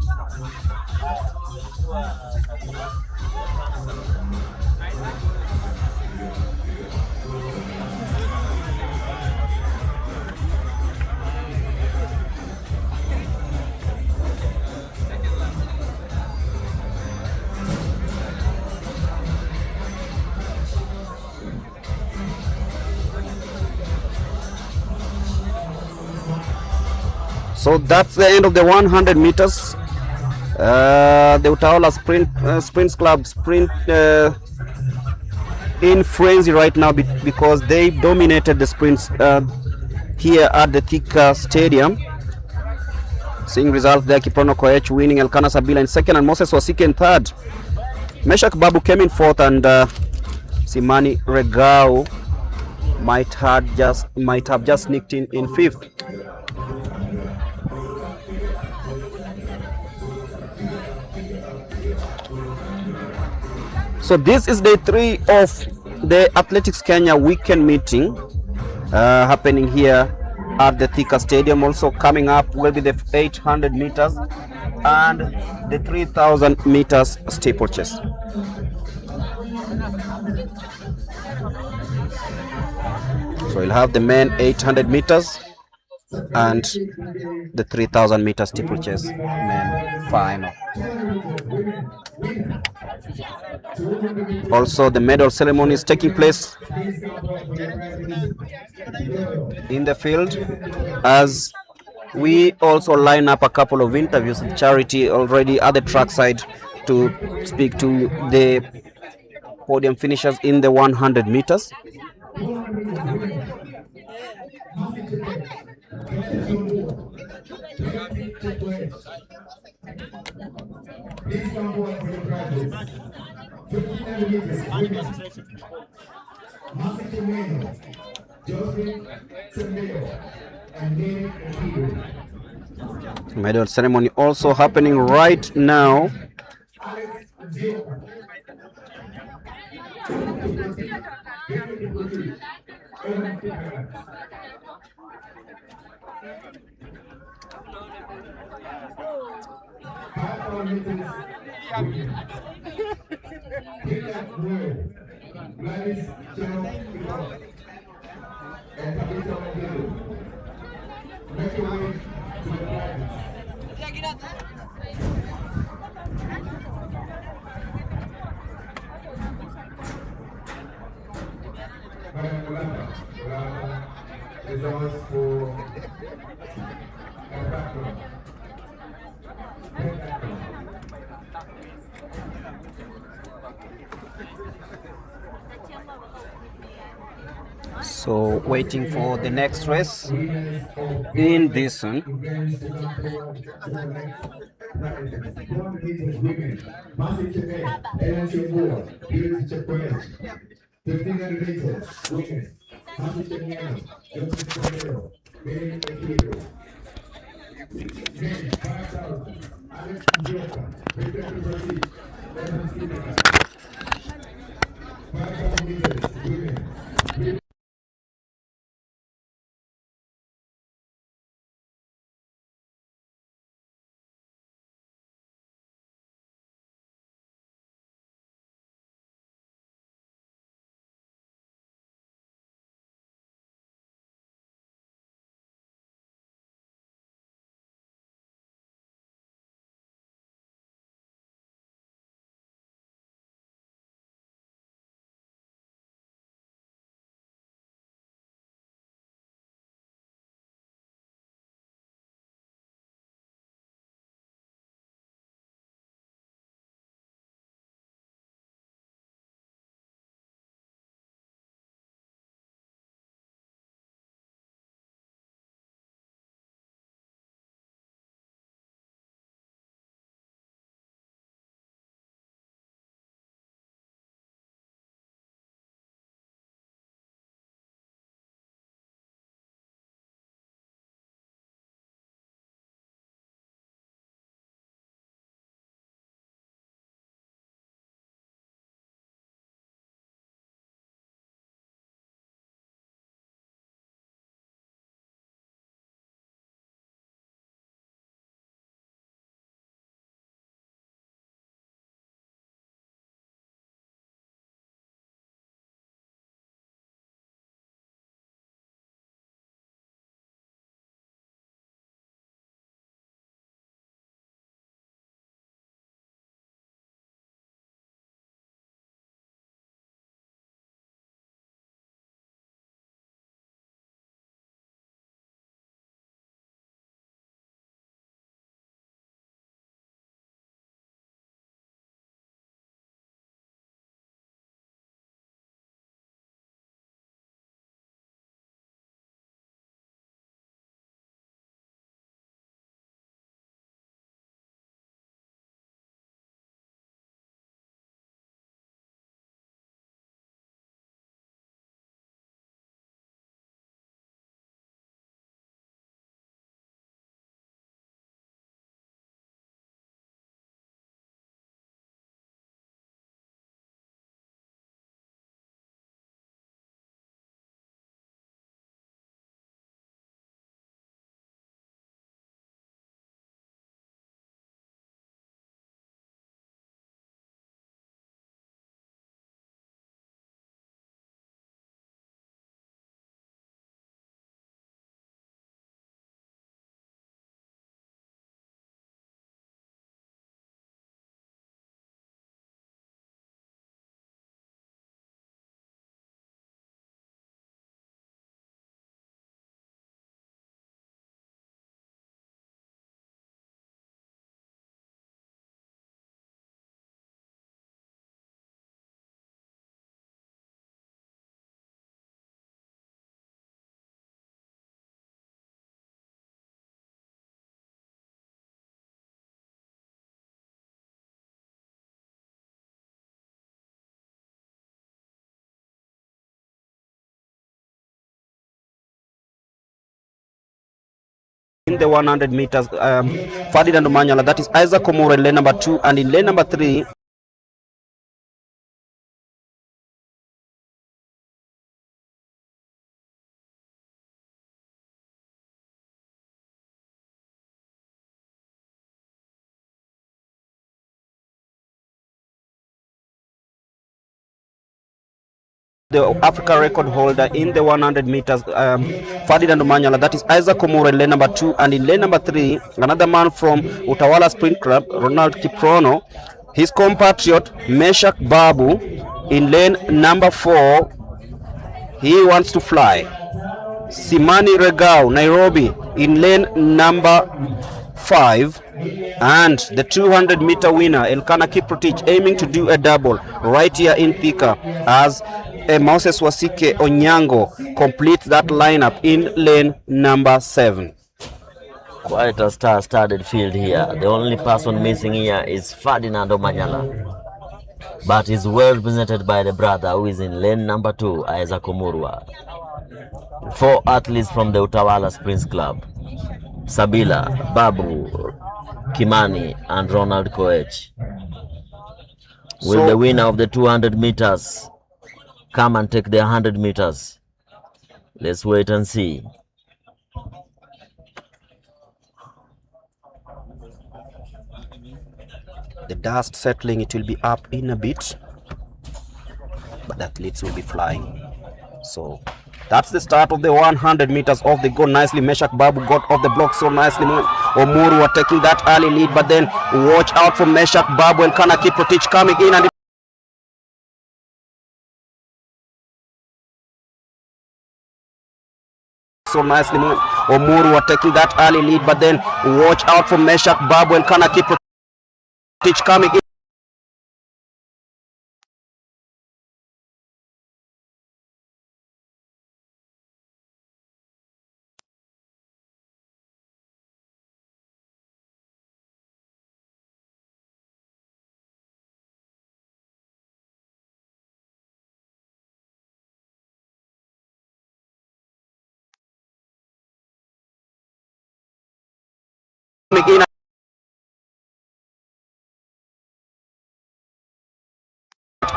So that's the end of the 100 meters. The Utaola Sprints Club sprint in frenzy right now because they dominated the sprints here at the THIKA Stadium. Seeing results there, Kiprono Koech winning, Elkana Sabila in second, and Moses Wasike in third. Meshak Babu came in fourth, and Simani Regao might have just sneaked in fifth. So this is day 3 of the Athletics Kenya weekend meeting happening here at the THIKA Stadium. Also coming up will be the 800 meters and the 3000 meters steeplechase. So we'll have the men 800 meters and the 3000 meters steeplechase men final. Also, the medal ceremony is taking place in the field as we also line up a couple of interviews with Charity already at the trackside to speak to the podium finishers in the 100 meters. Medal ceremony also happening right now. So waiting for the next race in this one. in the 100 meters, Ferdinand Omanyala, that is Isaac Omoro in lane number 2, and in lane number 3, the Africa record holder in the 100 meters, Ferdinand Omanyala, that is Isaac Omoro in lane number 2, and in lane number 3, another man from Utawala Sprint Club, Ronald Kiprono, his compatriot Meshak Babu in lane number 4, he wants to fly. Simani Regau, Nairobi in lane number 5, and the 200-meter winner Elkana Kiprotich aiming to do a double right here in Thika as Moses Wasike Onyango completes that lineup in lane number 7. Quite a star-studded field here. The only person missing here is Ferdinand Omanyala, but is well represented by the brother who is in lane number 2, Isaac Omurwa. 4 athletes from the Utawala Springs Club: Sabila, Babu, Kimani, and Ronald Koech. Will the winner of the 200 meters come and take the 100 meters? Let's wait and see. The dust settling, it will be up in a bit, but the athletes will be flying. So that's the start of the 100 meters of the goal. Nicely, Meshak Babu got off the block so nicely. Omuru are taking that early lead, but then watch out for Meshak Babu and Elkana Kiprotich coming in, and so nicely. Omuru are taking that early lead, but then watch out for Meshak Babu and Elkana Kiprotich coming in.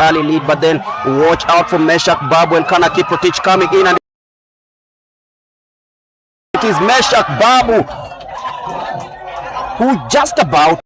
Early lead, but then watch out for Meshak Babu and Elkana Kiprotich coming in, and it is Meshak Babu who just about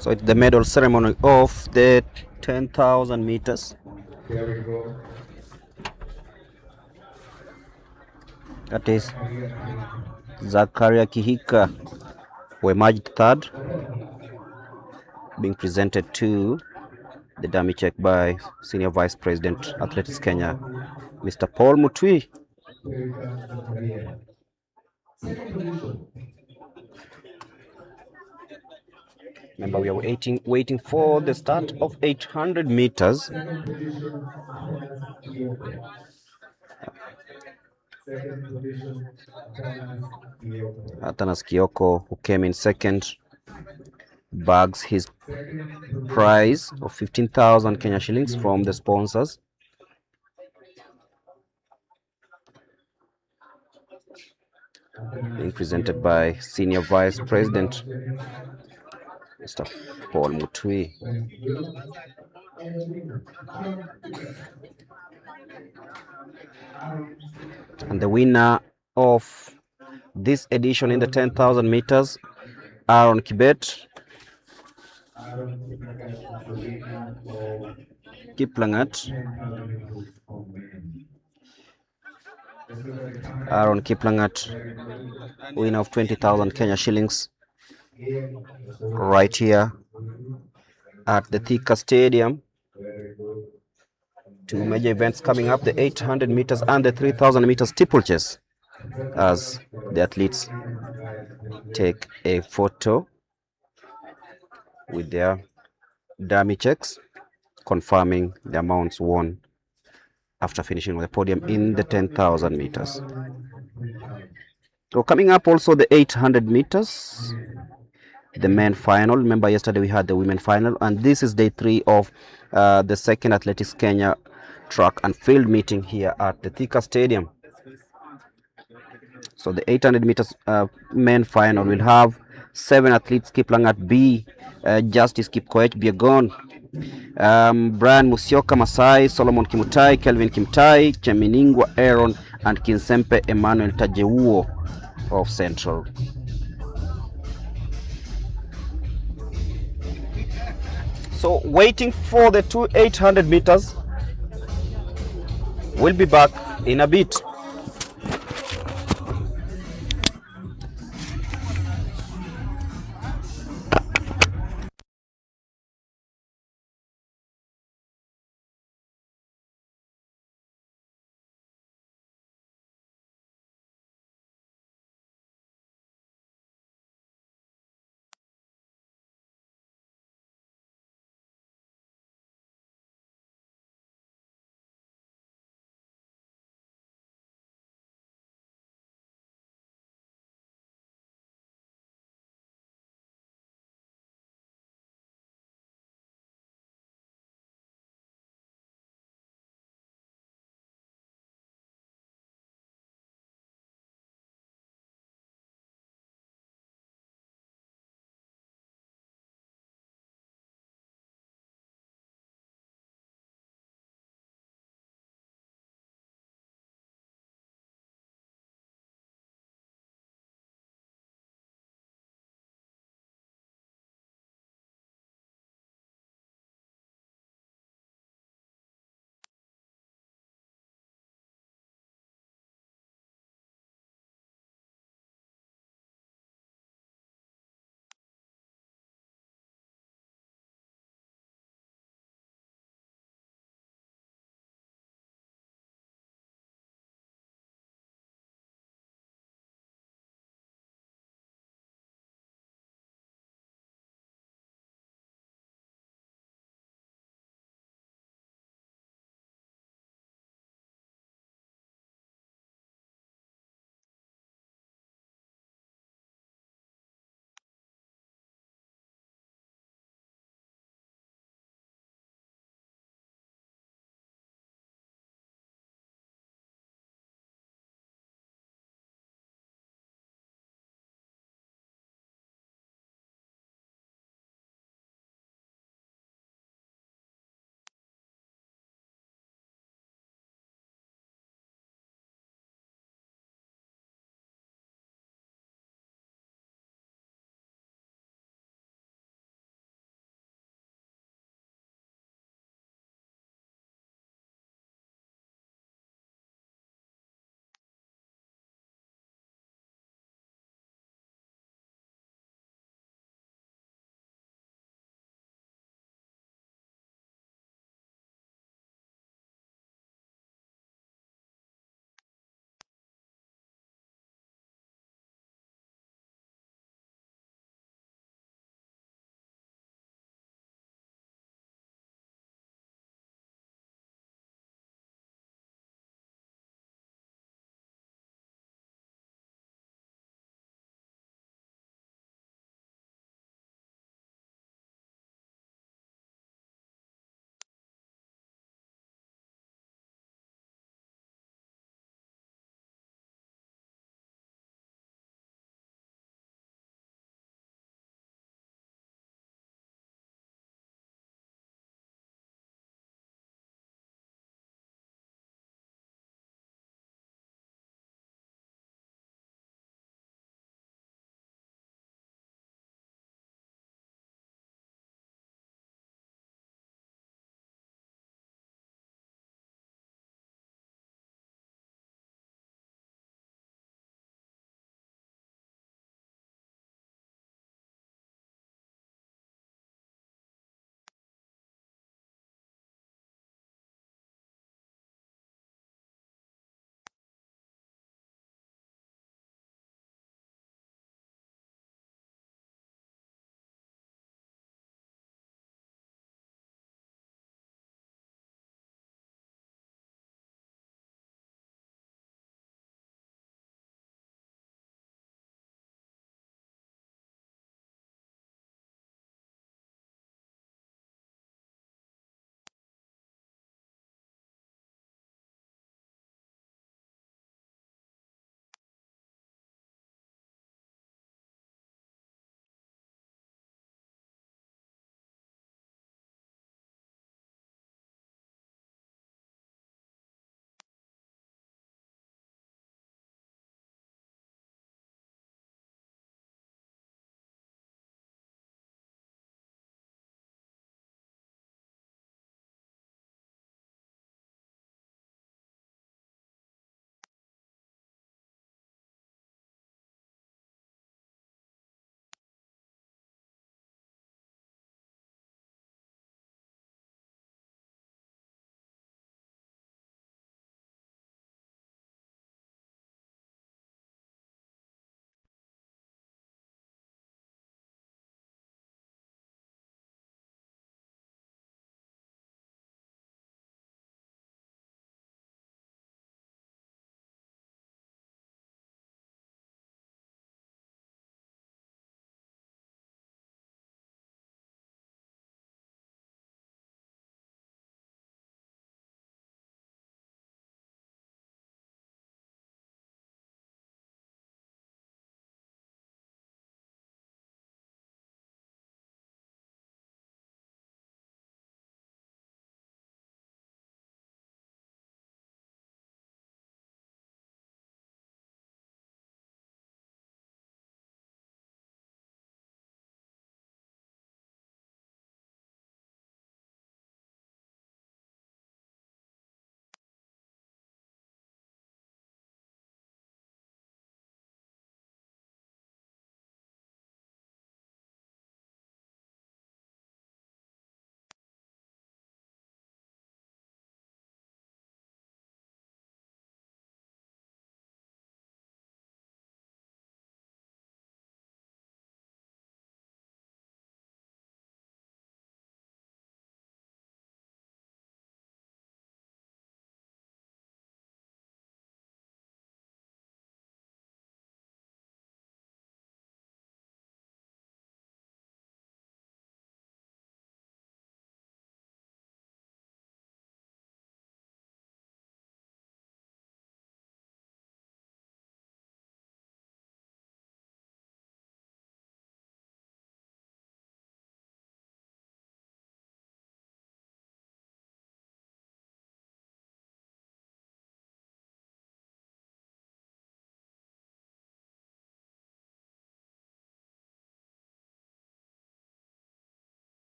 So it's the medal ceremony of the 10,000 meters. There we go. That is Zakaria Kihika, who emerged third, being presented to the dummy check by Senior Vice President Athletics Kenya, Mr. Paul Mutui. Second position. Remember, we are waiting for the start of 800 meters. Second position, Apenas Kioko. Second position, Apenas Kioko. Atanas Kioko, who came in second, bags his Second position, prize of 15,000 Kenya shillings from the sponsors. Being presented by Senior Vice President Mr. Paul Mutui. And the winner of this edition in the 10,000 meters, Aaron Kibet Kiplangat. Aaron Kiplangat, winner of 20,000 Kenya shillings, right here at the THIKA Stadium. Two major events coming up, the 800 meters and the 3,000 meters steeplechase, as the athletes take a photo with their dummy checks, confirming the amounts won after finishing on the podium in the 10,000 meters. So coming up also the 800 meters, the men final. Remember yesterday we had the women final, and this is day 3 of the second Athletics Kenya track and field meeting here at the THIKA Stadium. So the 800 meters men final will have 7 athletes: Kiplangat B, Justice Kipkoech Biegon, Brian Musioka Masai, Solomon Kimutai, Kelvin Kimtai, Cheminingwa Aaron, and Kinsempe Emmanuel Tajewuo of Central. So waiting for the 800 meters. We'll be back in a bit.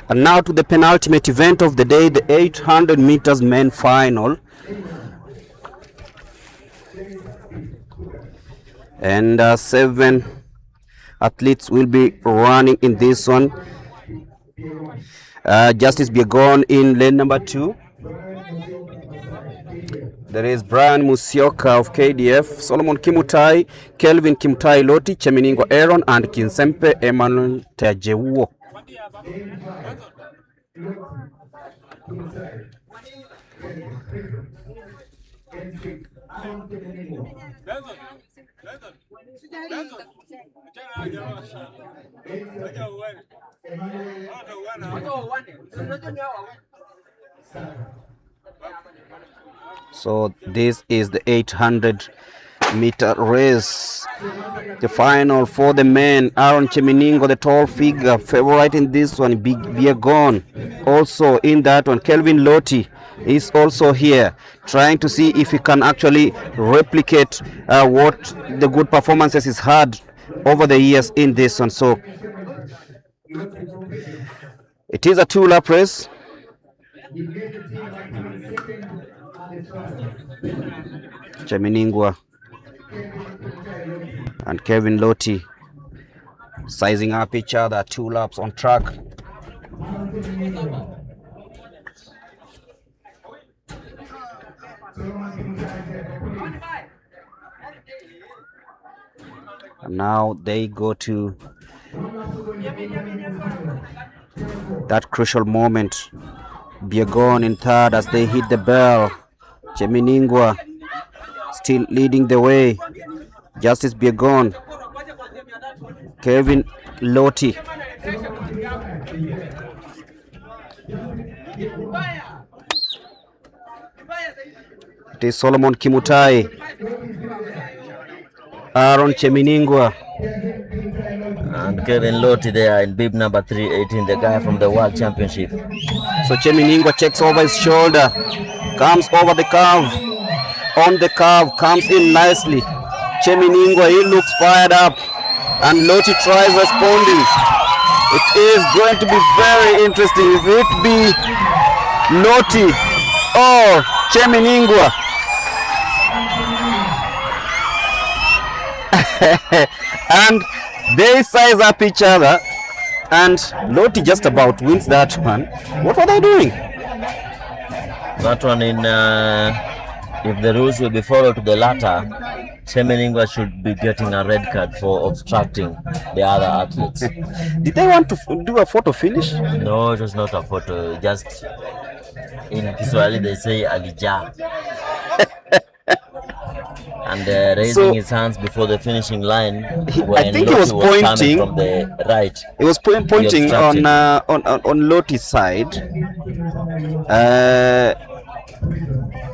And now to the penultimate event of the day, the 800 meters men final. And 7 athletes will be running in this one. Justice Biegon in lane number 2. There is Brian Musioka of KDF, Solomon Kimutai, Kelvin Kimutai Loti, Cheminingwa Aaron, and Kinsempe Emmanuel Tajewuo. So this is the 800-meter race, the final for the men. Aaron Cheminingo, the tall figure, favorite in this one. Big Biegon also in that one. Kelvin Loti is also here, trying to see if he can actually replicate what the good performances he's had over the years in this one. So it is a 2-lap race. Cheminingwa and Kevin Loti sizing up each other, 2 laps on track. And now they go to that crucial moment. Biegon in third as they hit the bell. Cheminingwa still leading the way. Justice Biegon, Kevin Loti. It is Solomon Kimutai, Aaron Cheminingwa, and Kevin Loti there in bib number 318, the guy from the World Championship. So Cheminingwa checks over his shoulder, comes over the curve, on the curve, comes in nicely. Cheminingwa, he looks fired up, and Loti tries responding. It is going to be very interesting. Will it be Loti or Cheminingwa? And they size up each other, and Loti just about wins that one. What were they doing? That one in, if the rules will be followed to the latter, Cheminingwa should be getting a red card for obstructing the other athletes. Did they want to do a photo finish? No, it was not a photo. Just in Kiswahili they say alija. And raising his hands before the finishing line. I think he was pointing from the right. He was pointing on Loti's side.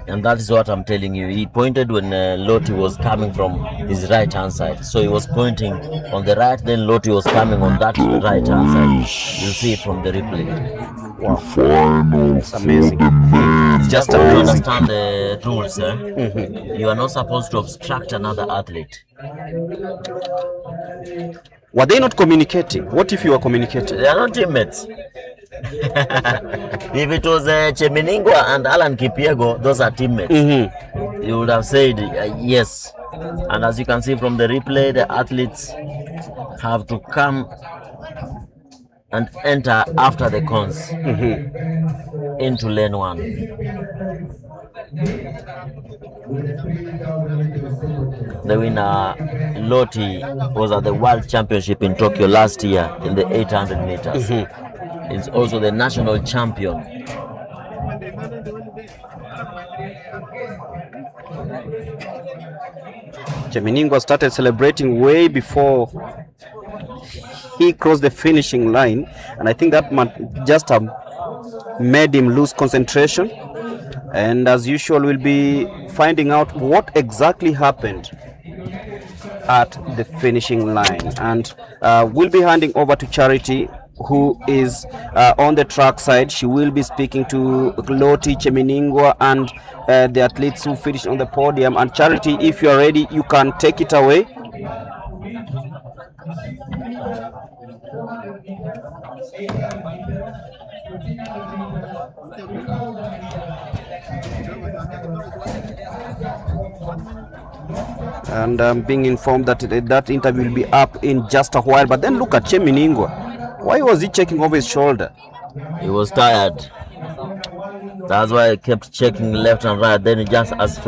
And that is what I'm telling you. He pointed when Loti was coming from his right hand side. So he was pointing on the right, then Loti was coming on that right hand side. You'll see it from the replay. Wow. It's amazing. It's just to amazing. understand the rules, you are not supposed to obstruct another athlete. Were they not communicating? What if you were communicating? They are not teammates. If it was Cheminingwa and Alan Kipyego, those are teammates. You would have said yes. And as you can see from the replay, the athletes have to come and enter after the cones into lane 1. The winner, Loti, was at the World Championship in Tokyo last year in the 800 meters. It's also the national champion. Cheminingwa started celebrating way before he crossed the finishing line, and I think that just made him lose concentration. And as usual, we'll be finding out what exactly happened at the finishing line, and we'll be handing over to Charity, who is on the track side. She will be speaking to Loti, Cheminingwa, and the athletes who finished on the podium. And Charity, if you are ready, you can take it away. And I'm being informed that that interview will be up in just a while. But then look at Cheminingwa. Why was he checking over his shoulder? He was tired. That's why I kept checking left and right. Then just as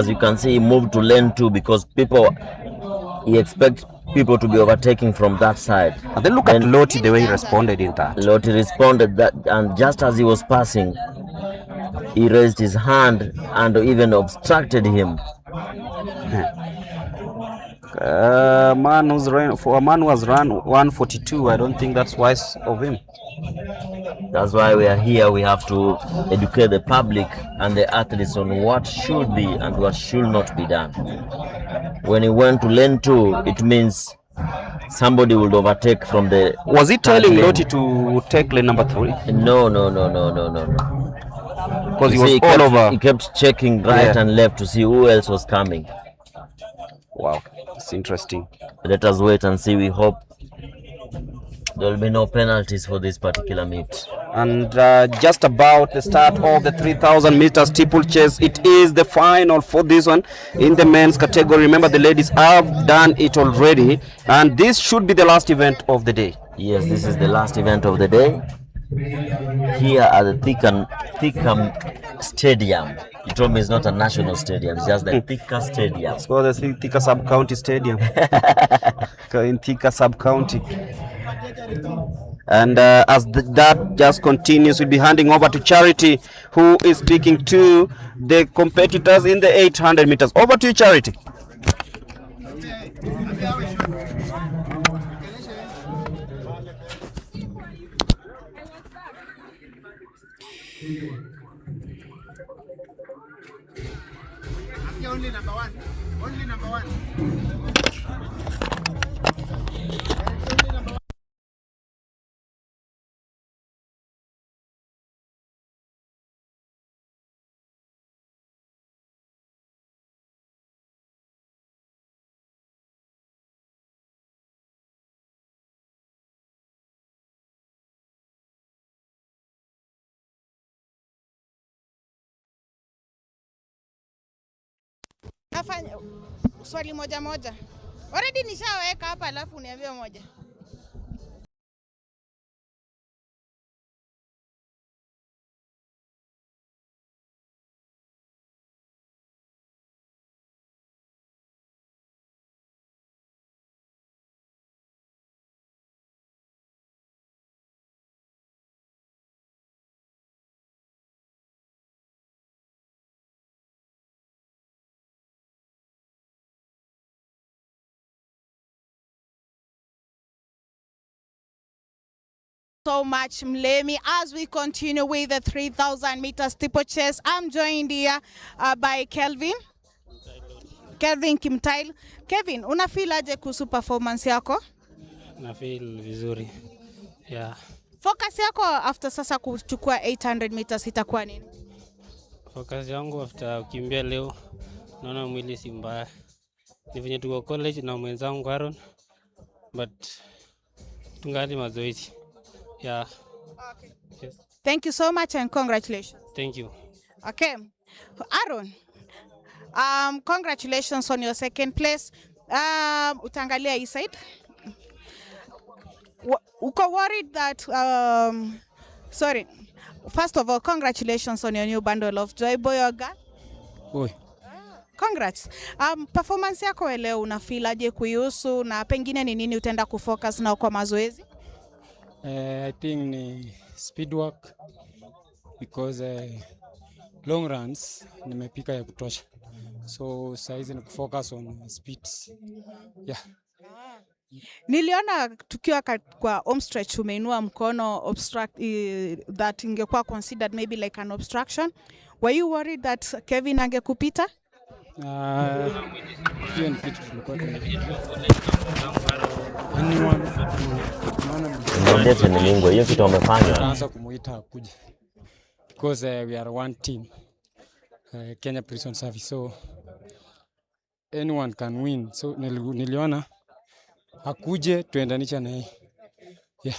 you can see, he moved to lane 2 because he expects people to be overtaking from that side. And then look at Loti, the way he responded in that. Loti responded that, and just as he was passing, he raised his hand and even obstructed him. For a man who has run 142, I don't think that's wise of him. That's why we are here. We have to educate the public and the athletes on what should be and what should not be done. When he went to lane 2, it means somebody would overtake from the... Was he telling Loti to take lane number 3? No. Because he was all over. He kept checking right and left to see who else was coming. Wow, it's interesting. Let us wait and see. We hope there will be no penalties for this particular meet. And just about the start of the 3,000 meter steeplechase. It is the final for this one in the men's category. Remember, the ladies have done it already, and this should be the last event of the day. Yes, this is the last event of the day here at the THIKA Stadium. You told me it's not a national stadium, it's just the THIKA Stadium. It's called the THIKA Sub-County Stadium in THIKA Sub-County. And as that just continues, we'll be handing over to Charity, who is speaking to the competitors in the 800 meters. Over to you, Charity. Only number one. Only number one. Nafanya swali moja. Already nishaweka hapa, alafu niambie moja. So much, Mlemi. As we continue with the 3,000 meter steeplechase, I'm joined here by Kelvin Kimtail. Kevin, una feel aje kuhusu performance yako? Na feel vizuri. Yeah. Focus yako after sasa kuchukua 800 meters itakuwa nini? Focus yangu after kukimbia leo, naona mwili si mbaya. Ni venye tuko college na mwenzangu Aaron, but tungali mazoezi. Yeah. Okay. Yes. Thank you so much and congratulations. Thank you. Okay. Aaron, congratulations on your second place. Utangalia hii side. Uko worried that sorry. First of all, congratulations on your new bundle of joy, boy or girl. Boy. Congrats. Performance yako leo una feel aje kuihusu na pengine ni nini utaenda kufocus na kwa mazoezi? I think ni speed work because long runs nimepika ya kutosha. So saizi ni kufocus on speeds. Yeah. Niliona tukiwa kwa home stretch umeinua mkono obstruct that ingekuwa considered maybe like an obstruction. Were you worried that Kevin angekupita? Hiyo ni kitu tulikuwa Ndio ni mingo hiyo kitu wamefanya. Tunaanza kumuita akuje. Because we are one team. Kenya Prison Service, so anyone can win. So niliona akuje tuendanisha na yeye. Yeah.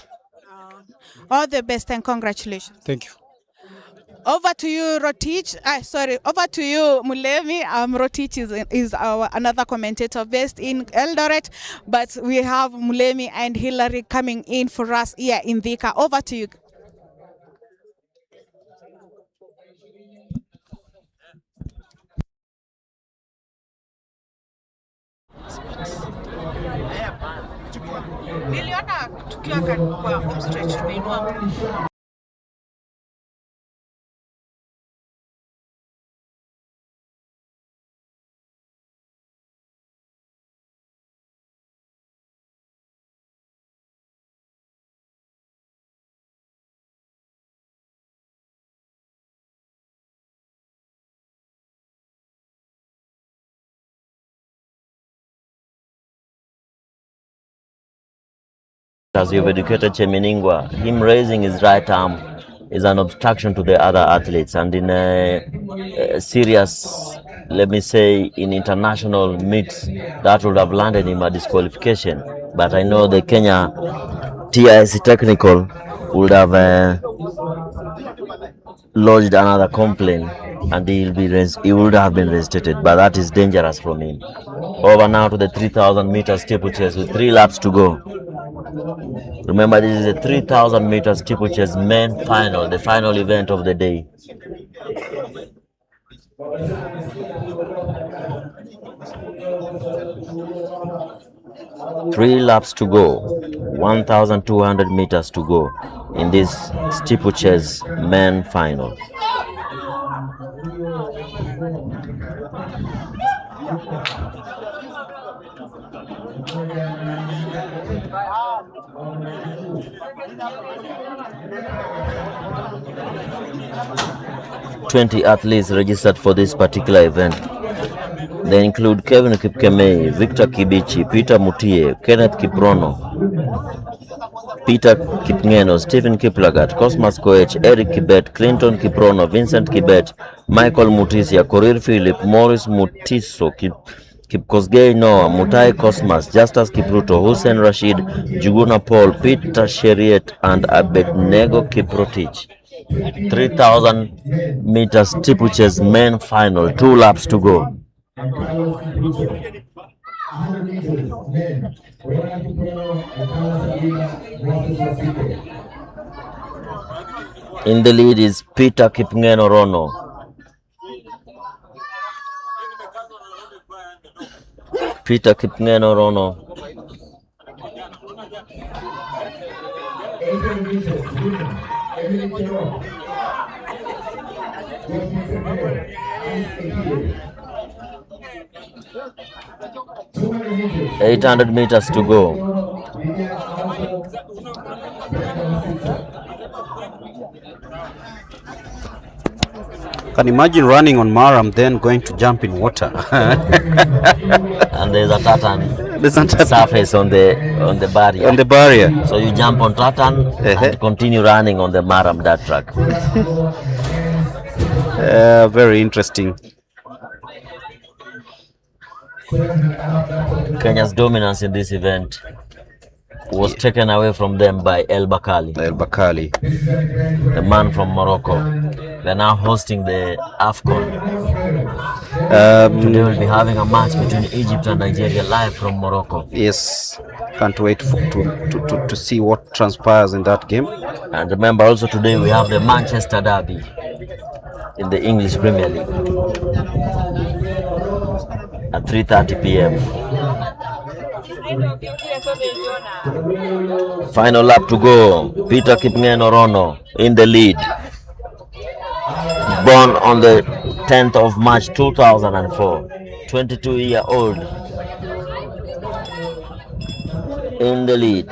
All the best and congratulations. Thank you. Over to you, Rotich. Over to you, Mulemi. Rotich is our another commentator based in Eldoret, but we have Mulemi and Hillary coming in for us here in THIKA. Over to you. Niliona tukiwa kwa home stretch tumeinua 'As you've educated Cheminingwa, him raising his right arm is an obstruction to the other athletes, and in a serious, let me say, in international meets, that would have landed him a disqualification. But I know the Kenya TIC technical would have lodged another complaint, and he would have been reinstated. But that is dangerous from him. Over now to the 3,000 meter steeplechase with 3 laps to go. Remember, this is a 3,000 meters steeplechase main final, the final event of the day. Three laps to go, 1,200 meters to go in this steeplechase main final. Twenty athletes registered for this particular event. They include Kevin Kipkemei, Victor Kibichi, Peter Mutie, Kenneth Kiprono, Peter Kipngeno, Stephen Kiplagat, Cosmas Koech, Eric Kibet, Clinton Kiprono, Vincent Kibet, Michael Mutisia, Korir Philip, Morris Mutiso, Kipkosgei Noah, Mutai Cosmas, Justus Kipruto, Hussein Rashid, Juguna Paul, Peter Sheriet, and Abednego Kiprotich. 3,000 meters steeplechase main final, 2 laps to go. In the lead is Peter Kipngeno Rono. Peter Kipngeno Rono. $800 meters to go. Can imagine running on Maram, then going to jump in water. And there's a tartan surface on the barrier. On the barrier. So you jump on tartan and continue running on the Maram dirt track. Very interesting. Kenya's dominance in this event was taken away from them by El Bakali, the man from Morocco. They're now hosting the AFCON. Today we'll be having a match between Egypt and Nigeria live from Morocco. Yes, can't wait to see what transpires in that game. And remember, also today we have the Manchester Derby in the English Premier League at 3:30 p.m. Final lap to go. Peter Kipngeno Rono in the lead. Born on the 10th of March 2004. 22-year-old in the lead.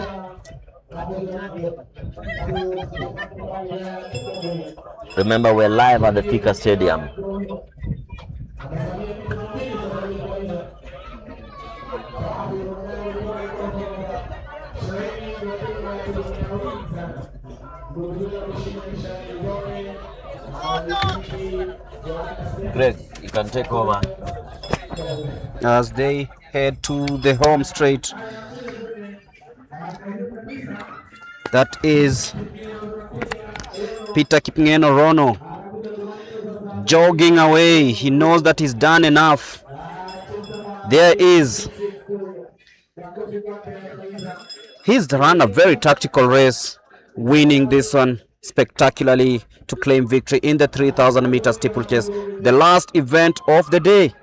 Remember, we're live at the THIKA Stadium. Greg, you can take over. As they head to the home straight. That is Peter Kipngeno Rono jogging away. He knows that he's done enough. There is. He's run a very tactical race, winning this one spectacularly to claim victory in the 3,000 meter steeplechase, the last event of the day.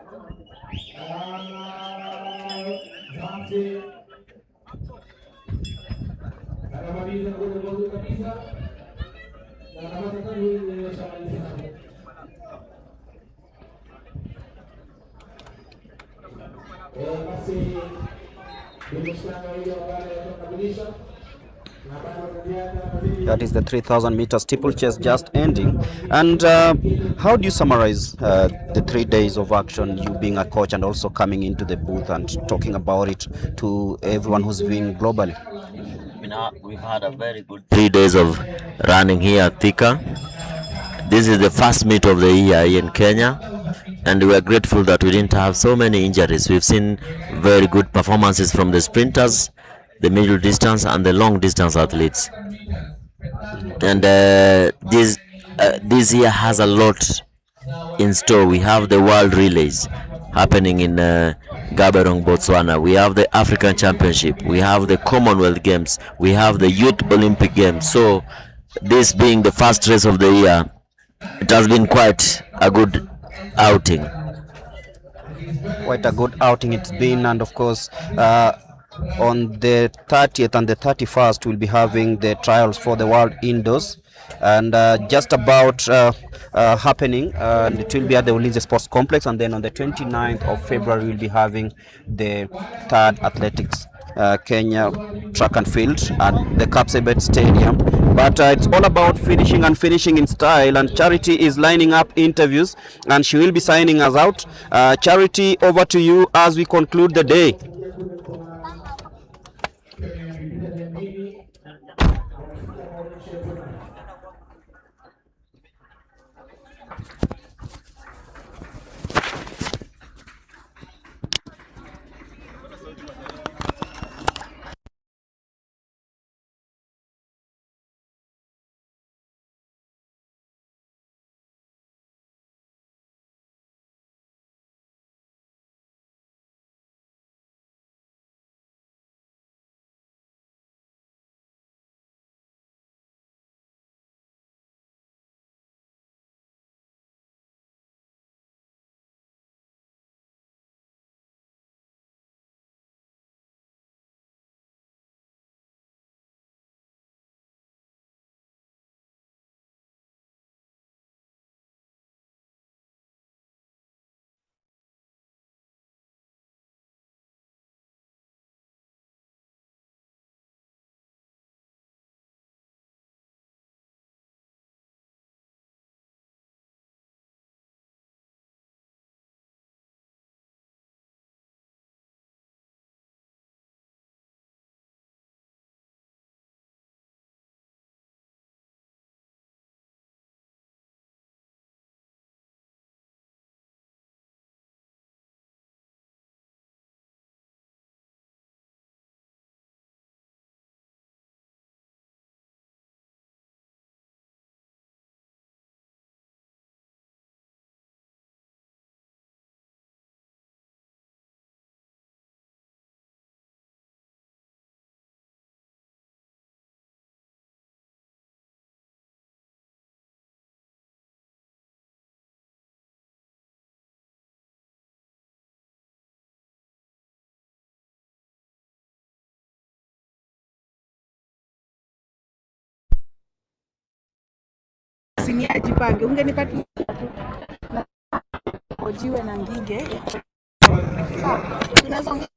That is the 3,000 meter steeplechase just ending. And how do you summarize the 3 days of action, you being a coach and also coming into the booth and talking about it to everyone who's viewing globally? We've had a very good 3 days of running here at THIKA. This is the first meet of the year here in Kenya, and we are grateful that we didn't have so many injuries. We've seen very good performances from the sprinters, the middle distance and the long distance athletes. And this year has a lot in store. We have the World Relays happening in Gaborone, Botswana. We have the African Championship. We have the Commonwealth Games. We have the Youth Olympic Games. So this being the first race of the year, it has been quite a good outing. Quite a good outing it's been, and of course on the 30th and the 31st we'll be having the trials for the World Indoors, and just about happening, and it will be at the Ulinzi Sports Complex, and then on the 29th of February we'll be having the third athletics Kenya track and field at the Kapsabet Stadium. But it's all about finishing and finishing in style, and Charity is lining up interviews and she will be signing us out. Charity, over to you as we conclude the day. Ajipange, ungenipatia ojiwe na ngige. Tunaweza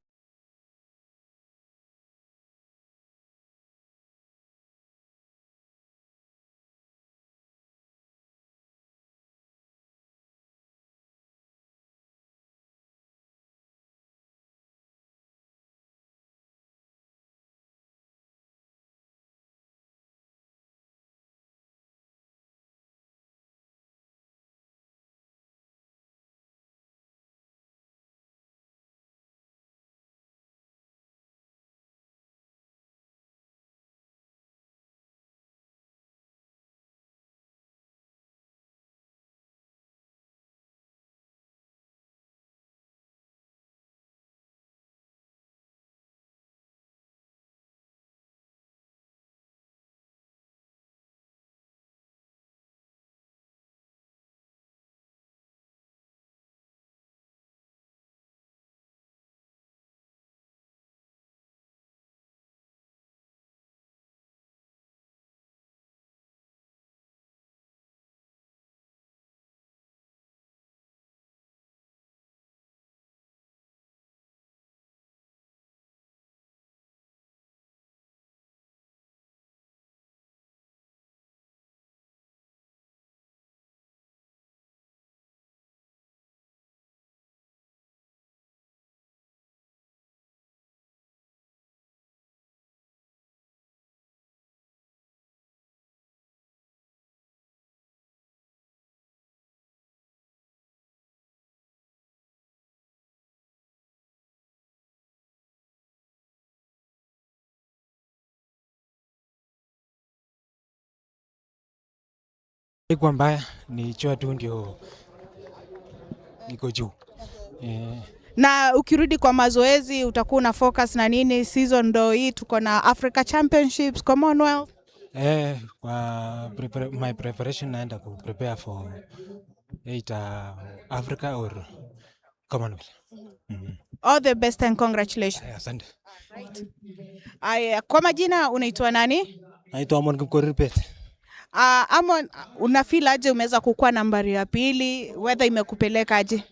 Kwa mbaya ni chua tu ndio niko juu. Na ukirudi kwa mazoezi utakuwa na focus na nini? Season ndo hii, tuko na Africa Championships, Commonwealth. Kwa my preparation naenda ku prepare for Africa or Commonwealth. All the best and congratulations. Asante. Right. Aya, kwa majina unaitwa nani? Naitwa Amon Kipkorir. Amon, unafeel aje umeweza kukua nambari ya pili? Weather imekupeleka aje?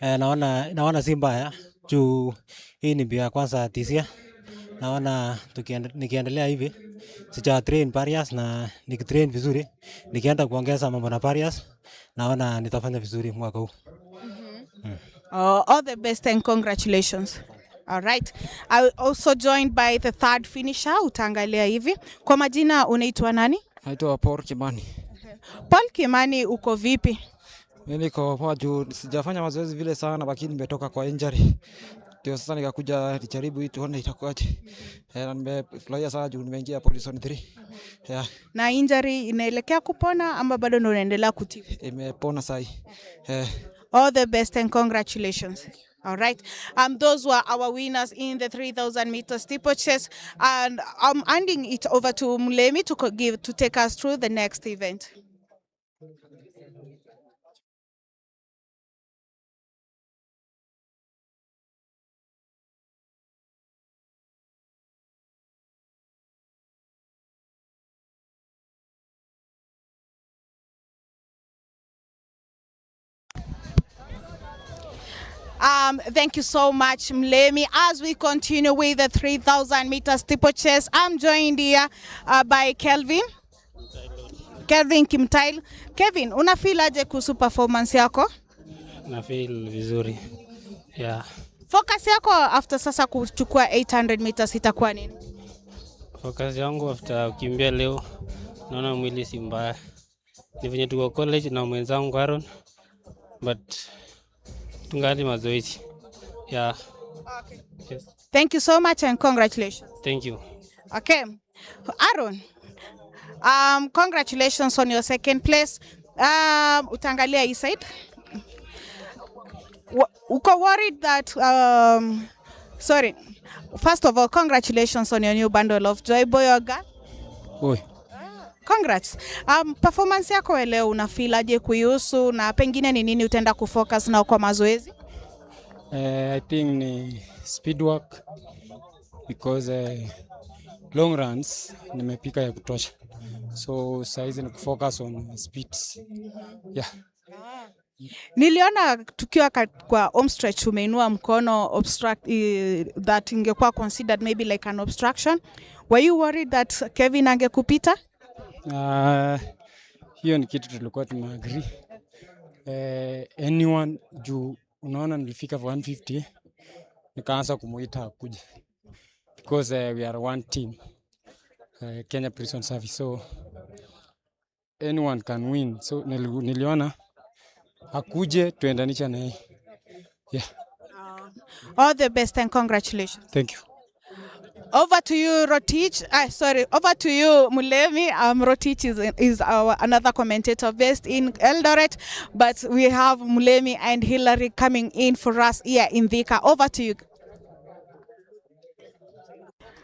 Naona si mbaya juu hii ni mbio ya kwanza tisia. Naona nikiendelea hivi sija train barriers na nikitrain vizuri nikienda kuongeza mambo na barriers naona nitafanya vizuri mwaka huu. All the best and congratulations. All right. I also joined by the third finisher. Utaangalia hivi. Kwa majina unaitwa nani? Naitwa Paul Kimani. Paul Kimani, uko vipi? Mimi niko poa juu sijafanya mazoezi vile sana, lakini nimetoka kwa injury. Ndio sasa nikakuja nijaribu hii tuone itakuwaje. Na nimefurahia sana juu nimeingia position 3. Yeah. Na injury inaelekea kupona ama bado ndio unaendelea kutibu? Imepona sasa. All the best and congratulations. All right. Those were our winners in the 3,000 meter steeplechase, and I'm handing it over to Mulemi to take us through the next event. Thank you so much, Mlemi. As we continue with the 3,000 meter steeplechase, I'm joined here by Kelvin Kimtail. Kevin, una feel aje kuhusu performance yako? Na feel vizuri. Yeah. Focus yako after sasa kuchukua 800 meters itakuwa nini? Focus yangu after kukimbia leo, naona mwili si mbaya. Ni venye tuko college na mwenzangu Aaron, but tungali mazoezi. Yeah. Okay. Yes. Thank you so much and congratulations. Thank you. Okay. Aaron, congratulations on your second place. Utangalia hii side. Uko worried that sorry. First of all, congratulations on your new bundle of joy, boy or girl. Boy. Congrats. Performance yako leo una feel aje kuihusu na pengine ni nini utaenda kufocus na kwa mazoezi? I think ni speed work because long runs nimepika ya kutosha. So saizi ni kufocus on speeds. Yeah. Niliona tukiwa kwa home stretch umeinua mkono obstruct that ingekuwa considered maybe like an obstruction. Were you worried that Kevin angekupita? Hiyo ni kitu tulikuwa tumeagree. Anyone juu unaona nilifika for 150 nikaanza kumuita kuja because we are one team, Kenya Prison Service, so anyone can win, so niliona akuje tuendanisha na yeye. Yeah. All the best and congratulations. Thank you. Over to you, Rotich. Over to you, Mulemi. Rotich is our another commentator based in Eldoret, but we have Mulemi and Hillary coming in for us here in THIKA. Over to you.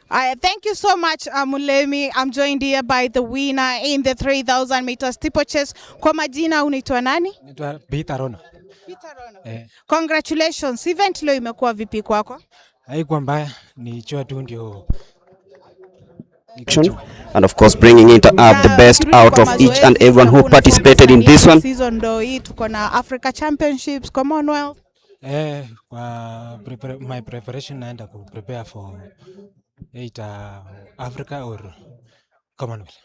Thank you so much, Mulemi. I'm joined here by the winner in the 3,000 meter steeplechase. Kwa majina unaitwa nani? Naitwa Peter. Congratulations. Event leo imekuwa vipi kwako? Haikuwa mbaya, ni chua tu ndio. And of course bringing it the best out of each and everyone who participated in this one. Season ndo hii, tuko na Africa Championships, Commonwealth. Kwa my preparation naenda ku prepare for Africa or Commonwealth.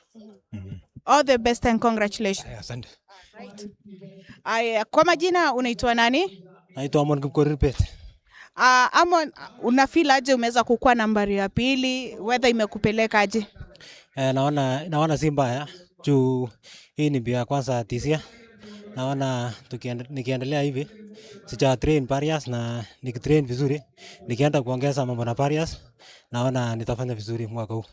All the best and congratulations. Asante. Right. Kwa majina unaitwa nani? Naitwa Amon Kipkorir. Amon, una feel aje umeweza kukua nambari ya pili? Weather imekupeleka aje? Naona si mbaya juu hii ni mbio ya kwanza tisia. Naona nikiendelea hivi sija train barriers na nikitrain vizuri nikienda kuongeza mambo na barriers naona nitafanya vizuri mwaka huu.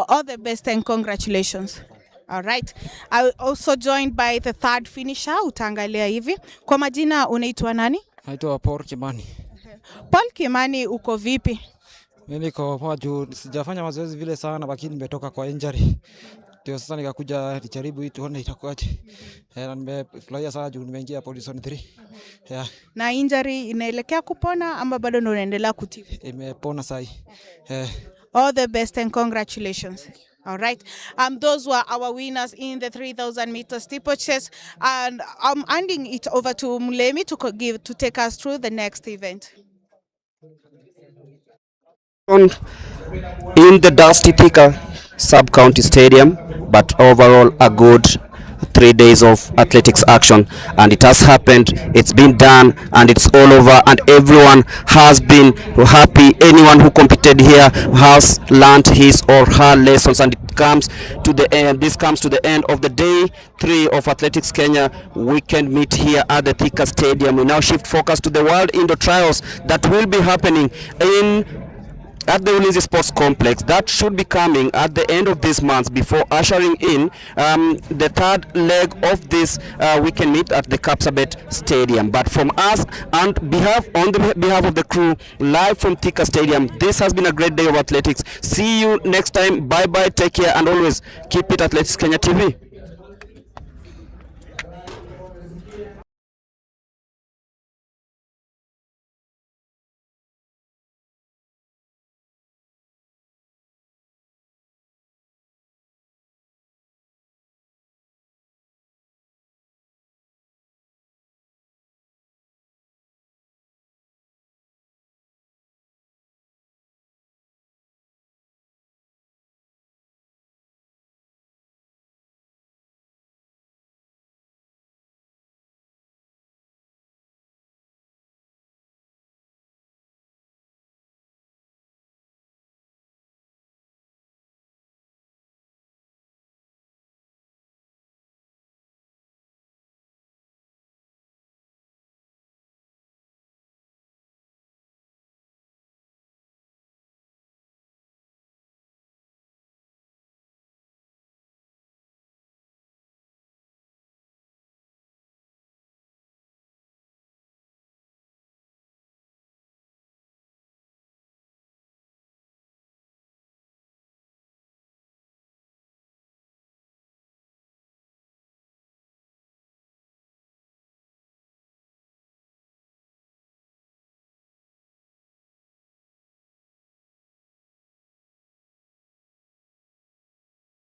All the best and congratulations. All right. I also joined by the third finisher. Utaangalia hivi. Kwa majina unaitwa nani? Naitwa Paul Kimani. Paul Kimani, uko vipi? Mimi niko poa juu sijafanya mazoezi vile sana, lakini nimetoka kwa injury. Ndio sasa nikakuja nijaribu hii tuone itakuwaje. Na nimefurahia sana juu nimeingia position 3. Yeah. Na injury inaelekea kupona ama bado ndio unaendelea kutibu? Imepona sasa. All the best and congratulations. All right. Those were our winners in the 3,000 meter steeplechase, and I'm handing it over to Mulemi to take us through the next event. In the dusty THIKA sub-county stadium, but overall a good 3 days of athletics action, and it has happened, it's been done, and it's all over, and everyone has been happy. Anyone who competed here has learned his or her lessons, and it comes to the end. This comes to the end of the day 3 of Athletics Kenya weekend meet here at the THIKA stadium. We now shift focus to the World Indoor Trials that will be happening at the Ulinzi Sports Complex. That should be coming at the end of this month before ushering in the third leg of this weekend meet at the Kapsabet Stadium. But from us and on the behalf of the crew live from THIKA Stadium, this has been a great day of athletics. See you next time. Bye bye, take care, and always keep it Athletics Kenya TV.